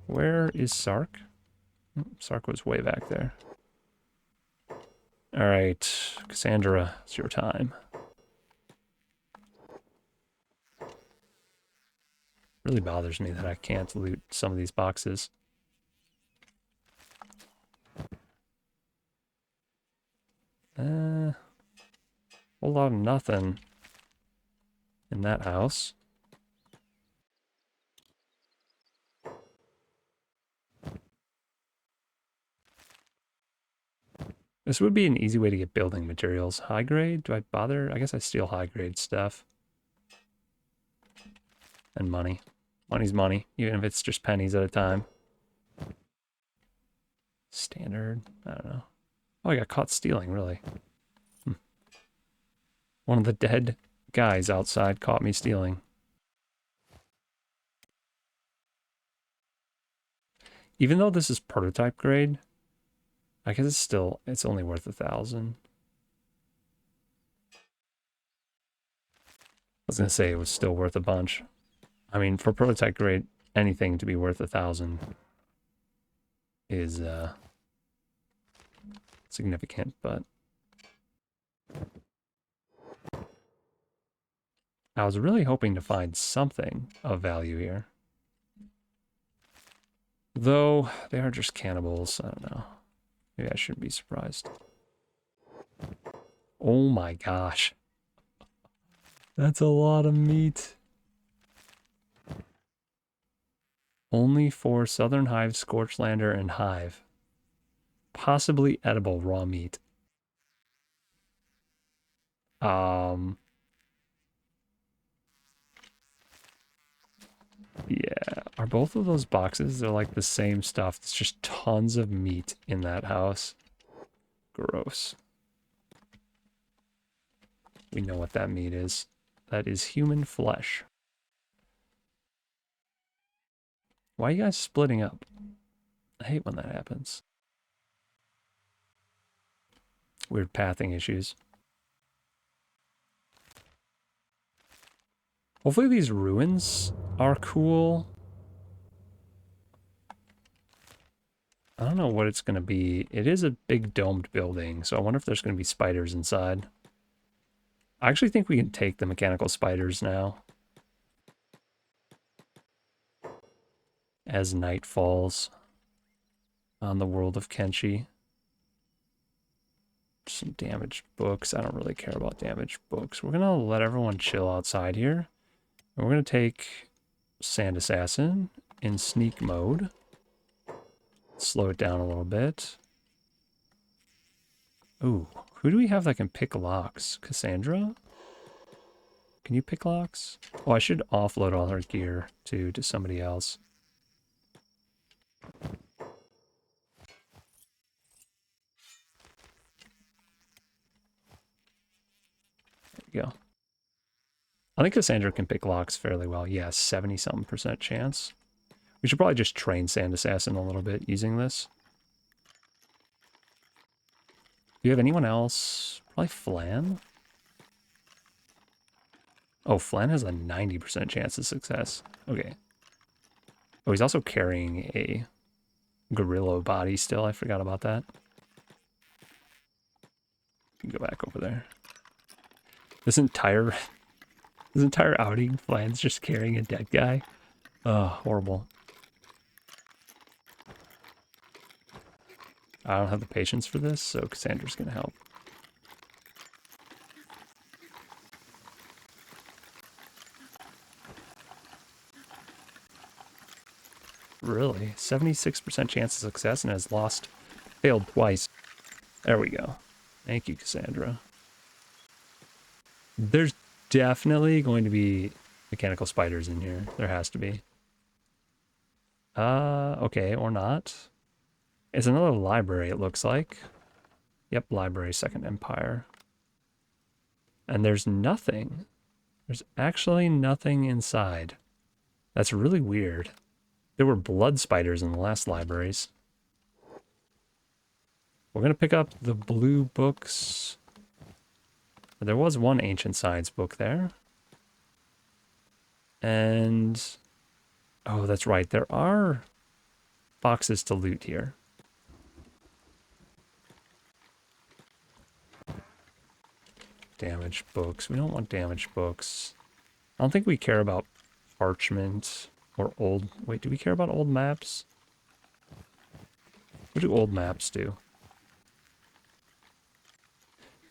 Where is Sark? Sark was way back there. All right, Cassandra, it's your time. Really bothers me that I can't loot some of these boxes. Whole lot of nothing in that house. This would be an easy way to get building materials. High grade? Do I bother? I guess I steal high grade stuff. And money. Money's money, even if it's just pennies at a time. Standard? I don't know. Oh, I got caught stealing, really. One of the dead guys outside caught me stealing. Even though this is prototype grade, I guess it's only worth 1,000. I was gonna say it was still worth a bunch. I mean, for prototype grade, anything to be worth 1,000 is significant, but I was really hoping to find something of value here. Though they are just cannibals, I don't know. Maybe I shouldn't be surprised. Oh my gosh. That's a lot of meat. Only for Southern Hive, Scorchlander, and Hive. Possibly edible raw meat. Yeah, are both of those boxes, they're like the same stuff. It's just tons of meat in that house. Gross. We know what that meat is. That is human flesh. Why are you guys splitting up? I hate when that happens. Weird pathing issues. Hopefully these ruins are cool. I don't know what it's going to be. It is a big domed building, so I wonder if there's going to be spiders inside. I actually think we can take the mechanical spiders now. As night falls on the world of Kenshi. Some damaged books. I don't really care about damaged books. We're going to let everyone chill outside here. And we're going to take Sand Assassin in sneak mode. Slow it down a little bit. Ooh, who do we have that can pick locks? Cassandra? Can you pick locks? Oh, I should offload all her gear to somebody else. There we go. I think Cassandra can pick locks fairly well. Yeah, 70-something% chance. We should probably just train Sand Assassin a little bit using this. Do you have anyone else? Probably Flan? Oh, Flan has a 90% chance of success. Okay. Oh, he's also carrying a gorilla body still. I forgot about that. You can go back over there. This entire outing plan's just carrying a dead guy. Oh, horrible. I don't have the patience for this, so Cassandra's gonna help. Really? 76% chance of success and has failed twice. There we go. Thank you, Cassandra. There's definitely going to be mechanical spiders in here. There has to be. Okay, or not. It's another library, it looks like. Yep, library, Second Empire. And there's nothing. There's actually nothing inside. That's really weird. There were blood spiders in the last libraries. We're going to pick up the blue books. There was one Ancient Science book there. And... oh, that's right. There are boxes to loot here. Damaged books. We don't want damaged books. I don't think we care about parchment or old... wait, do we care about old maps? What do old maps do?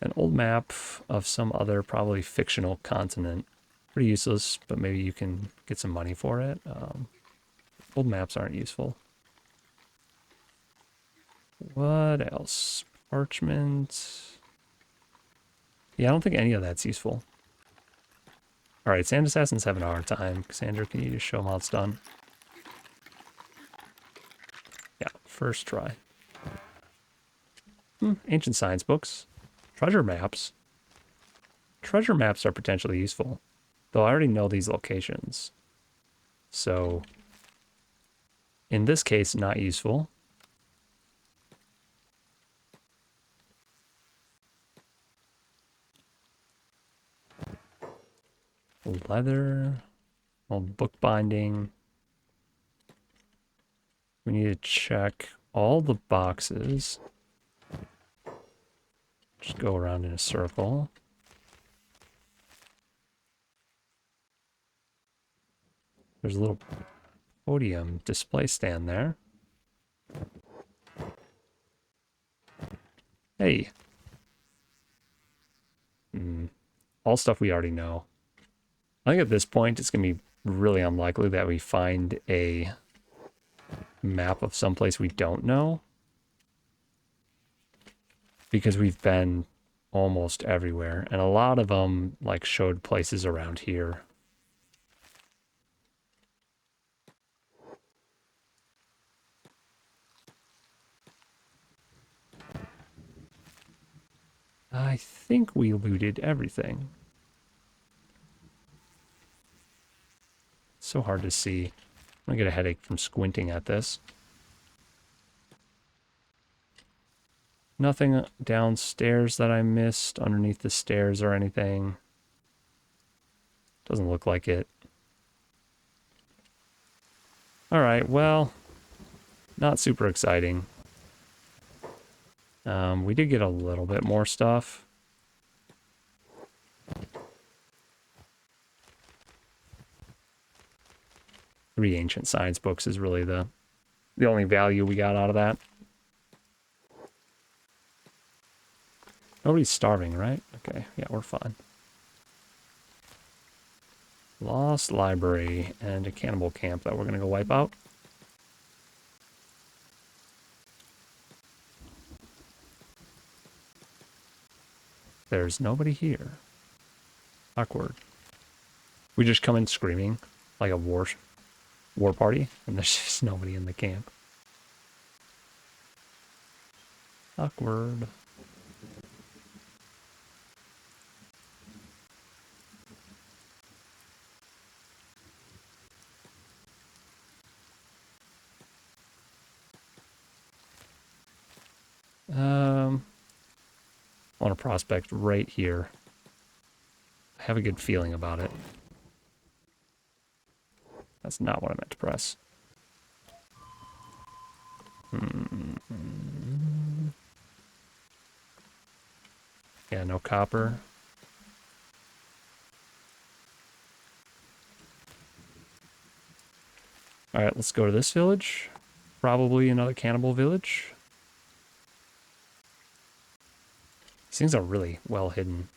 An old map of some other, probably fictional continent. Pretty useless, but maybe you can get some money for it. Old maps aren't useful. What else? Parchment. Yeah, I don't think any of that's useful. Alright, Sand Assassins have an hour time. Cassandra, can you just show them how it's done? Yeah, first try. Ancient Science books. Treasure maps. Treasure maps are potentially useful. Though I already know these locations. So, in this case, not useful. Leather. Old bookbinding. We need to check all the boxes. Just go around in a circle. There's a little podium display stand there. Hey. All stuff we already know. I think at this point it's going to be really unlikely that we find a map of someplace we don't know. Because we've been almost everywhere. And a lot of them like showed places around here. I think we looted everything. It's so hard to see. I'm gonna get a headache from squinting at this. Nothing downstairs that I missed underneath the stairs or anything. Doesn't look like it. Alright, well, not super exciting. We did get a little bit more stuff. Three Ancient Science books is really the only value we got out of that. Nobody's starving, right? Okay, yeah, we're fine. Lost library and a cannibal camp that we're gonna go wipe out. There's nobody here. Awkward. We just come in screaming like a war party, and there's just nobody in the camp. Awkward. I want to prospect right here. I have a good feeling about it. That's not what I meant to press. no copper. Alright, let's go to this village. Probably another cannibal village. These things are really well hidden.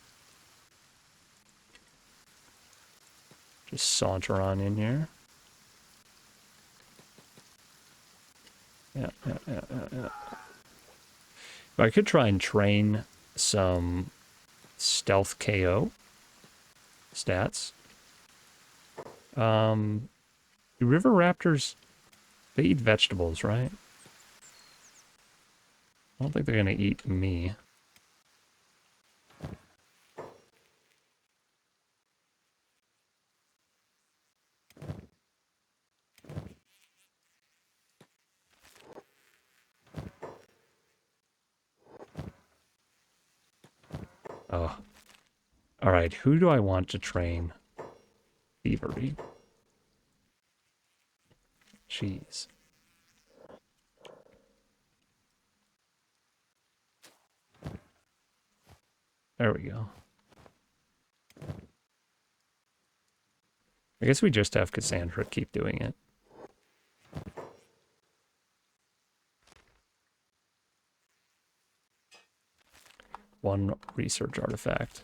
Just saunter on in here. Yeah. But I could try and train some stealth KO stats. River raptors, they eat vegetables, right? I don't think they're gonna eat me. Oh. Alright, who do I want to train? Thievery. Jeez. There we go. I guess we just have Cassandra keep doing it. One research artifact.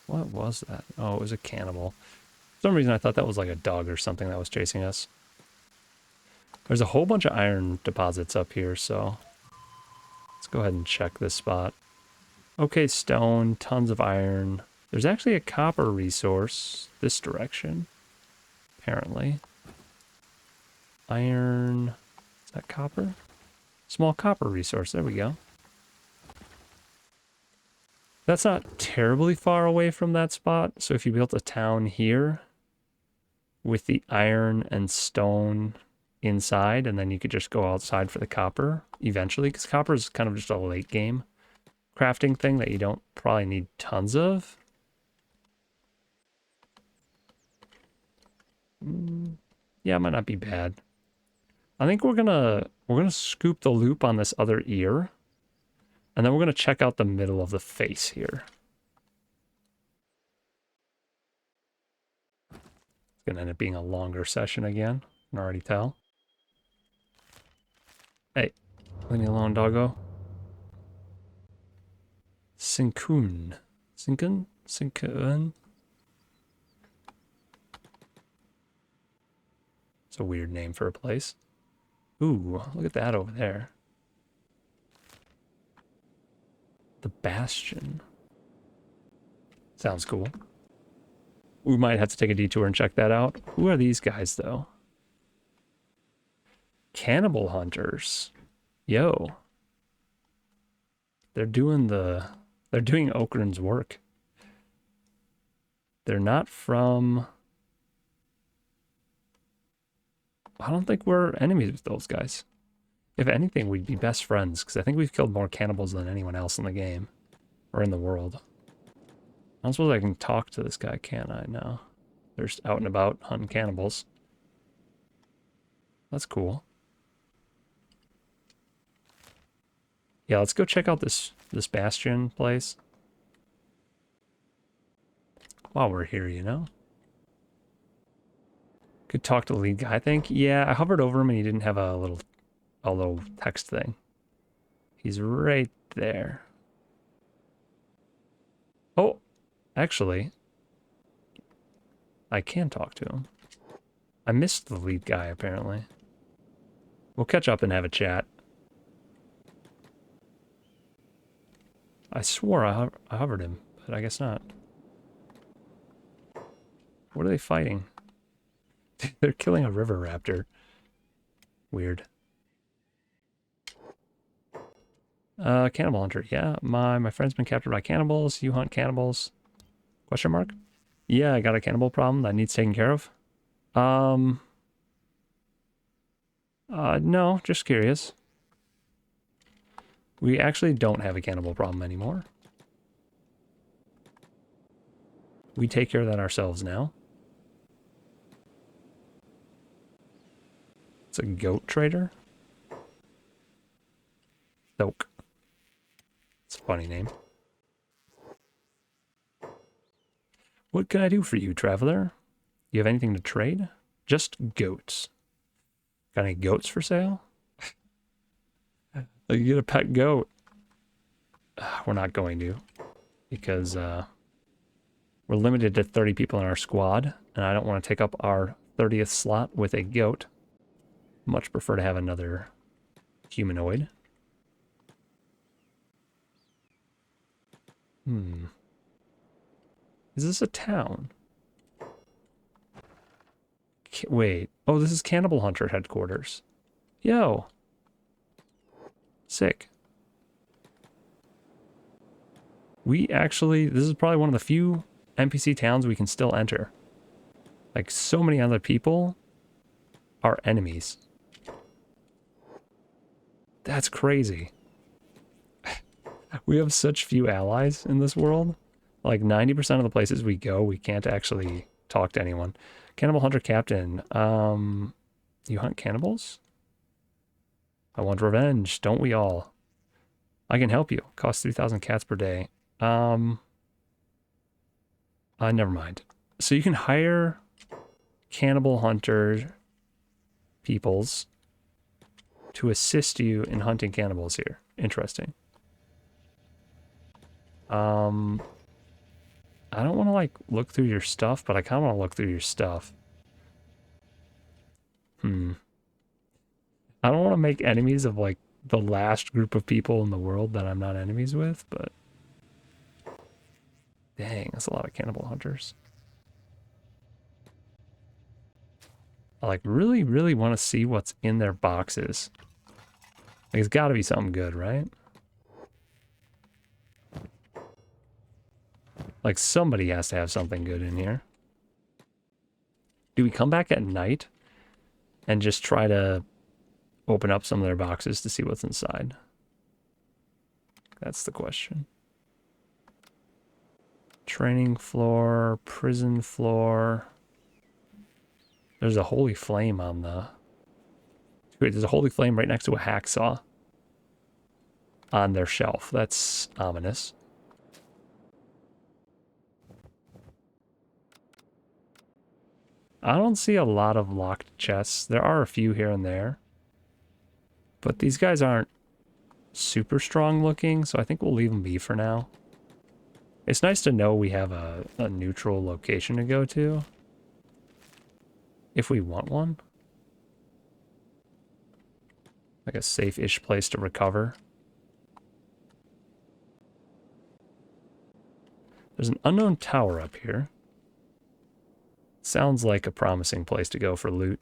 What was that? Oh, it was a cannibal. For some reason I thought that was like a dog or something that was chasing us. There's a whole bunch of iron deposits up here, so let's go ahead and check this spot. Okay, stone, tons of iron. There's actually a copper resource this direction, apparently. Iron, is that copper? Small copper resource, there we go. That's not terribly far away from that spot, so if you built a town here with the iron and stone inside, and then you could just go outside for the copper eventually, because copper is kind of just a late game crafting thing that you don't probably need tons of. Yeah, it might not be bad. I think we're gonna scoop the loop on this other ear, and then we're gonna check out the middle of the face here. It's gonna end up being a longer session again. I can already tell. Hey, leave me alone, doggo. Sinkun. Sinkun? Sinkun? It's a weird name for a place. Ooh, look at that over there. The Bastion. Sounds cool. We might have to take a detour and check that out. Who are these guys, though? Cannibal hunters. Yo. They're doing Okran's work. They're not from... I don't think we're enemies with those guys. If anything, we'd be best friends, because I think we've killed more cannibals than anyone else in the game. Or in the world. I don't suppose I can talk to this guy, can I? No. They're just out and about hunting cannibals. That's cool. Yeah, let's go check out this Bastion place. While we're here, you know? Could talk to the lead guy, I think. Yeah, I hovered over him and he didn't have a little text thing. He's right there. Oh, actually, I can talk to him. I missed the lead guy, apparently. We'll catch up and have a chat. I swore I hovered him, but I guess not. What are they fighting? They're killing a river raptor. Weird. Cannibal hunter. Yeah, my friend's been captured by cannibals. You hunt cannibals? Question mark? Yeah, I got a cannibal problem that needs taken care of. No, just curious. We actually don't have a cannibal problem anymore. We take care of that ourselves now. It's a goat trader. Stoke. It's a funny name. What can I do for you, traveler? You have anything to trade? Just goats. Got any goats for sale? You get a pet goat. We're not going to, because we're limited to 30 people in our squad, and I don't want to take up our 30th slot with a goat. Much prefer to have another humanoid. Is this a town? Wait. Oh, this is Cannibal Hunter headquarters. Yo. Sick. We actually, this is probably one of the few NPC towns we can still enter. Like, so many other people are enemies. That's crazy. We have such few allies in this world. Like, 90% of the places we go, we can't actually talk to anyone. Cannibal Hunter Captain. You hunt cannibals? I want revenge, don't we all? I can help you. Costs 3,000 cats per day. Never mind. So you can hire cannibal hunter peoples to assist you in hunting cannibals here. Interesting. I don't want to like look through your stuff, but I kind of want to look through your stuff. I don't want to make enemies of like the last group of people in the world that I'm not enemies with, but dang, that's a lot of cannibal hunters. I like really, really want to see what's in their boxes. Like, it's got to be something good, right? Like, somebody has to have something good in here. Do we come back at night and just try to open up some of their boxes to see what's inside? That's the question. Training floor, prison floor. There's a holy flame on the... Wait, there's a holy flame right next to a hacksaw on their shelf. That's ominous. I don't see a lot of locked chests. There are a few here and there. But these guys aren't super strong looking, so I think we'll leave them be for now. It's nice to know we have a neutral location to go to. If we want one. Like a safe-ish place to recover. There's an unknown tower up here. Sounds like a promising place to go for loot.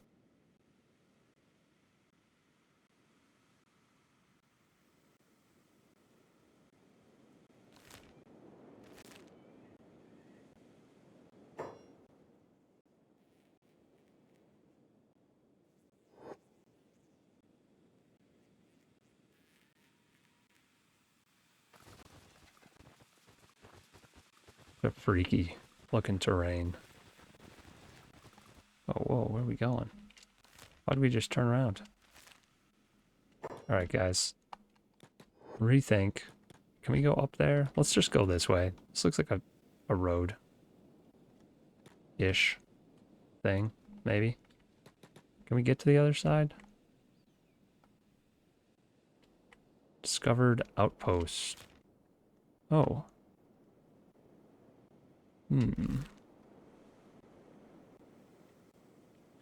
A freaky looking terrain. Oh, whoa, where are we going? Why did we just turn around? Alright, guys. Rethink. Can we go up there? Let's just go this way. This looks like a road. Ish. Thing, maybe. Can we get to the other side? Discovered outpost. Oh.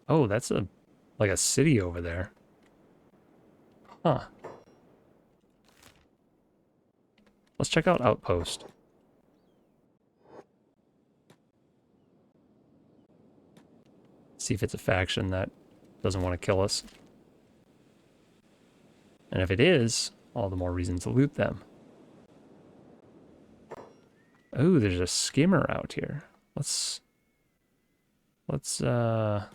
Oh, that's like a city over there. Huh. Let's check out Outpost. See if it's a faction that doesn't want to kill us. And if it is, all the more reason to loot them. Oh, there's a skimmer out here. Let's attack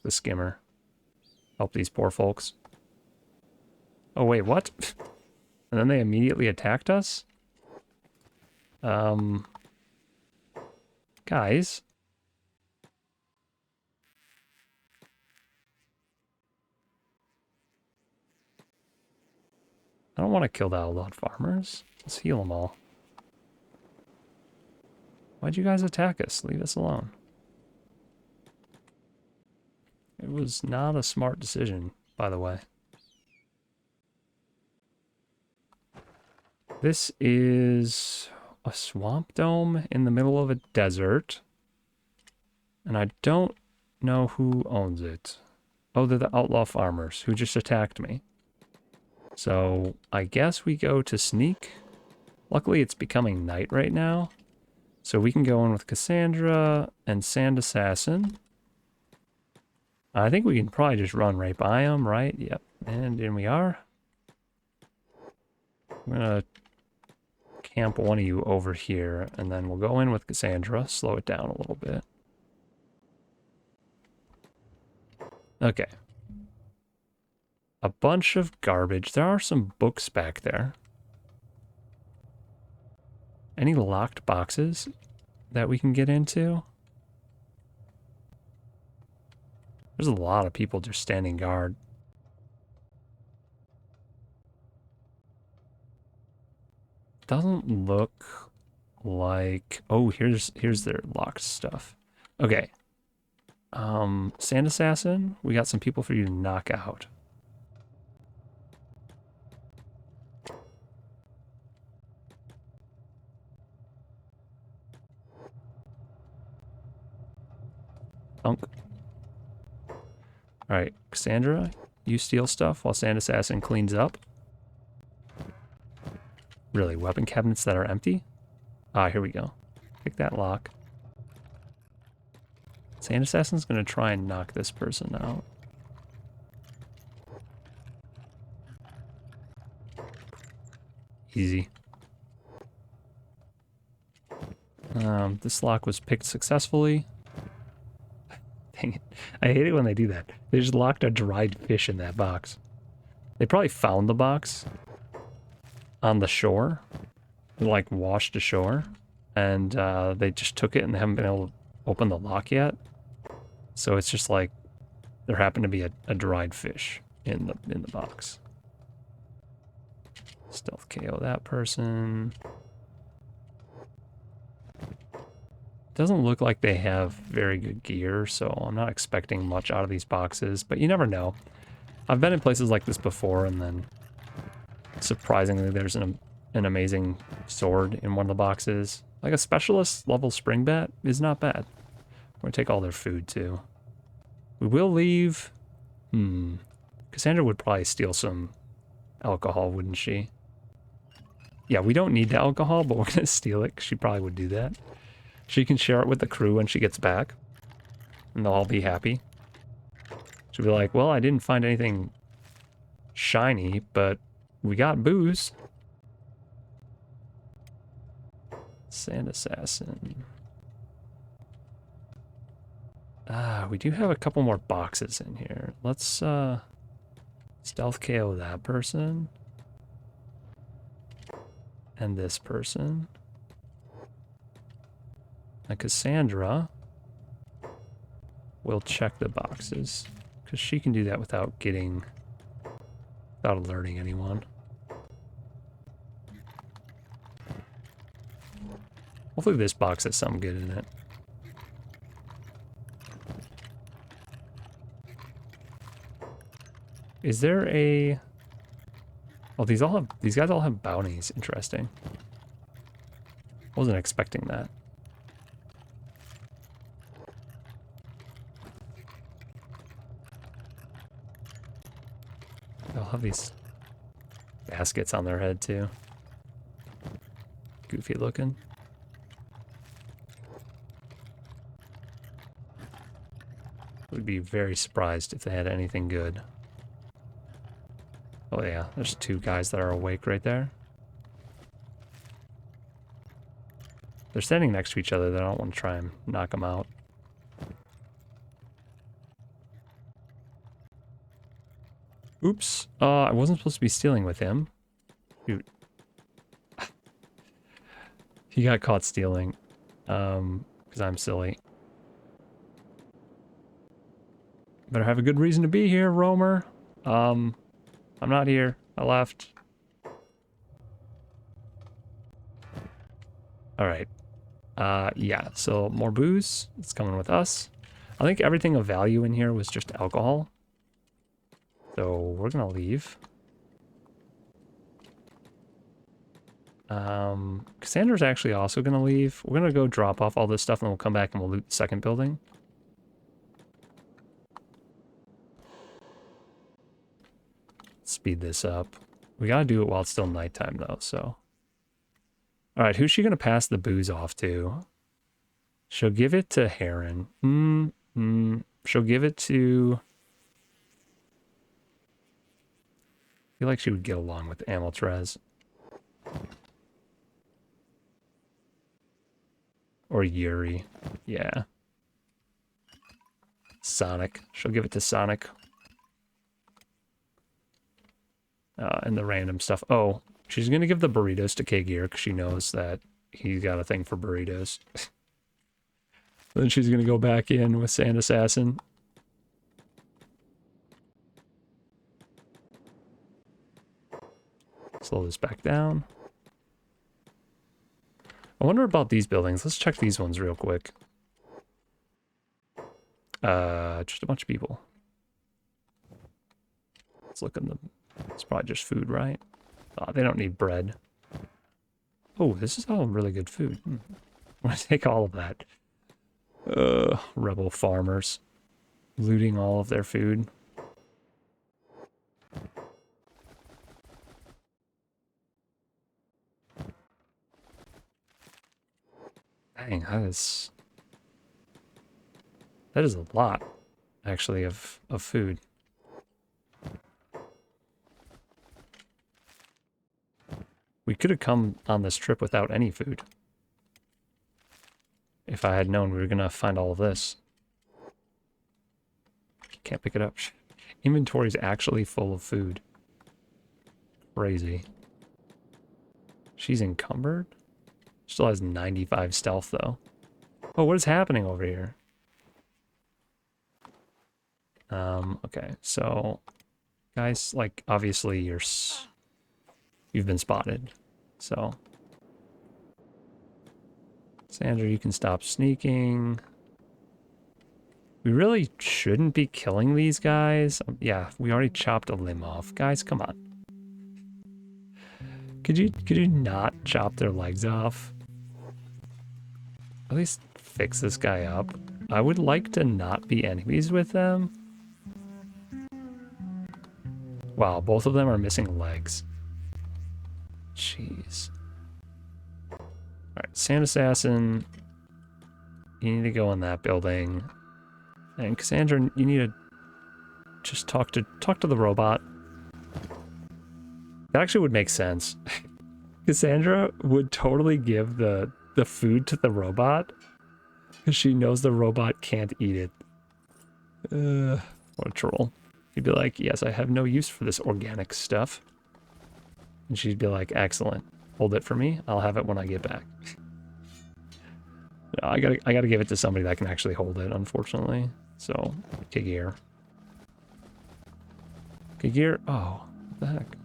the skimmer. Help these poor folks. Oh wait, what? And then they immediately attacked us? Can Guys. I don't want to kill the outlawed farmers. Let's heal them all. Why'd you guys attack us? Leave us alone. It was not a smart decision, by the way. This is a swamp dome in the middle of a desert. And I don't know who owns it. Oh, they're the outlaw farmers who just attacked me. So I guess we go to sneak. Luckily, it's becoming night right now. So we can go in with Cassandra and Sand Assassin. I think we can probably just run right by them, right? Yep. And in we are. I'm going to camp one of you over here, and then we'll go in with Cassandra, slow it down a little bit. Okay. A bunch of garbage. There are some books back there. Any locked boxes that we can get into? There's a lot of people just standing guard. Doesn't look like... Oh, here's their locked stuff. Okay. Sand Assassin, we got some people for you to knock out. Thunk. Alright, Cassandra, you steal stuff while Sand Assassin cleans up. Really, weapon cabinets that are empty? Ah, here we go. Pick that lock. Sand Assassin's gonna try and knock this person out. Easy. This lock was picked successfully. Dang it. I hate it when they do that. They just locked a dried fish in that box. They probably found the box on the shore. They, like, washed ashore. And they just took it and they haven't been able to open the lock yet. So it's just like there happened to be a dried fish in the box. Stealth KO that person. Doesn't look like they have very good gear, so I'm not expecting much out of these boxes, but you never know. I've been in places like this before, and then surprisingly there's an amazing sword in one of the boxes. Like a specialist level spring bat is not bad. We're gonna take all their food too. We will leave... Cassandra would probably steal some alcohol, wouldn't she? Yeah, we don't need the alcohol, but we're gonna steal it, because she probably would do that. She can share it with the crew when she gets back. And they'll all be happy. She'll be like, well, I didn't find anything shiny, but we got booze. Sand Assassin. We do have a couple more boxes in here. Let's stealth KO that person. And this person. And Cassandra will check the boxes, because she can do that without alerting anyone. Hopefully this box has something good in it. Is there a... Oh, these guys all have bounties. Interesting. Wasn't expecting that. They'll have these baskets on their head too. Goofy looking. Would be very surprised if they had anything good. Oh yeah, there's two guys that are awake right there. They're standing next to each other. They don't want to try and knock them out. Oops. I wasn't supposed to be stealing with him. Shoot. He got caught stealing. Because I'm silly. Better have a good reason to be here, roamer. I'm not here. I left. Alright. Yeah, so more booze. It's coming with us. I think everything of value in here was just alcohol. So we're gonna leave. Cassandra's actually also gonna leave. We're gonna go drop off all this stuff and we'll come back and we'll loot the second building. Speed this up. We gotta do it while it's still nighttime though, so. Alright, who's she gonna pass the booze off to? She'll give it to Heron. She'll give it to... I feel like she would get along with Amiltrez. Or Yuri. Yeah. Sonic. She'll give it to Sonic. And the random stuff. Oh, she's going to give the burritos to K-Gear because she knows that he's got a thing for burritos. Then she's going to go back in with Sand Assassin. Slow this back down. I wonder about these buildings. Let's check these ones real quick. Just a bunch of people. Let's look in the... It's probably just food, right? They don't need bread. Oh, this is all really good food. I'm gonna take all of that. Rebel farmers. Looting all of their food. Dang, that is a lot, actually, of food. We could have come on this trip without any food. If I had known we were gonna find all of this. Can't pick it up. Inventory's actually full of food. Crazy. She's encumbered? Still has 95 stealth, though. Oh, what is happening over here? Okay, so... Guys, like, obviously you've been spotted, so... Sandra, you can stop sneaking. We really shouldn't be killing these guys. Yeah, we already chopped a limb off. Guys, come on. Could you not chop their legs off? At least fix this guy up. I would like to not be enemies with them. Wow, both of them are missing legs. Jeez. Alright, Sand Assassin. You need to go in that building. And Cassandra, you need to just talk to the robot. That actually would make sense. Cassandra would totally give the food to the robot because she knows the robot can't eat it. What a troll. He'd be like, yes, I have no use for this organic stuff. And she'd be like, excellent. Hold it for me. I'll have it when I get back. No, I gotta give it to somebody that can actually hold it, unfortunately. So, Kigir. Kigir? Oh, what the heck?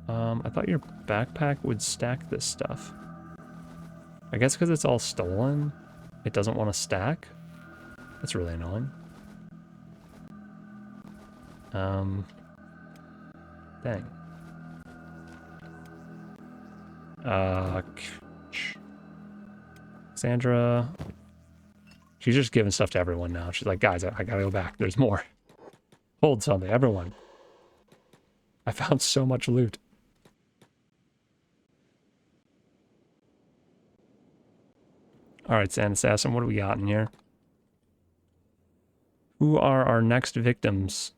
I thought your backpack would stack this stuff. I guess because it's all stolen, it doesn't want to stack. That's really annoying. Dang. Sandra. She's just giving stuff to everyone now. She's like, guys, I gotta go back. There's more. Hold something, everyone. I found so much loot. Alright, Sand Assassin, what do we got in here? Who are our next victims?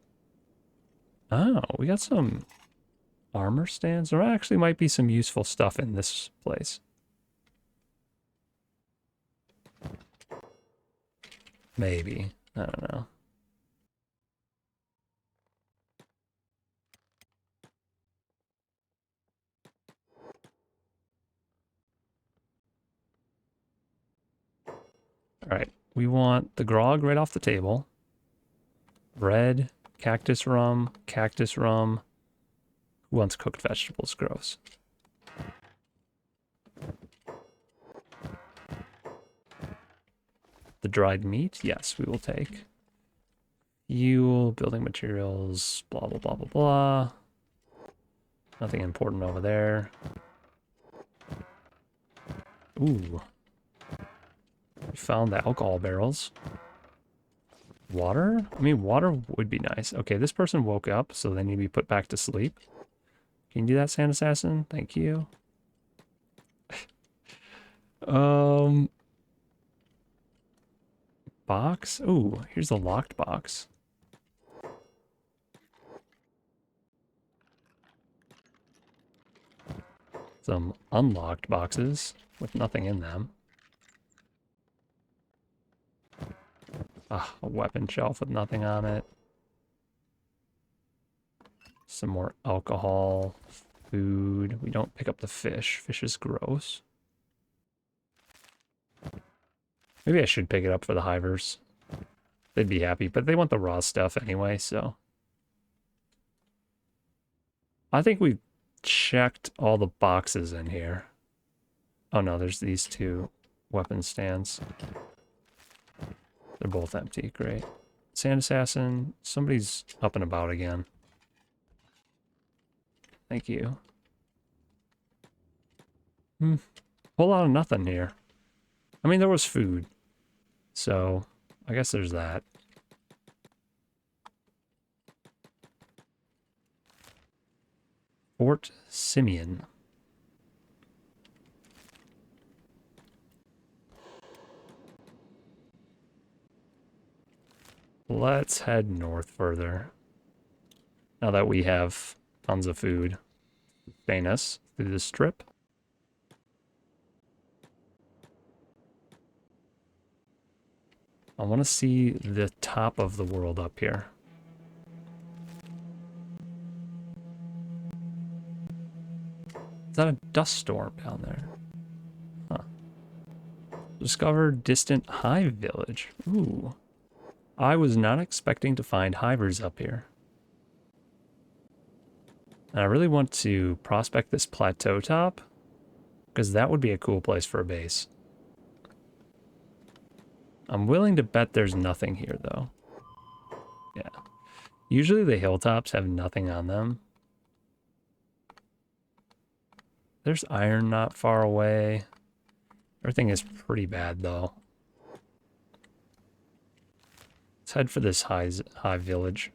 Oh, we got some armor stands. There actually might be some useful stuff in this place. Maybe. I don't know. All right, we want the grog right off the table. Bread, cactus rum, cactus rum. Who wants cooked vegetables? Gross. The dried meat, yes, we will take. Fuel, building materials, blah, blah, blah, blah, blah. Nothing important over there. Ooh. We found the alcohol barrels. Water? I mean, water would be nice. Okay, this person woke up, so they need to be put back to sleep. Can you do that, Sand Assassin? Thank you. Box? Ooh, here's the locked box. Some unlocked boxes with nothing in them. Ah, a weapon shelf with nothing on it. Some more alcohol, food. We don't pick up the fish. Fish is gross. Maybe I should pick it up for the hivers. They'd be happy, but they want the raw stuff anyway, so. I think we've checked all the boxes in here. Oh no, there's these two weapon stands. They're both empty, great. Sand Assassin, somebody's up and about again. Thank you. Whole lot of nothing here. I mean, there was food. So, I guess there's that. Fort Simeon. Let's head north further. Now that we have tons of food. Sustain us through this trip. I want to see the top of the world up here. Is that a dust storm down there? Huh. Discover distant hive village. Ooh. I was not expecting to find hivers up here. And I really want to prospect this plateau top, because that would be a cool place for a base. I'm willing to bet there's nothing here, though. Yeah. Usually the hilltops have nothing on them. There's iron not far away. Everything is pretty bad, though. Let's head for this high village.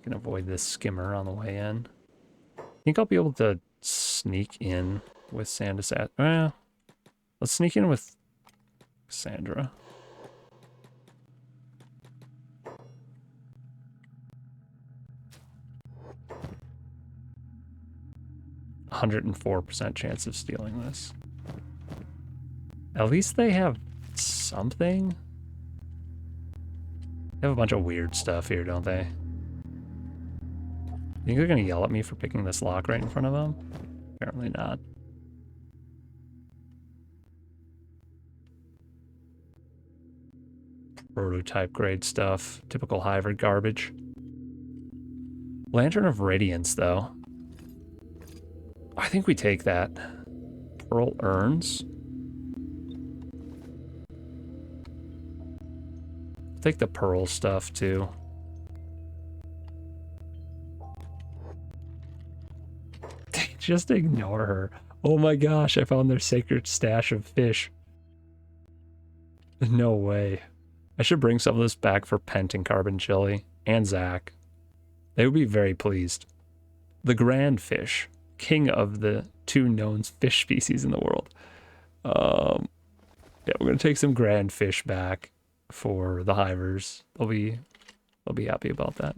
Can avoid this skimmer on the way in. I think I'll be able to sneak in with Sand Assassin. Let's sneak in with Sandra. %104% chance of stealing this. At least they have something. They have a bunch of weird stuff here, don't they? Think they're gonna yell at me for picking this lock right in front of them? Apparently not. Prototype grade stuff. Typical hiver garbage. Lantern of Radiance, though. I think we take that. Pearl urns. Take the pearl stuff, too. Just ignore her. Oh my gosh, I found their sacred stash of fish. No way. I should bring some of this back for Pent and Carbon Chili. And Zach. They would be very pleased. The grand fish. King of the 2 known fish species in the world. Yeah, we're going to take some grand fish back for the hivers. They'll be happy about that.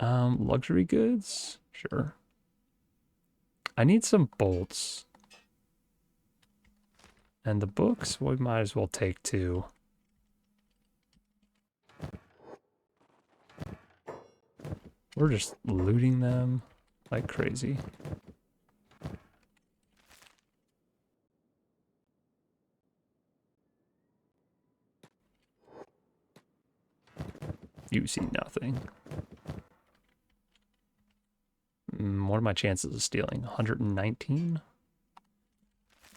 Luxury goods? Sure. I need some bolts. And the books, we might as well take 2. We're just looting them like crazy. You see nothing. What are my chances of stealing? 119?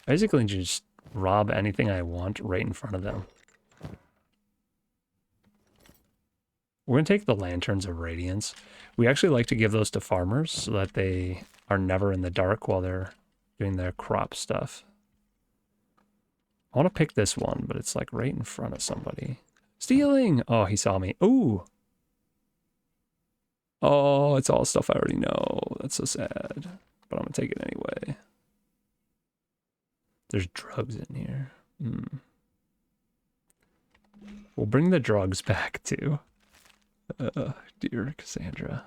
Basically, just rob anything I want right in front of them. We're going to take the Lanterns of Radiance. We actually like to give those to farmers so that they are never in the dark while they're doing their crop stuff. I want to pick this one, but it's like right in front of somebody. Stealing! Oh, he saw me. Ooh! Oh, it's all stuff I already know. That's so sad. But I'm going to take it anyway. There's drugs in here. We'll bring the drugs back too. Dear Cassandra.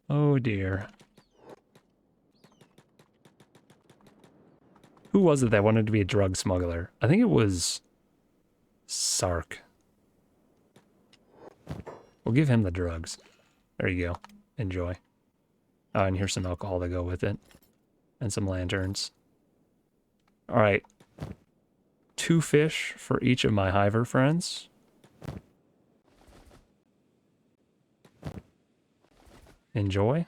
Oh dear. Who was it that wanted to be a drug smuggler? I think it was Sark. We'll give him the drugs. There you go. Enjoy. Oh, and here's some alcohol to go with it. And some lanterns. Alright. 2 fish for each of my hiver friends. Enjoy.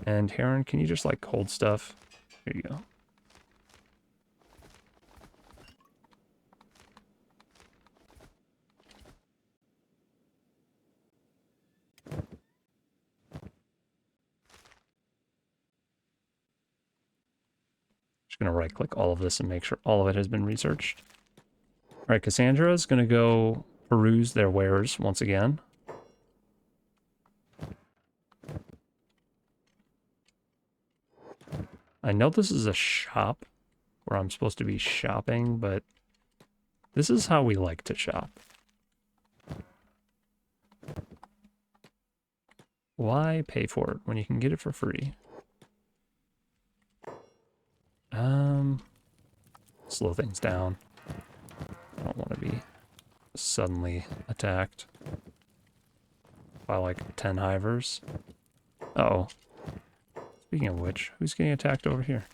And Heron, can you just like hold stuff? Here you go. Just gonna right click all of this and make sure all of it has been researched. Alright, Cassandra's gonna go peruse their wares once again. I know this is a shop where I'm supposed to be shopping, but this is how we like to shop. Why pay for it when you can get it for free? Slow things down. I don't want to be suddenly attacked by like 10 hivers. Uh-oh. Speaking of which, who's getting attacked over here?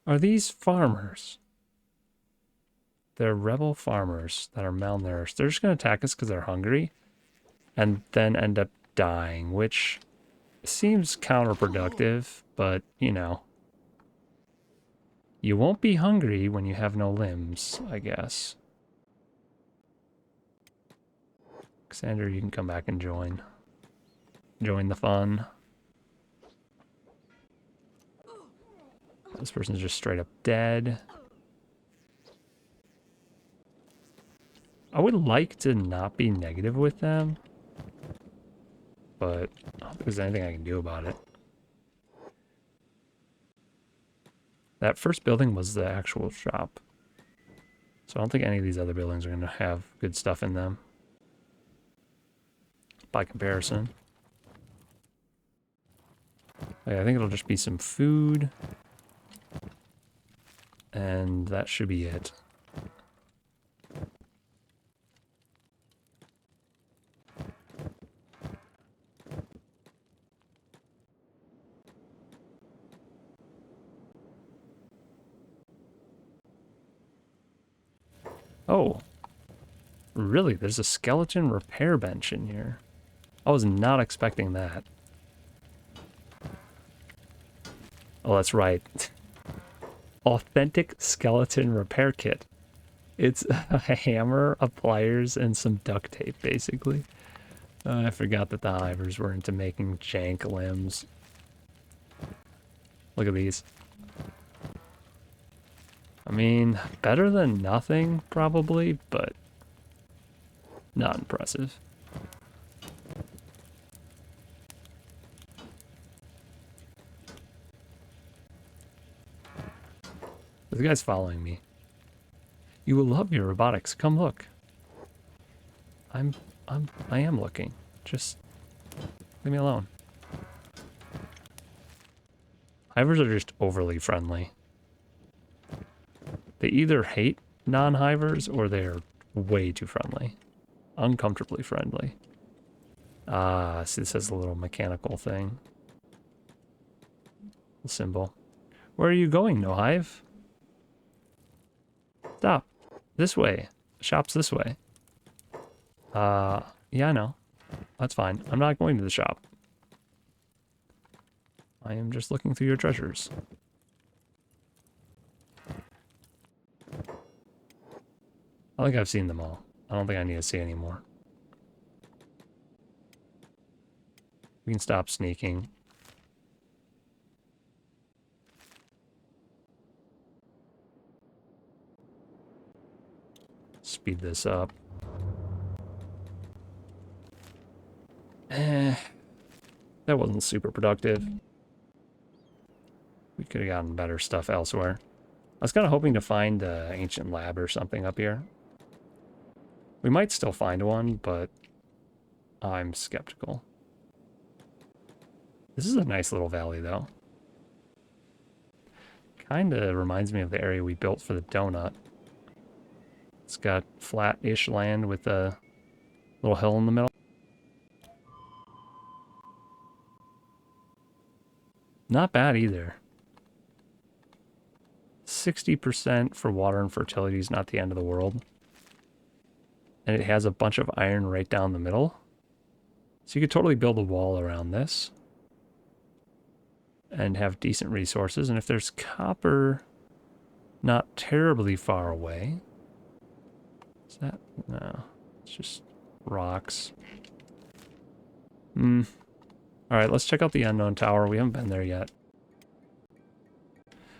Are these farmers? They're rebel farmers that are malnourished. They're just going to attack us because they're hungry and then end up dying, which seems counterproductive, but, you know. You won't be hungry when you have no limbs, I guess. Cassandra, you can come back and join. Join the fun. This person's just straight up dead. I would like to not be negative with them, but I don't think there's anything I can do about it. That first building was the actual shop. So I don't think any of these other buildings are going to have good stuff in them. By comparison. Okay, I think it'll just be some food. And that should be it. Oh. Really? There's a skeleton repair bench in here. I was not expecting that. Oh, that's right. Authentic skeleton repair kit. It's a hammer, a pliers, and some duct tape, basically. I forgot that the hivers were into making jank limbs. Look at these. I mean, better than nothing, probably, but not impressive. The guy's following me. You will love your robotics. Come look. I am looking. Just leave me alone. Hivers are just overly friendly. They either hate non-hivers or they're way too friendly. Uncomfortably friendly. Ah, see, this has a little mechanical thing. Symbol. Where are you going, No Hive? Stop. This way. The shop's this way. Yeah, I know. That's fine. I'm not going to the shop. I am just looking through your treasures. I think I've seen them all. I don't think I need to see any more. We can stop sneaking. Speed this up. That wasn't super productive. We could have gotten better stuff elsewhere. I was kind of hoping to find an ancient lab or something up here. We might still find one, but I'm skeptical. This is a nice little valley, though. Kind of reminds me of the area we built for the donut. It's got flat-ish land with a little hill in the middle. Not bad either. 60% for water and fertility is not the end of the world. And it has a bunch of iron right down the middle. So you could totally build a wall around this. And have decent resources. And if there's copper not terribly far away. Is that? No. It's just rocks. Alright, let's check out the unknown tower. We haven't been there yet.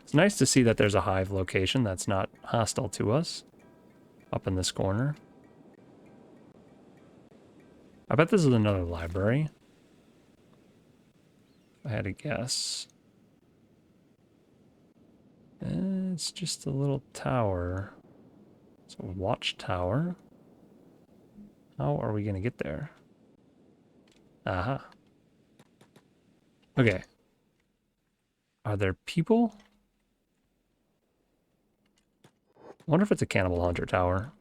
It's nice to see that there's a hive location that's not hostile to us. Up in this corner. I bet this is another library. If I had to guess. It's just a little tower. It's a watchtower. How are we going to get there? Aha. Okay. Are there people? I wonder if it's a cannibal hunter tower.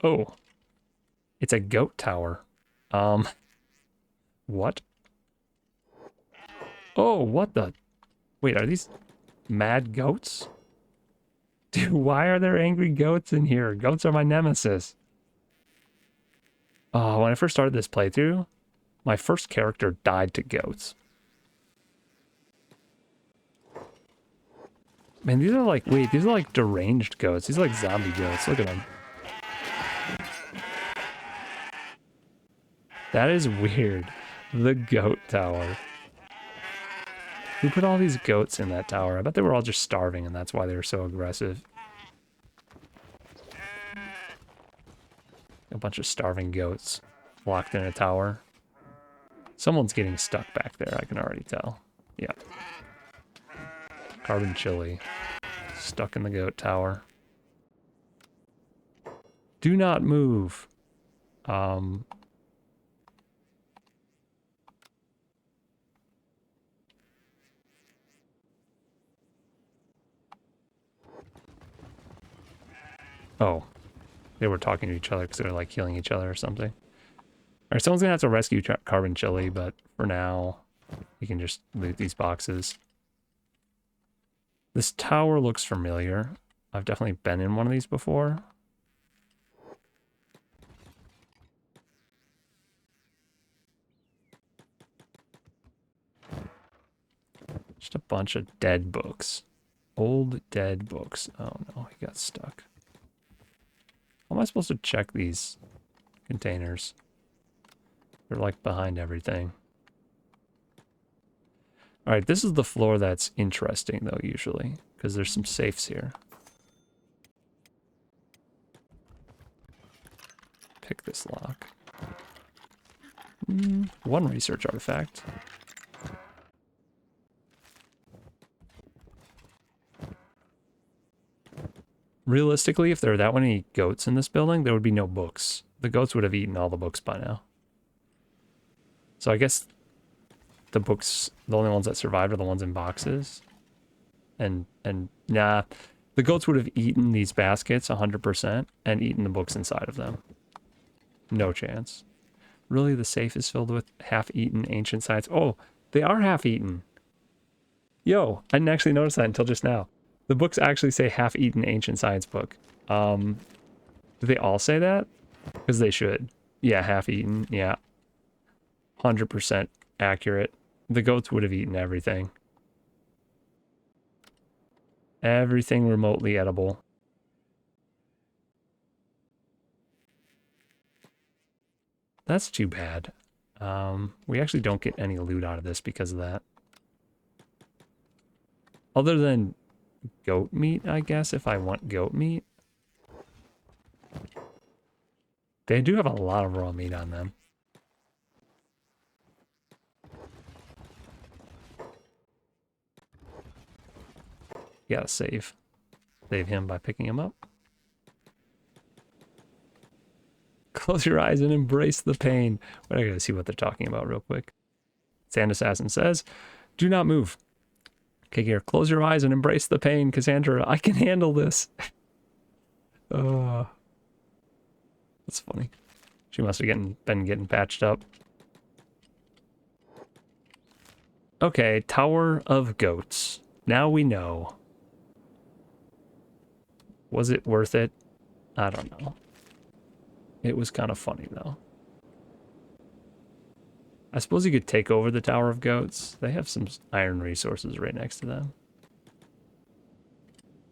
Oh. It's a goat tower. What? Oh, what the? Wait, are these mad goats? Dude, why are there angry goats in here? Goats are my nemesis. Oh, when I first started this playthrough, my first character died to goats. Man, these are like, wait, these are like deranged goats. These are like zombie goats. Look at them. That is weird. The goat tower. Who put all these goats in that tower? I bet they were all just starving and that's why they were so aggressive. A bunch of starving goats locked in a tower. Someone's getting stuck back there, I can already tell. Yeah. Carbon chili. Stuck in the goat tower. Do not move. Oh. They were talking to each other because they were like healing each other or something. Alright, someone's gonna have to rescue Carbon Chili, but for now, you can just loot these boxes. This tower looks familiar. I've definitely been in one of these before. Just a bunch of dead books. Old dead books. Oh no, he got stuck. How am I supposed to check these containers? They're like behind everything. Alright, this is the floor that's interesting though, usually. Because there's some safes here. Pick this lock. One research artifact. Realistically, if there were that many goats in this building, there would be no books. The goats would have eaten all the books by now. So I guess the books, the only ones that survived are the ones in boxes. And nah, the goats would have eaten these baskets 100% and eaten the books inside of them. No chance. Really, the safe is filled with half-eaten ancient science. Oh, they are half-eaten. Yo, I didn't actually notice that until just now. The books actually say half-eaten ancient science book. Do they all say that? Because they should. Yeah, half-eaten. Yeah. 100% accurate. The goats would have eaten everything. Everything remotely edible. That's too bad. We actually don't get any loot out of this because of that. Other than goat meat, I guess, if I want goat meat. They do have a lot of raw meat on them. You gotta save. Save him by picking him up. Close your eyes and embrace the pain. But I gotta see what they're talking about real quick. Sand Assassin says, do not move. Okay, here, close your eyes and embrace the pain, Cassandra. I can handle this. That's funny. She must have been getting patched up. Okay, Tower of Goats. Now we know. Was it worth it? I don't know. It was kind of funny, though. I suppose you could take over the Tower of Goats. They have some iron resources right next to them.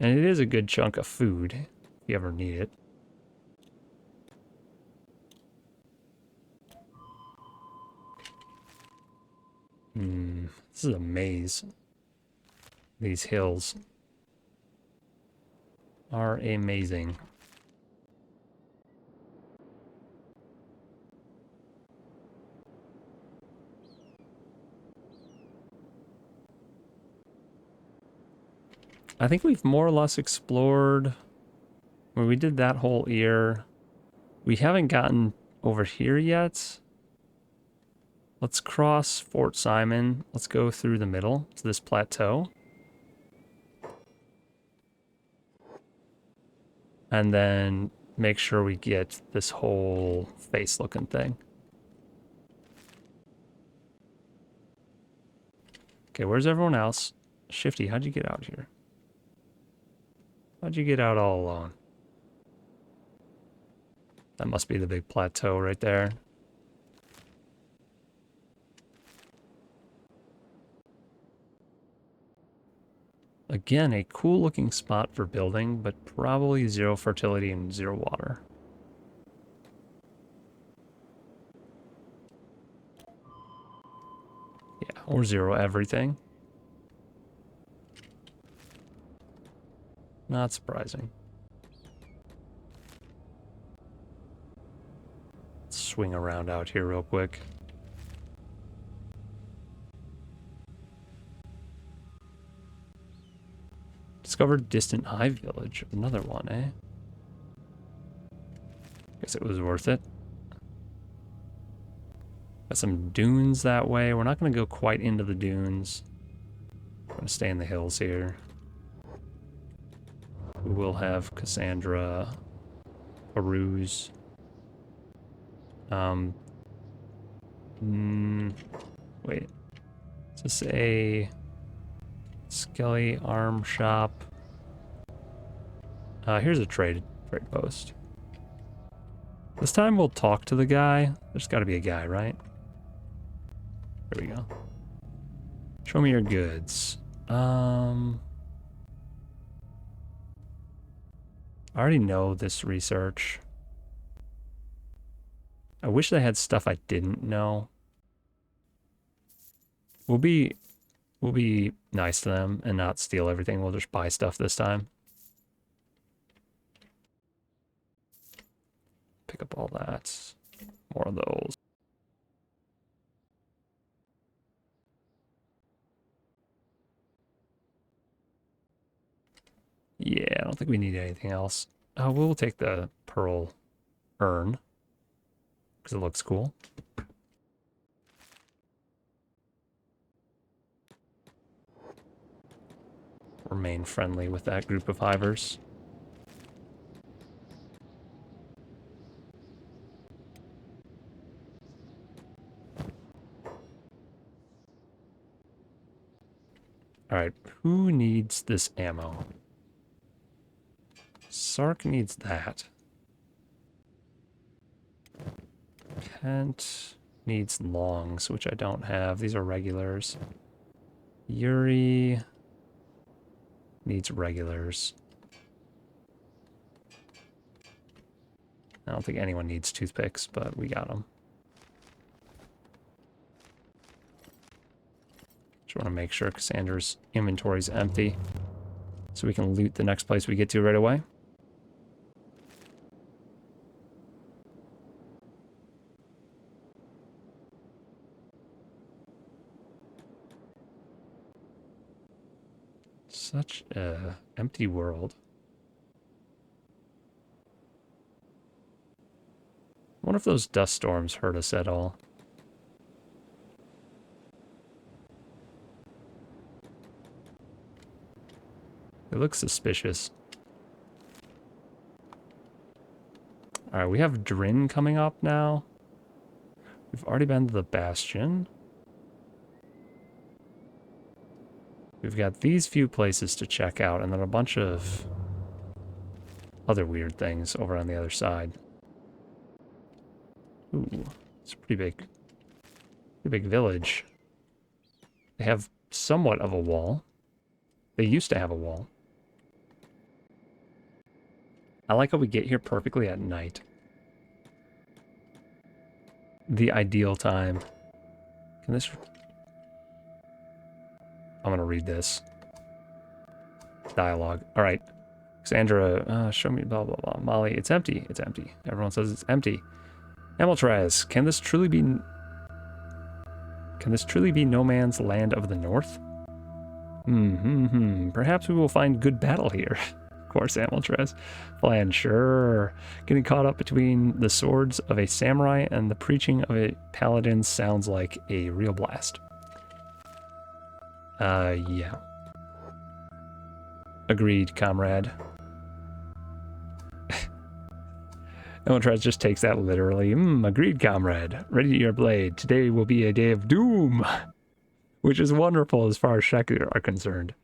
And it is a good chunk of food, if you ever need it. This is a maze. These hills are amazing. I think we've more or less explored. When we did that whole ear, we haven't gotten over here yet. Let's cross Fort Simon. Let's go through the middle to this plateau. And then make sure we get this whole face-looking thing. Okay, where's everyone else? Shifty, how'd you get out here? How'd you get out all alone? That must be the big plateau right there. Again, a cool looking spot for building, but probably 0 fertility and 0 water. Yeah, or 0 everything. Not surprising. Let's swing around out here real quick. Discovered distant hive village. Another one, eh? Guess it was worth it. Got some dunes that way. We're not going to go quite into the dunes. We're going to stay in the hills here. We will have Cassandra peruse. Wait. Is this a Skelly arm shop? Here's a trade post. This time we'll talk to the guy. There's got to be a guy, right? There we go. Show me your goods. I already know this research. I wish they had stuff I didn't know. We'll be nice to them and not steal everything. We'll just buy stuff this time. Pick up all that. More of those. Yeah, I don't think we need anything else. We'll take the pearl urn because it looks cool. remain friendly with that group of hivers. Alright, who needs this ammo? Sark needs that. Kent needs longs, which I don't have. These are regulars. Yuri needs regulars. I don't think anyone needs toothpicks, but we got them. Just want to make sure Cassandra's inventory is empty so we can loot the next place we get to right away. Such a empty world. I wonder if those dust storms hurt us at all. They look suspicious. Alright, we have Drin coming up now. We've already been to the Bastion. We've got these few places to check out, and then a bunch of other weird things over on the other side. Ooh, it's a pretty big village. They have somewhat of a wall. They used to have a wall. I like how we get here perfectly at night. The ideal time. Can this... I'm gonna read this. Dialogue. Alright. Cassandra, show me blah blah blah. Molly, it's empty. It's empty. Everyone says it's empty. Amiltrez, can this truly be no man's land of the north? Perhaps we will find good battle here. Of course, Amiltrez. Plan, sure. Getting caught up between the swords of a samurai and the preaching of a paladin sounds like a real blast. Yeah. Agreed, comrade. Amiltrez just takes that literally. Agreed, comrade. Ready to your blade. Today will be a day of doom. Which is wonderful as far as Shek are concerned.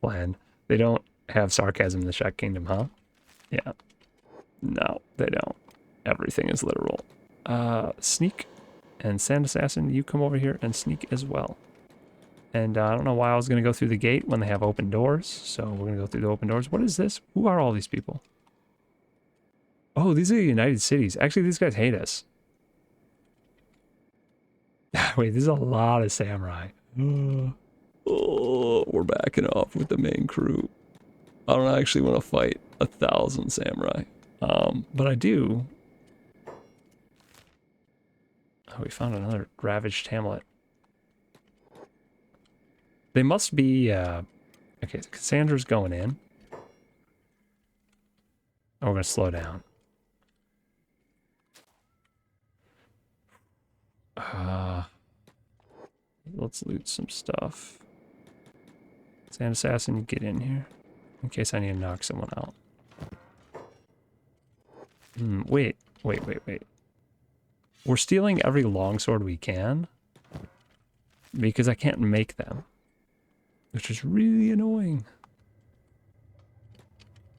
Plan. They don't have sarcasm in the Shek Kingdom, huh? Yeah. No, they don't. Everything is literal. Sneak and Sand Assassin, you come over here and sneak as well. And I don't know why I was going to go through the gate when they have open doors. So we're going to go through the open doors. What is this? Who are all these people? Oh, these are the United Cities. Actually, these guys hate us. Wait, there's a lot of samurai. Oh, we're backing off with the main crew. I don't actually want to fight 1,000 samurai. But I do. Oh, we found another ravaged hamlet. They must be, okay, Cassandra's going in. Oh, we're going to slow down. Let's loot some stuff. Sand Assassin, get in here. In case I need to knock someone out. Wait. We're stealing every longsword we can. Because I can't make them. Which is really annoying.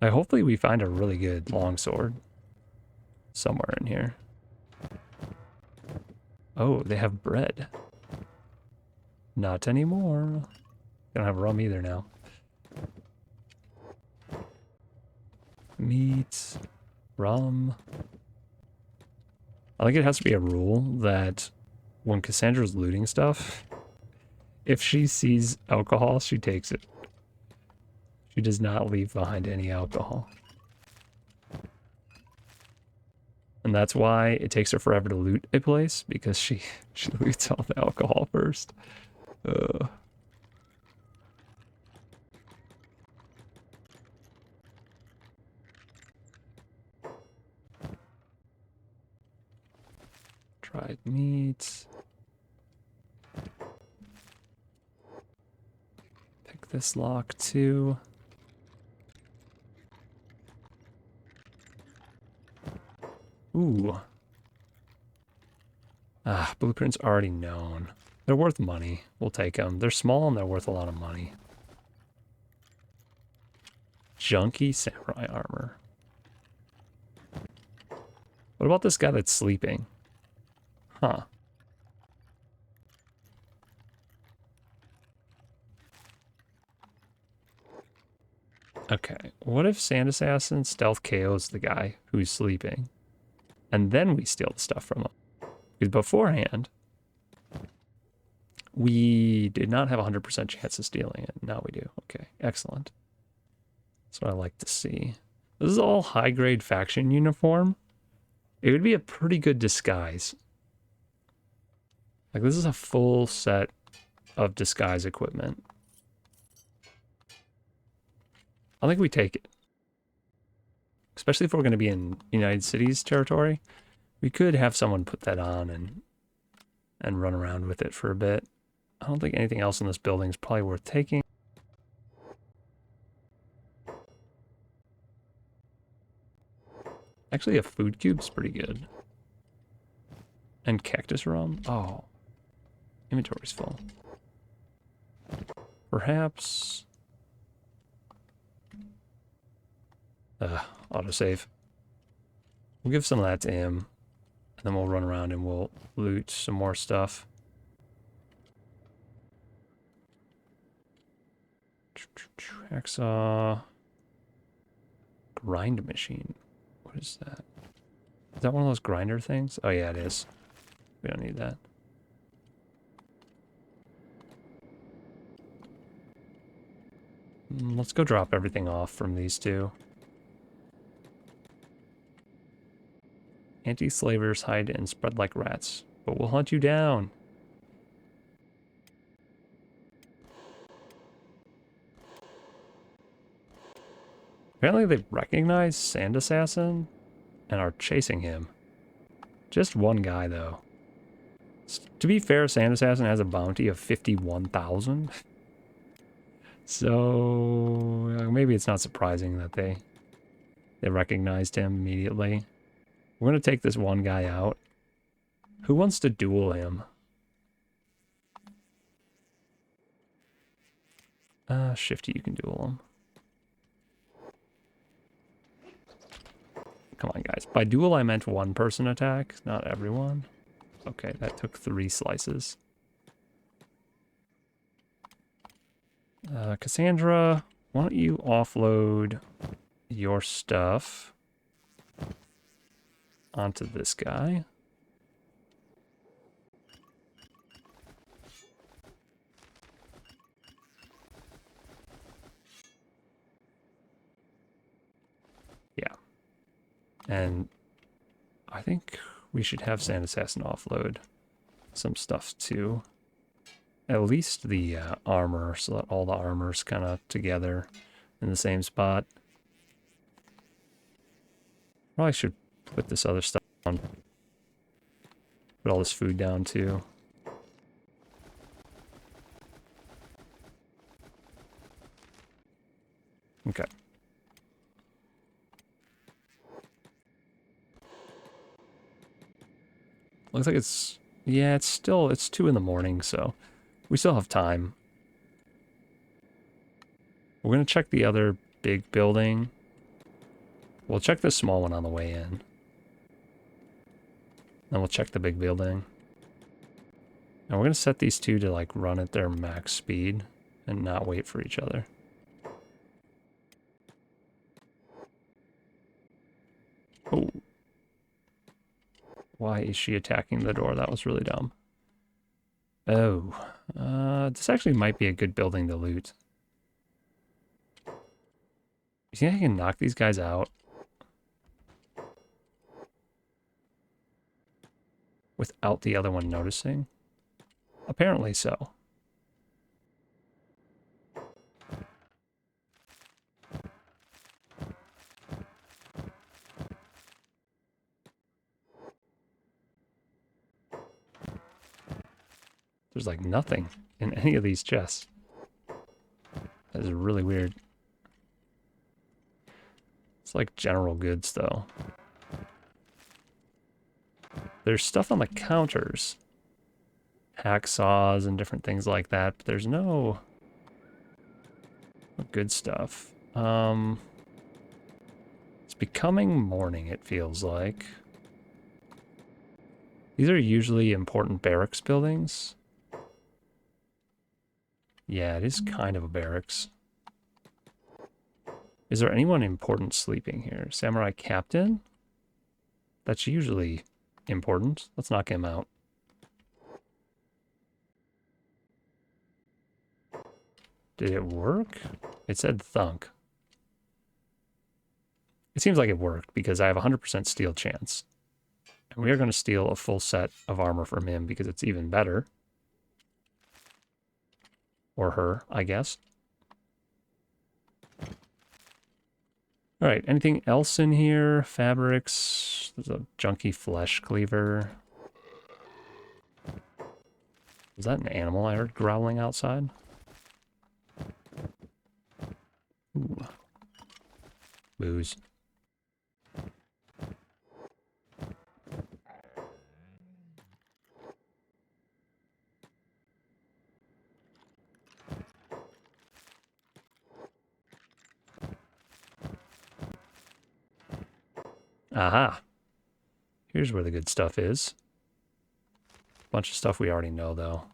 Hopefully we find a really good longsword. Somewhere in here. Oh, they have bread. Not anymore. They don't have rum either now. Meat. Rum. I think it has to be a rule that when Cassandra's looting stuff, if she sees alcohol, she takes it. She does not leave behind any alcohol. And that's why it takes her forever to loot a place, because she loots all the alcohol first. Dried meat. Pick this lock too. Ooh. Ah, blueprints already known. They're worth money. We'll take them. They're small and they're worth a lot of money. Junky samurai armor. What about this guy that's sleeping? Huh. Okay, what if Sand Assassin stealth KOs the guy who's sleeping? And then we steal the stuff from him. Because beforehand, we did not have a 100% chance of stealing it. Now we do. Okay, excellent. That's what I like to see. This is all high-grade faction uniform. It would be a pretty good disguise. Like, this is a full set of disguise equipment. I think we take it. Especially if we're going to be in United Cities territory. We could have someone put that on and run around with it for a bit. I don't think anything else in this building is probably worth taking. Actually, a food cube's pretty good. And cactus rum. Oh. Inventory's full. Perhaps... autosave. We'll give some of that to him. And then we'll run around and we'll loot some more stuff. Hacksaw. Grind machine. What is that? Is that one of those grinder things? Oh yeah, it is. We don't need that. Let's go drop everything off from these two. Anti-slavers hide and spread like rats, but we'll hunt you down. Apparently they recognize Sand Assassin and are chasing him. Just one guy, though. To be fair, Sand Assassin has a bounty of 51,000. So maybe it's not surprising that they recognized him immediately. We're going to take this one guy out. Who wants to duel him? Shifty, you can duel him. Come on, guys. By duel, I meant one person attack, not everyone. Okay, that took 3 slices. Cassandra, why don't you offload your stuff onto this guy? Yeah. And I think we should have Sand Assassin offload some stuff too. At least the armor, so that all the armor's kind of together in the same spot. Probably should put this other stuff on. Put all this food down too. Okay. Looks like it's, yeah, it's 2 in the morning, so we still have time. We're going to check the other big building. We'll check the small one on the way in. Then we'll check the big building. And we're going to set these two to like run at their max speed and not wait for each other. Oh. Why is she attacking the door? That was really dumb. Oh. This actually might be a good building to loot. You think I can knock these guys out? Without the other one noticing? Apparently so. There's like nothing in any of these chests. That is really weird. It's like general goods, though. There's stuff on the counters. Hacksaws and different things like that, but there's no good stuff. It's becoming morning, it feels like. These are usually important barracks buildings. Yeah, it is kind of a barracks. Is there anyone important sleeping here? Samurai Captain? That's usually important. Let's knock him out. Did it work? It said thunk. It seems like it worked because I have a 100% steal chance. And we are going to steal a full set of armor from him because it's even better. Or her, I guess. All right, anything else in here? Fabrics. There's a junky flesh cleaver. Is that an animal I heard growling outside? Ooh. Booze. Aha. Here's where the good stuff is. Bunch of stuff we already know, though.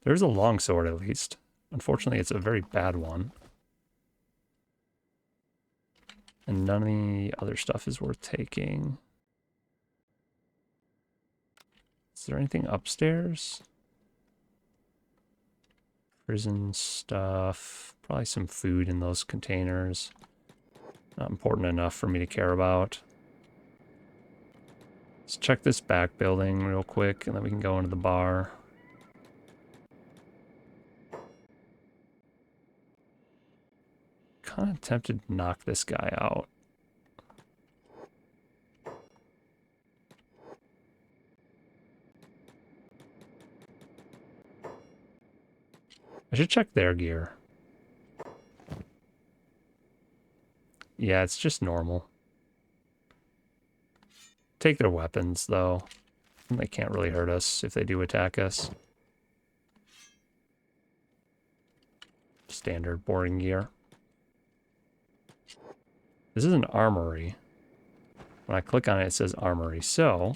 There's a longsword, at least. Unfortunately, it's a very bad one. And none of the other stuff is worth taking. Is there anything upstairs? Prison stuff. Probably some food in those containers. Not important enough for me to care about. Let's check this back building real quick, and then we can go into the bar. Kind of tempted to knock this guy out. I should check their gear. Yeah, it's just normal. Take their weapons, though. They can't really hurt us if they do attack us. Standard boarding gear. This is an armory. When I click on it, it says armory. So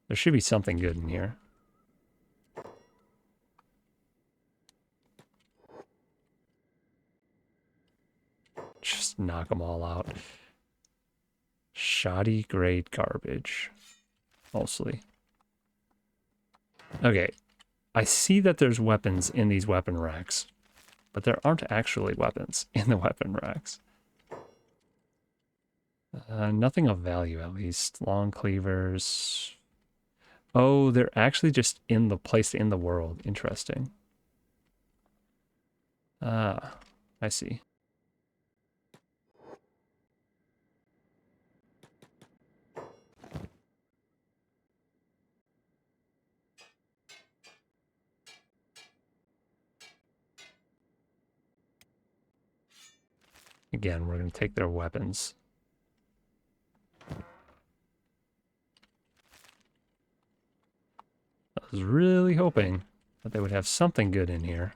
there should be something good in here. Just knock them all out. Shoddy grade garbage. Mostly. Okay. I see that there's weapons in these weapon racks. But there aren't actually weapons in the weapon racks. Nothing of value, at least. Long cleavers. Oh, they're actually just in the place in the world. Interesting. Ah, I see. Again, we're going to take their weapons. I was really hoping that they would have something good in here.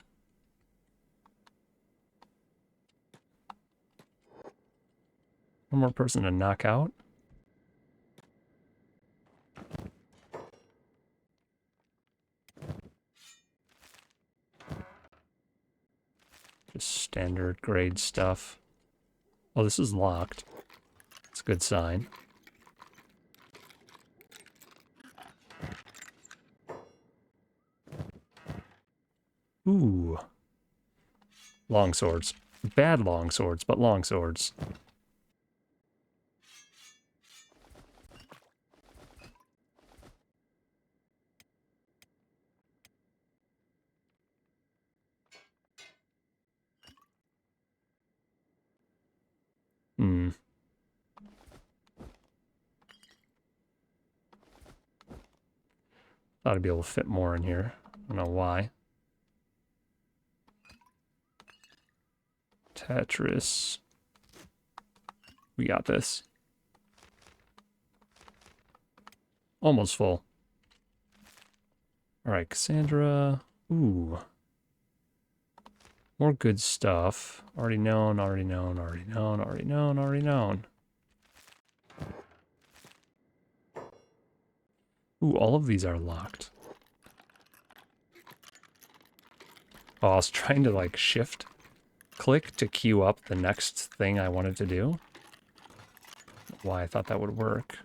One more person to knock out. Just standard grade stuff. Oh, this is locked. That's a good sign. Ooh. Long swords. Bad long swords, but long swords. Hmm. Thought I'd be able to fit more in here. I don't know why. Tetris. We got this. Almost full. All right, Cassandra. Ooh. More good stuff. Already known, already known, already known, already known, already known. Ooh, all of these are locked. Oh, I was trying to like shift click to queue up the next thing I wanted to do. Why I thought that would work.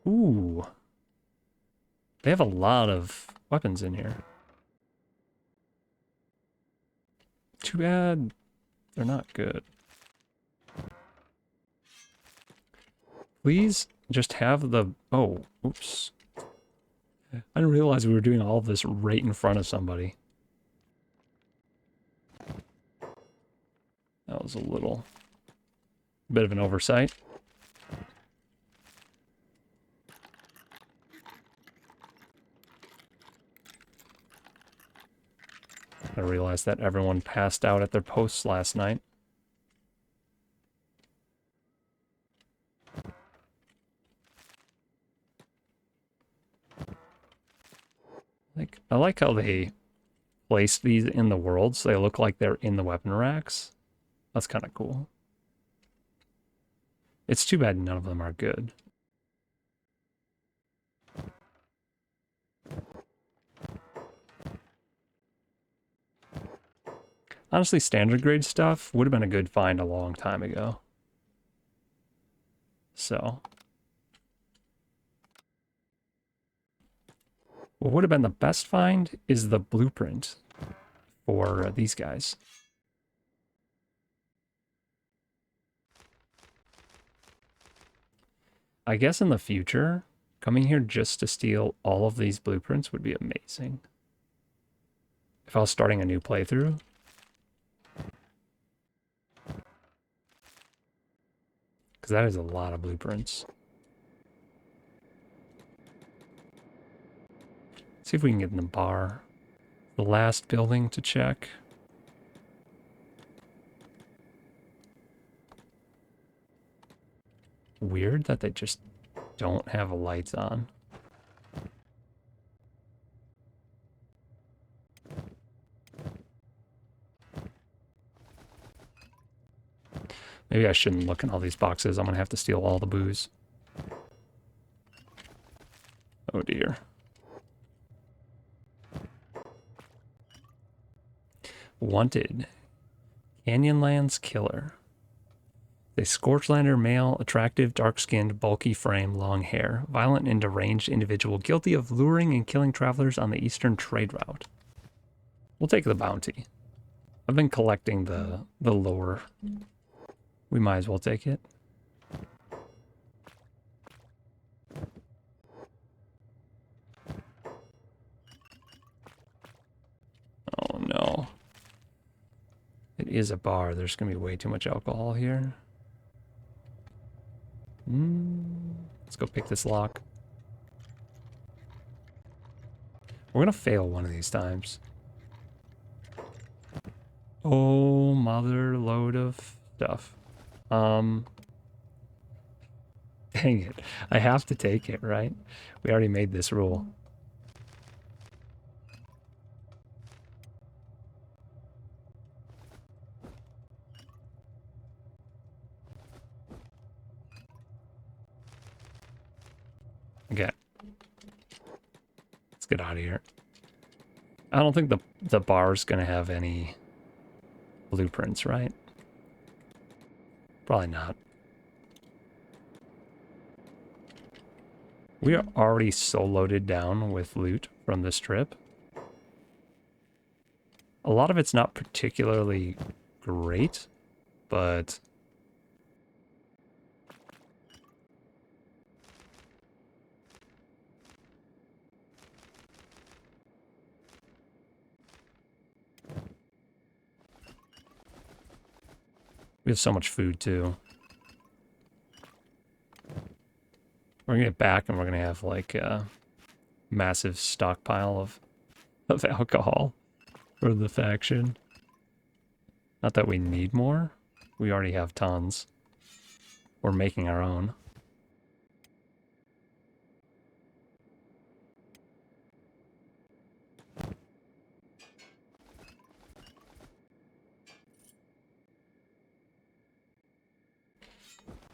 Ooh. They have a lot of weapons in here. Too bad they're not good. Please just have the... Oh, oops. I didn't realize we were doing all of this right in front of somebody. That was a little bit of an oversight. I realized that everyone passed out at their posts last night. I like how they place these in the world so they look like they're in the weapon racks. That's kind of cool. It's too bad none of them are good. Honestly, standard grade stuff would have been a good find a long time ago. So. What would have been the best find is the blueprint for these guys. I guess in the future, coming here just to steal all of these blueprints would be amazing. If I was starting a new playthrough. Because that is a lot of blueprints. See if we can get in the bar. The last building to check. Weird that they just don't have lights on. Maybe I shouldn't look in all these boxes. I'm going to have to steal all the booze. Oh dear. Wanted. Canyonlands Killer. A Scorchlander male, attractive, dark-skinned, bulky frame, long hair. Violent and deranged individual guilty of luring and killing travelers on the eastern trade route. We'll take the bounty. I've been collecting the lore. We might as well take it. Oh no. It is a bar. There's going to be way too much alcohol here. Let's go pick this lock. We're going to fail one of these times. Oh, mother load of stuff. Dang it. I have to take it, right? We already made this rule. Okay. Let's get out of here. I don't think the bar's going to have any blueprints, right? Probably not. We are already so loaded down with loot from this trip. A lot of it's not particularly great, but... we have so much food, too. We're going to get back and we're going to have, like, massive stockpile of alcohol for the faction. Not that we need more. We already have tons. We're making our own.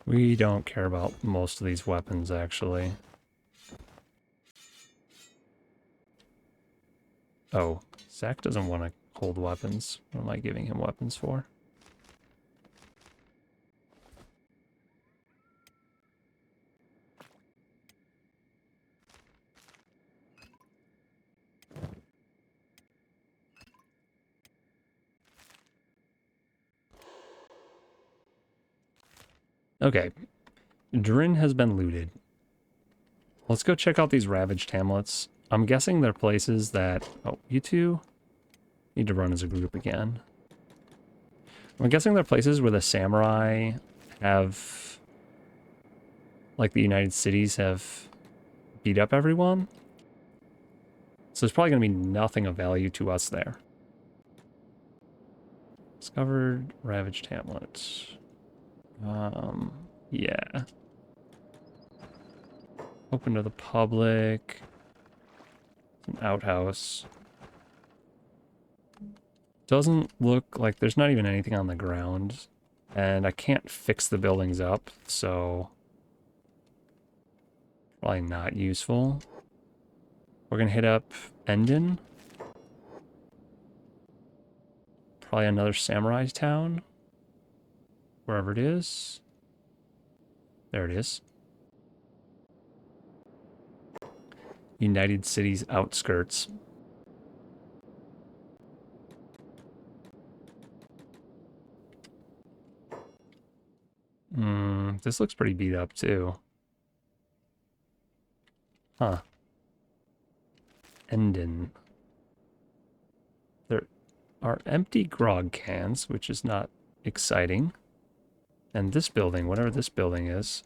We don't care about most of these weapons, actually. Oh, Zach doesn't want to hold weapons. What am I giving him weapons for? Okay. Drin has been looted. Let's go check out these ravaged hamlets. I'm guessing they're places that... Oh, you two need to run as a group again. I'm guessing they're places where the samurai have... Like the United Cities have beat up everyone. So there's probably going to be nothing of value to us there. Discovered ravaged hamlets. Yeah. Open to the public. An outhouse. Doesn't look like there's not even anything on the ground. And I can't fix the buildings up, so probably not useful. We're gonna hit up Endon. Probably another samurai town. Wherever it is. There it is. United Cities outskirts. This looks pretty beat up too. Huh. Endon. There are empty grog cans, which is not exciting. And this building, whatever this building is,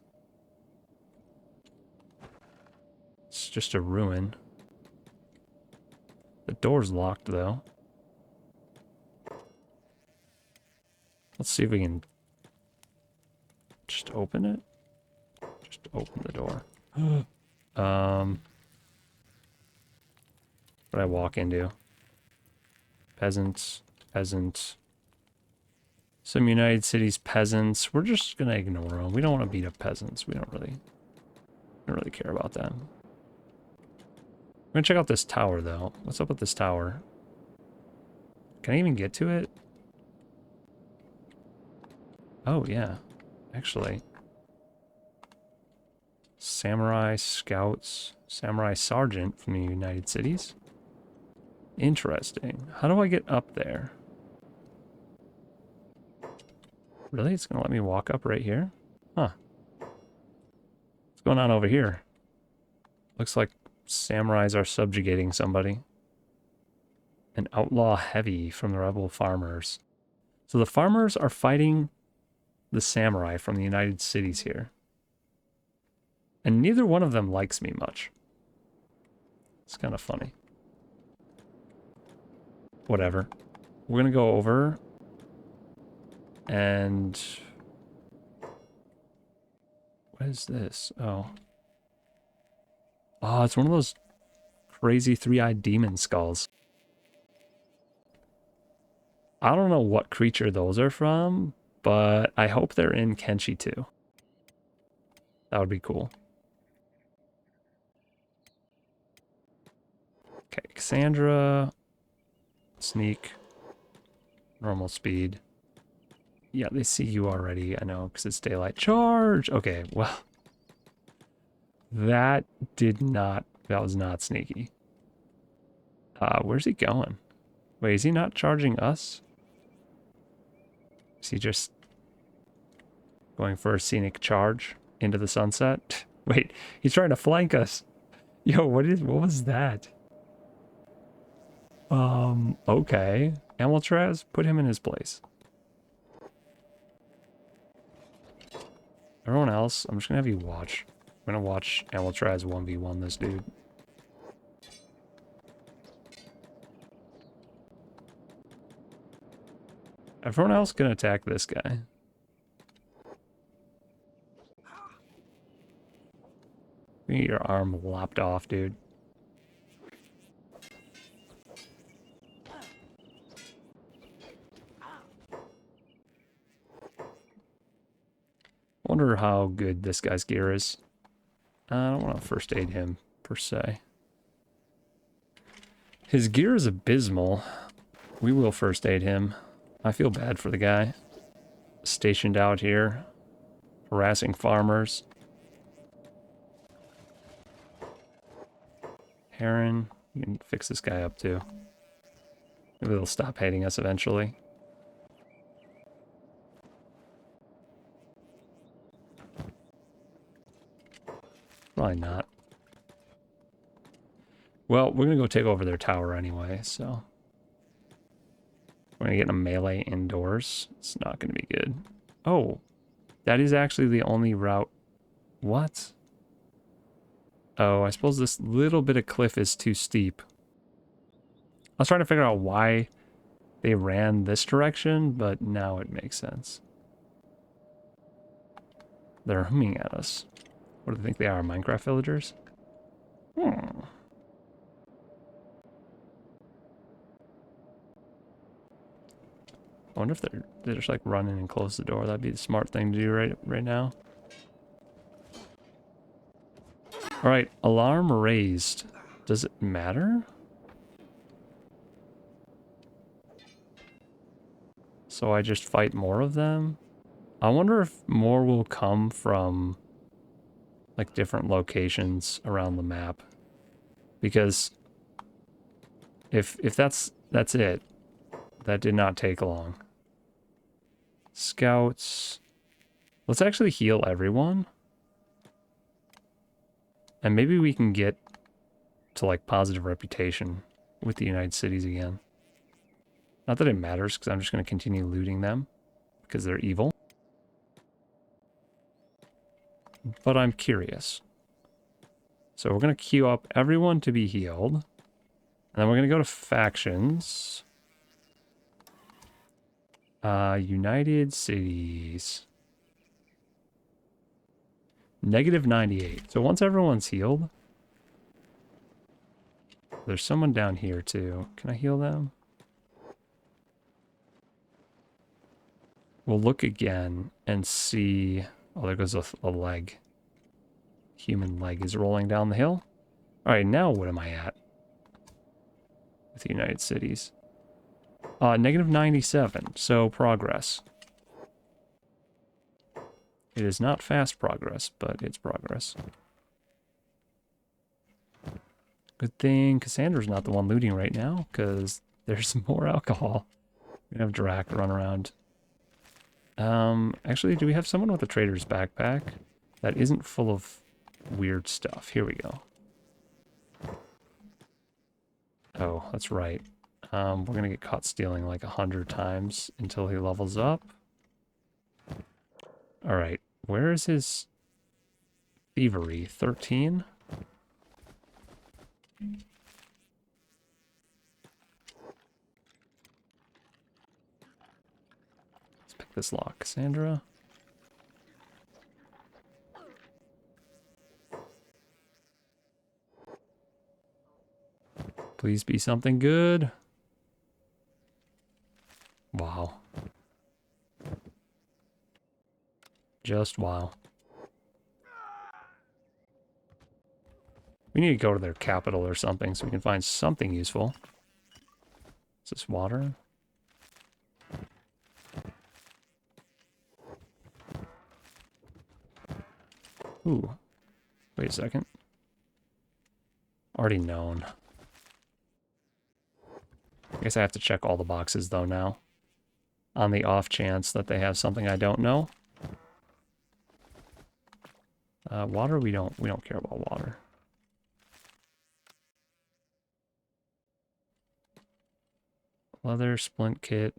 it's just a ruin. The door's locked, though. Let's see if we can just open it. Just open the door. What I walk into? Peasants, peasants. Some United Cities peasants. We're just gonna ignore them. We don't want to beat up peasants. We don't really care about them. We're gonna check out this tower, though. What's up with this tower? Can I even get to it? Oh, yeah. Actually. Samurai Scouts. Samurai Sergeant from the United Cities. Interesting. How do I get up there? Really? It's gonna let me walk up right here? Huh. What's going on over here? Looks like samurais are subjugating somebody. An outlaw heavy from the rebel farmers. So the farmers are fighting the samurai from the United Cities here. And neither one of them likes me much. It's kind of funny. Whatever. We're gonna go over and... What is this? Oh. Oh, it's one of those crazy three-eyed demon skulls. I don't know what creature those are from, but I hope they're in Kenshi too. That would be cool. Okay, Cassandra. Sneak. Normal speed. Yeah, they see you already. I know, because it's daylight. Charge! Okay, well. That was not sneaky. Where's he going? Wait, is he not charging us? Is he just going for a scenic charge into the sunset? Wait, he's trying to flank us. Yo, what was that? Okay. Amiltraz, put him in his place. Everyone else, I'm just gonna have you watch. I'm gonna watch Amiltraz 1v1 this dude. everyone else can attack this guy. You get your arm lopped off, dude. Wonder how good this guy's gear is. I don't want to first aid him, per se. His gear is abysmal. We will first aid him. I feel bad for the guy. Stationed out here, harassing farmers. Heron, you can fix this guy up too. Maybe they'll stop hating us eventually. Probably not. Well, we're gonna go take over their tower anyway, so. We're gonna get in a melee indoors. It's not gonna be good. Oh, that is actually the only route. What? Oh, I suppose this little bit of cliff is too steep. I was trying to figure out why they ran this direction, but now it makes sense. They're humming at us. What do they think they are, Minecraft villagers? I wonder if they're just like running and close the door. That'd be the smart thing to do right now. All right, alarm raised. Does it matter? So I just fight more of them? I wonder if more will come from like different locations around the map. Because if that's it, that did not take long. Scouts. Let's actually heal everyone. And maybe we can get to like positive reputation with the United Cities again. Not that it matters, because I'm just going to continue looting them because they're evil. But I'm curious. So we're going to queue up everyone to be healed. And then we're going to go to factions. United Cities. -98. So once everyone's healed. There's someone down here too. Can I heal them? We'll look again and see. Oh, there goes a leg. Human leg is rolling down the hill. All right, now what am I at? With the United Cities. -97, so progress. It is not fast progress, but it's progress. Good thing Cassandra's not the one looting right now, because there's more alcohol. We have Drac run around. Actually, do we have someone with a trader's backpack that isn't full of weird stuff? Here we go. Oh, that's right. We're gonna get caught stealing like 100 times until he levels up. All right, where is his thievery? 13? Let's pick this lock. Cassandra. Please be something good. Wow. Just wow. We need to go to their capital or something so we can find something useful. Is this water? Ooh. Wait a second. Already known. I guess I have to check all the boxes though now. On the off chance that they have something I don't know. Water, we don't care about water. Leather, splint kit.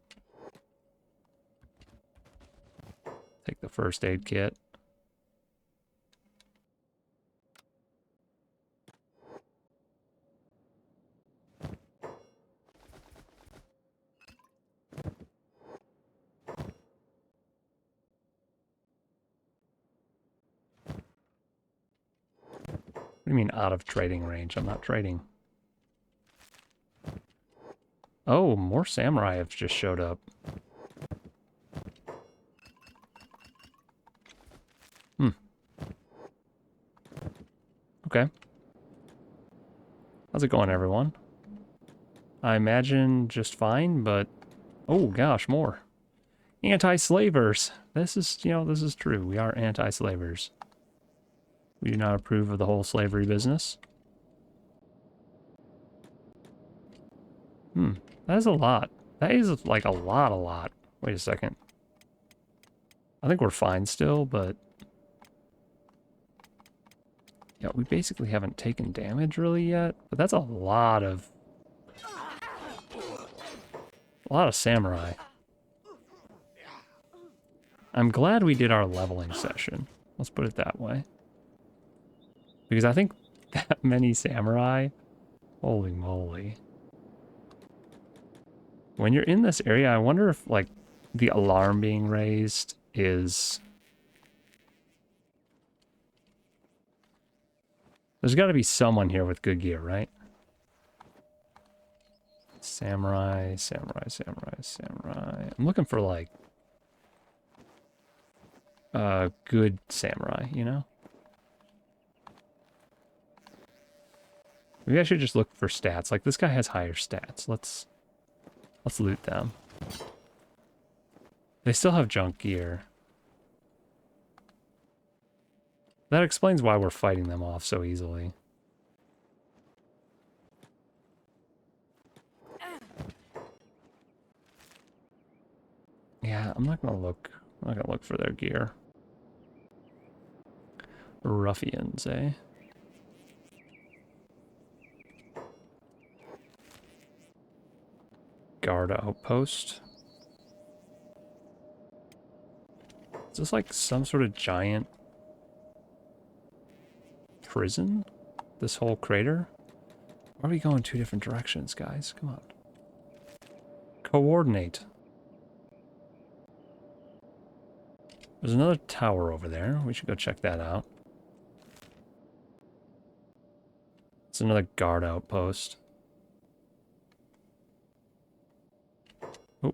Take the first aid kit. do you mean out of trading range? I'm not trading. Oh, more samurai have just showed up. Hmm. Okay. How's it going, everyone? I imagine just fine, but... Oh, gosh, more. Anti-slavers. This is, you know, this is true. We are anti-slavers. We do not approve of the whole slavery business. That is a lot. That is, like, a lot. Wait a second. I think we're fine still, but... Yeah, we basically haven't taken damage really yet, but that's a lot of samurai. I'm glad we did our leveling session. Let's put it that way. Because I think that many samurai, holy moly. When you're in this area, I wonder if, like, the alarm being raised is... There's got to be someone here with good gear, right? Samurai. I'm looking for, like, good samurai, you know? Maybe I should just look for stats. Like, this guy has higher stats. Let's loot them. They still have junk gear. That explains why we're fighting them off so easily. Yeah, I'm not gonna look for their gear. Ruffians, eh? Guard outpost. Is this like some sort of giant prison? This whole crater? Why are we going two different directions, guys? Come on. Coordinate. There's another tower over there. We should go check that out. It's another guard outpost. Oh.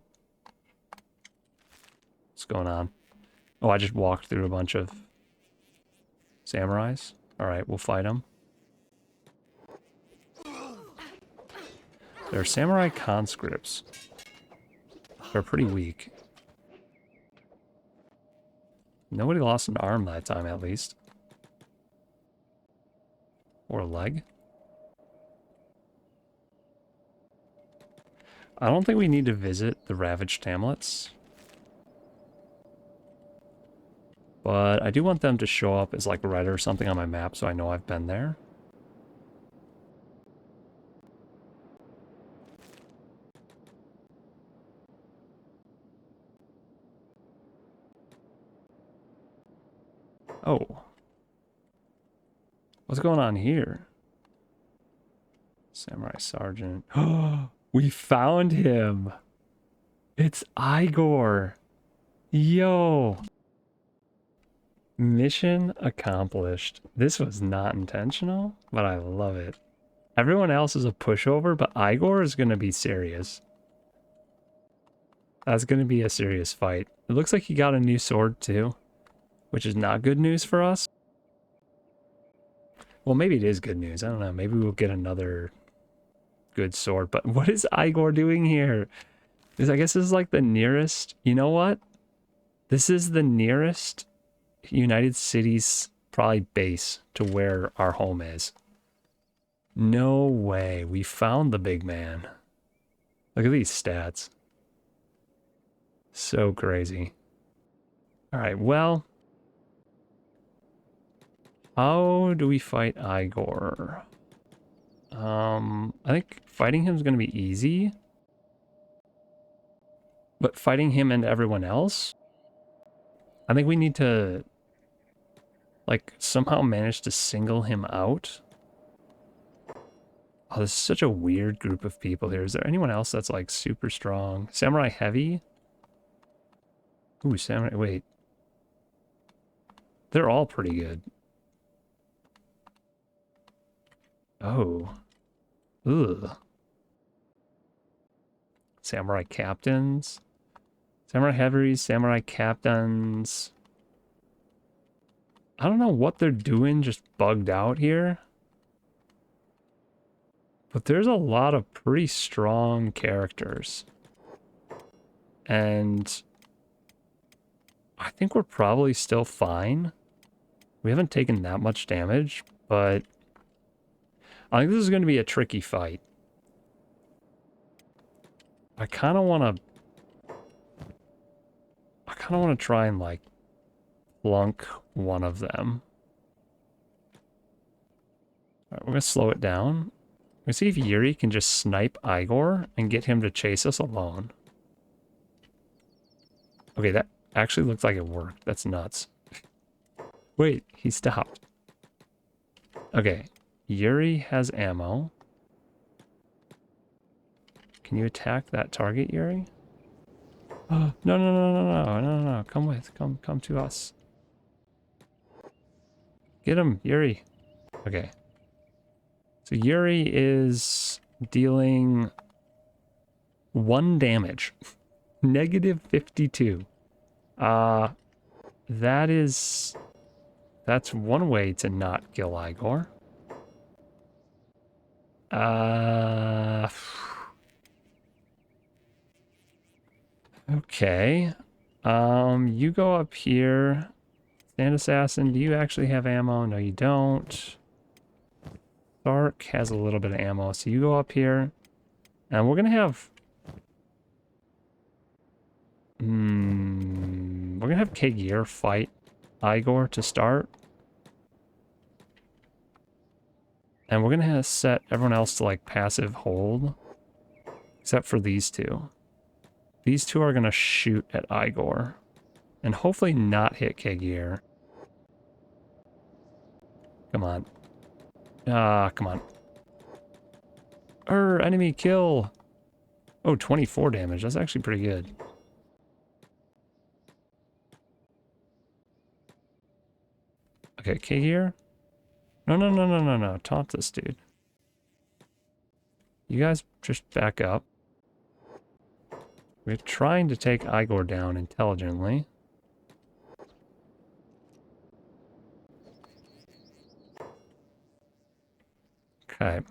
What's going on? Oh, I just walked through a bunch of samurais. Alright, we'll fight them. They're samurai conscripts. They're pretty weak. Nobody lost an arm that time, at least. Or a leg. I don't think we need to visit the ravaged hamlets. But I do want them to show up as like red or something on my map so I know I've been there. Oh. What's going on here? Samurai Sergeant. Oh, we found him. It's Igor. Yo. Mission accomplished. This was not intentional, but I love it. Everyone else is a pushover, but Igor is going to be serious. That's going to be a serious fight. It looks like he got a new sword too, which is not good news for us. Well, maybe it is good news. I don't know. Maybe we'll get another good sword. But what is Igor doing here? I guess this is like the nearest... You know what? This is the nearest United Cities probably base to where our home is. No way. We found the big man. Look at these stats. So crazy. Alright, well... How do we fight Igor? I think fighting him is going to be easy. But fighting him and everyone else? I think we need to... like, somehow manage to single him out. Oh, this is such a weird group of people here. Is there anyone else that's, like, super strong? Samurai heavy? Ooh, samurai... Wait. They're all pretty good. Oh. Ugh. Samurai captains. Samurai heavies, samurai captains. I don't know what they're doing, just bugged out here. But there's a lot of pretty strong characters. And I think we're probably still fine. We haven't taken that much damage, but I think this is going to be a tricky fight. I kind of want to try and like plunk one of them. All right, we're going to slow it down. We're going to see if Yuri can just snipe Igor and get him to chase us alone. Okay, that actually looks like it worked. That's nuts. Wait, he stopped. Okay, Yuri has ammo. Can you attack that target, Yuri? Oh, no, no, no, no, no, no, no, come to us. Get him, Yuri. Okay. So Yuri is dealing 1 damage. Negative 52. That's one way to not kill Igor. Okay. You go up here. Stand Assassin, do you actually have ammo? No, you don't. Stark has a little bit of ammo, so you go up here. And we're gonna have... we're gonna have Kagir fight Igor to start. And we're gonna set everyone else to like passive hold. Except for these two. These two are gonna shoot at Igor. And hopefully not hit Kagir. Come on. Come on. Enemy kill. Oh, 24 damage. That's actually pretty good. Okay, Kagir. No, no, no, no, no, no. Taunt this dude. You guys just back up. We're trying to take Igor down intelligently. Okay.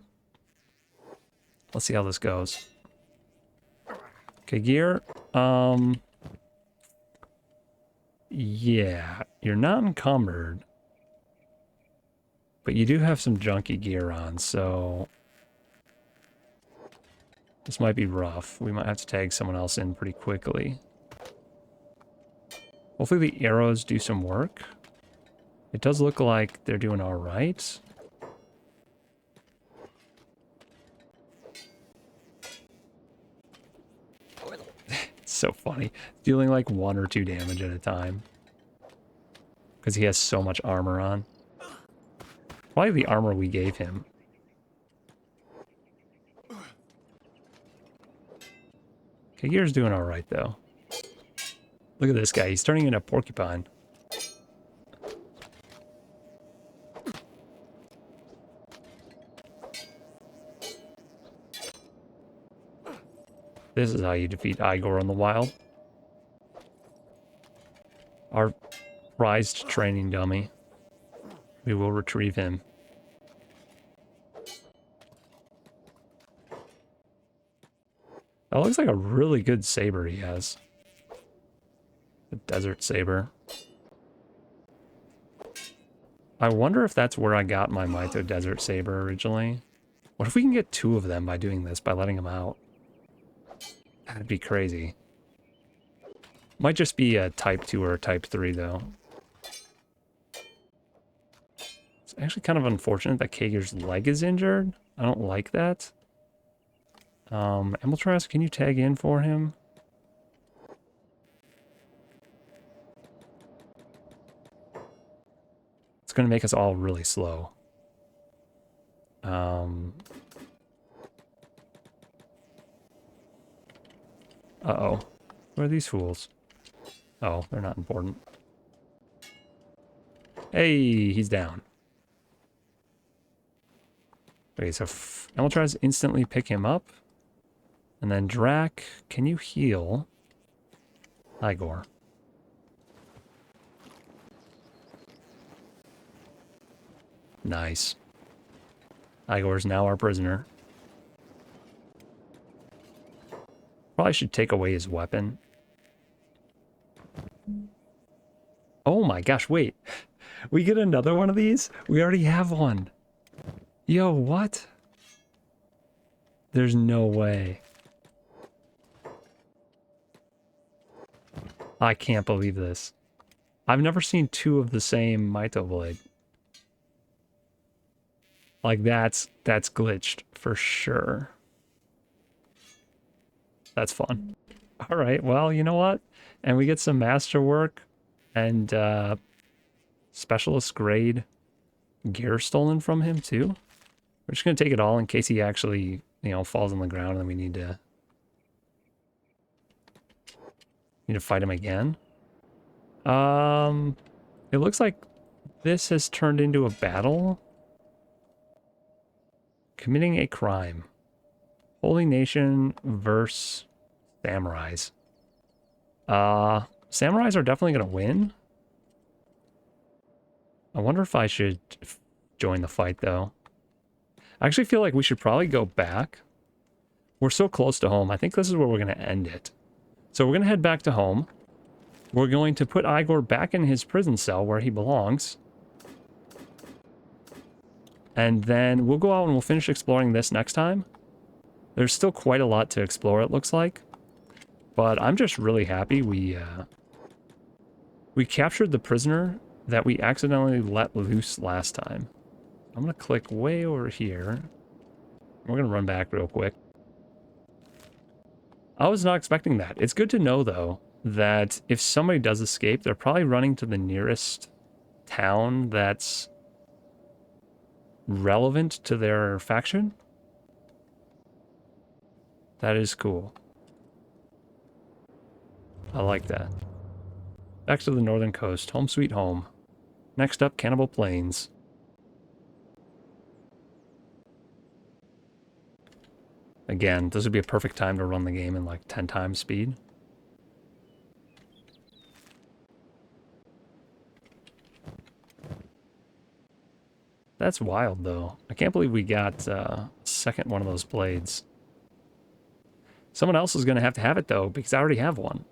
Let's see how this goes. Kagir, yeah, you're not encumbered. But you do have some junky gear on, so... this might be rough. We might have to tag someone else in pretty quickly. Hopefully the arrows do some work. It does look like they're doing alright. It's so funny. Dealing like 1 or 2 damage at a time. Because he has so much armor on. Probably the armor we gave him. Kagir's doing alright though. Look at this guy, he's turning into a porcupine. This is how you defeat Igor in the wild. Our prized training dummy. We will retrieve him. That looks like a really good saber he has. The desert saber. I wonder if that's where I got my Maito desert saber originally. What if we can get 2 of them by doing this, by letting them out? That'd be crazy. Might just be a type 2 or a type 3 though. It's actually kind of unfortunate that Kagir's leg is injured. I don't like that. Emiltras, can you tag in for him? It's going to make us all really slow. Uh-oh. Who are these fools? Oh, they're not important. Hey, he's down. Okay, so Emil tries to instantly pick him up. And then Drac, can you heal Igor? Nice. Igor is now our prisoner. Probably should take away his weapon. Oh my gosh, wait. We get another one of these? We already have one. Yo, what? There's no way. I can't believe this. I've never seen two of the same Maito blade. Like that's glitched for sure. That's fun. All right, well, you know what? And we get some masterwork and specialist grade gear stolen from him too. We're just gonna take it all in case he actually, you know, falls on the ground and then we need to fight him again. It looks like this has turned into a battle. Committing a crime. Holy Nation versus samurais. Samurais are definitely gonna win. I wonder if I should join the fight though. I actually feel like we should probably go back. We're so close to home. I think this is where we're gonna end it. So we're gonna head back to home. We're going to put Igor back in his prison cell where he belongs. And then we'll go out and we'll finish exploring this next time. There's still quite a lot to explore, it looks like. But I'm just really happy we captured the prisoner that we accidentally let loose last time. I'm going to click way over here. We're going to run back real quick. I was not expecting that. It's good to know, though, that if somebody does escape, they're probably running to the nearest town that's relevant to their faction. That is cool. I like that. Back to the northern coast. Home sweet home. Next up, Cannibal Plains. Again, this would be a perfect time to run the game in like 10 times speed. That's wild, though. I can't believe we got second one of those blades. Someone else is going to have it, though, because I already have one.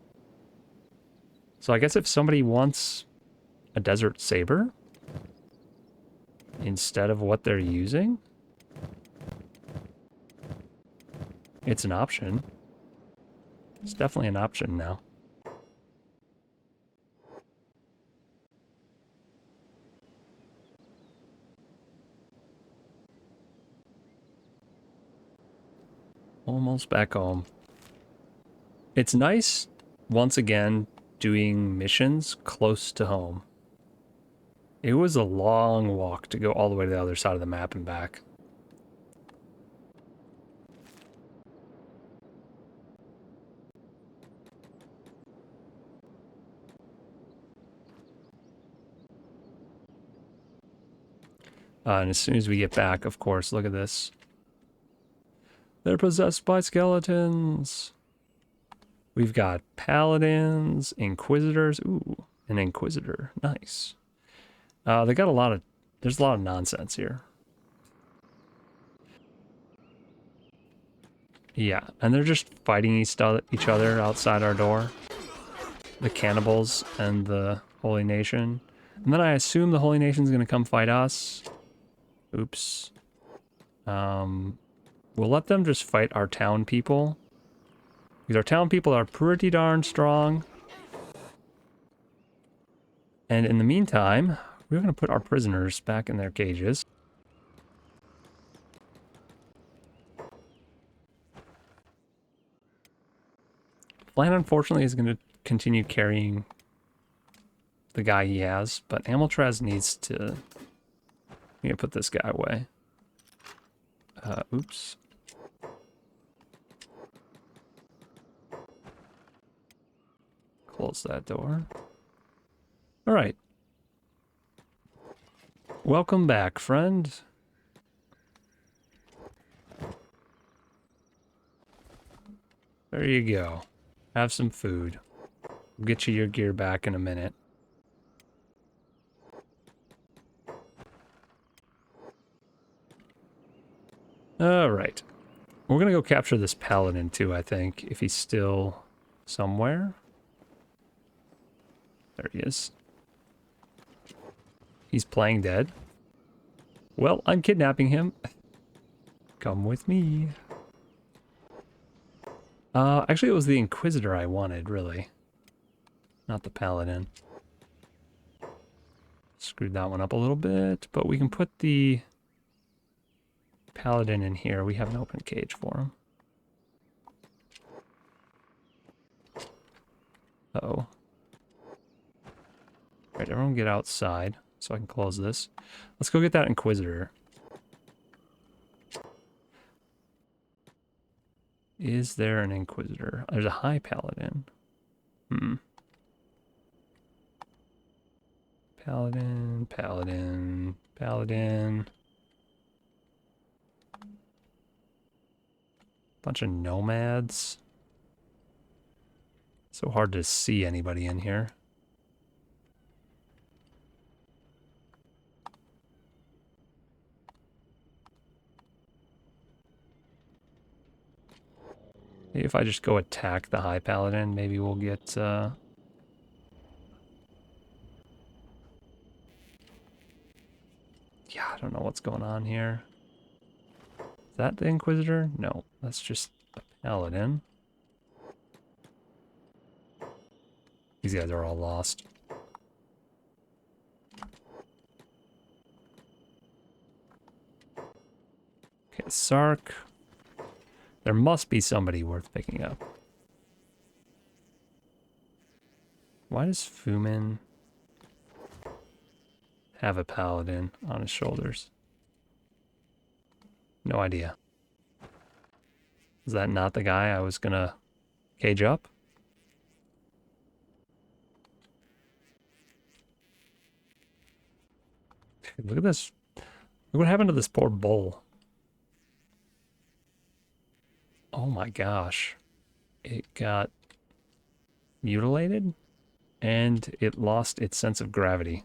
So I guess if somebody wants a desert saber instead of what they're using, it's an option. It's definitely an option now. Almost back home. It's nice, once again, doing missions close to home. It was a long walk to go all the way to the other side of the map and back. And as soon as we get back, of course, look at this. They're possessed by skeletons. We've got paladins, inquisitors. Ooh, an inquisitor. Nice. They got a lot of... There's a lot of nonsense here. Yeah, and they're just fighting each other outside our door. The cannibals and the Holy Nation. And then I assume the Holy Nation's going to come fight us. Oops. We'll let them just fight our town people. Because our town people are pretty darn strong. And in the meantime, we're going to put our prisoners back in their cages. Flan, unfortunately, is going to continue carrying the guy he has, but Amiltraz needs to... I'm going to put this guy away. Oops. Close that door. All right. Welcome back, friend. There you go. Have some food. We'll get you your gear back in a minute. Alright. We're gonna go capture this paladin too, I think, if he's still somewhere. There he is. He's playing dead. Well, I'm kidnapping him. Come with me. Actually, it was the Inquisitor I wanted, really. Not the Paladin. Screwed that one up a little bit, but we can put the Paladin in here. We have an open cage for him. Uh-oh. Alright, everyone get outside so I can close this. Let's go get that Inquisitor. Is there an Inquisitor? There's a High Paladin. Paladin, Paladin, Paladin. Bunch of nomads. So hard to see anybody in here. Maybe if I just go attack the High Paladin, maybe we'll get, yeah, I don't know what's going on here. Is that the Inquisitor? No, that's just a Paladin. These guys are all lost. Okay, Sark. There must be somebody worth picking up. Why does Fumin have a paladin on his shoulders? No idea. Is that not the guy I was gonna cage up? Look at this. Look what happened to this poor bull. Oh my gosh. It got mutilated and it lost its sense of gravity.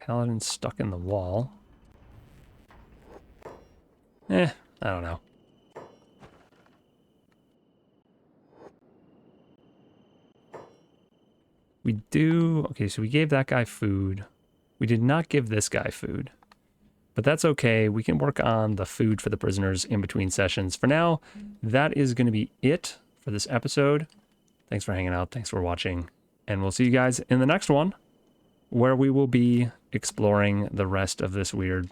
Paladin stuck in the wall. I don't know. Okay, so we gave that guy food. We did not give this guy food. But that's okay. We can work on the food for the prisoners in between sessions. For now, that is going to be it for this episode. Thanks for hanging out. Thanks for watching. And we'll see you guys in the next one, where we will be exploring the rest of this weird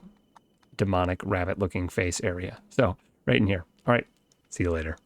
demonic rabbit-looking face area. So, right in here. All right. See you later.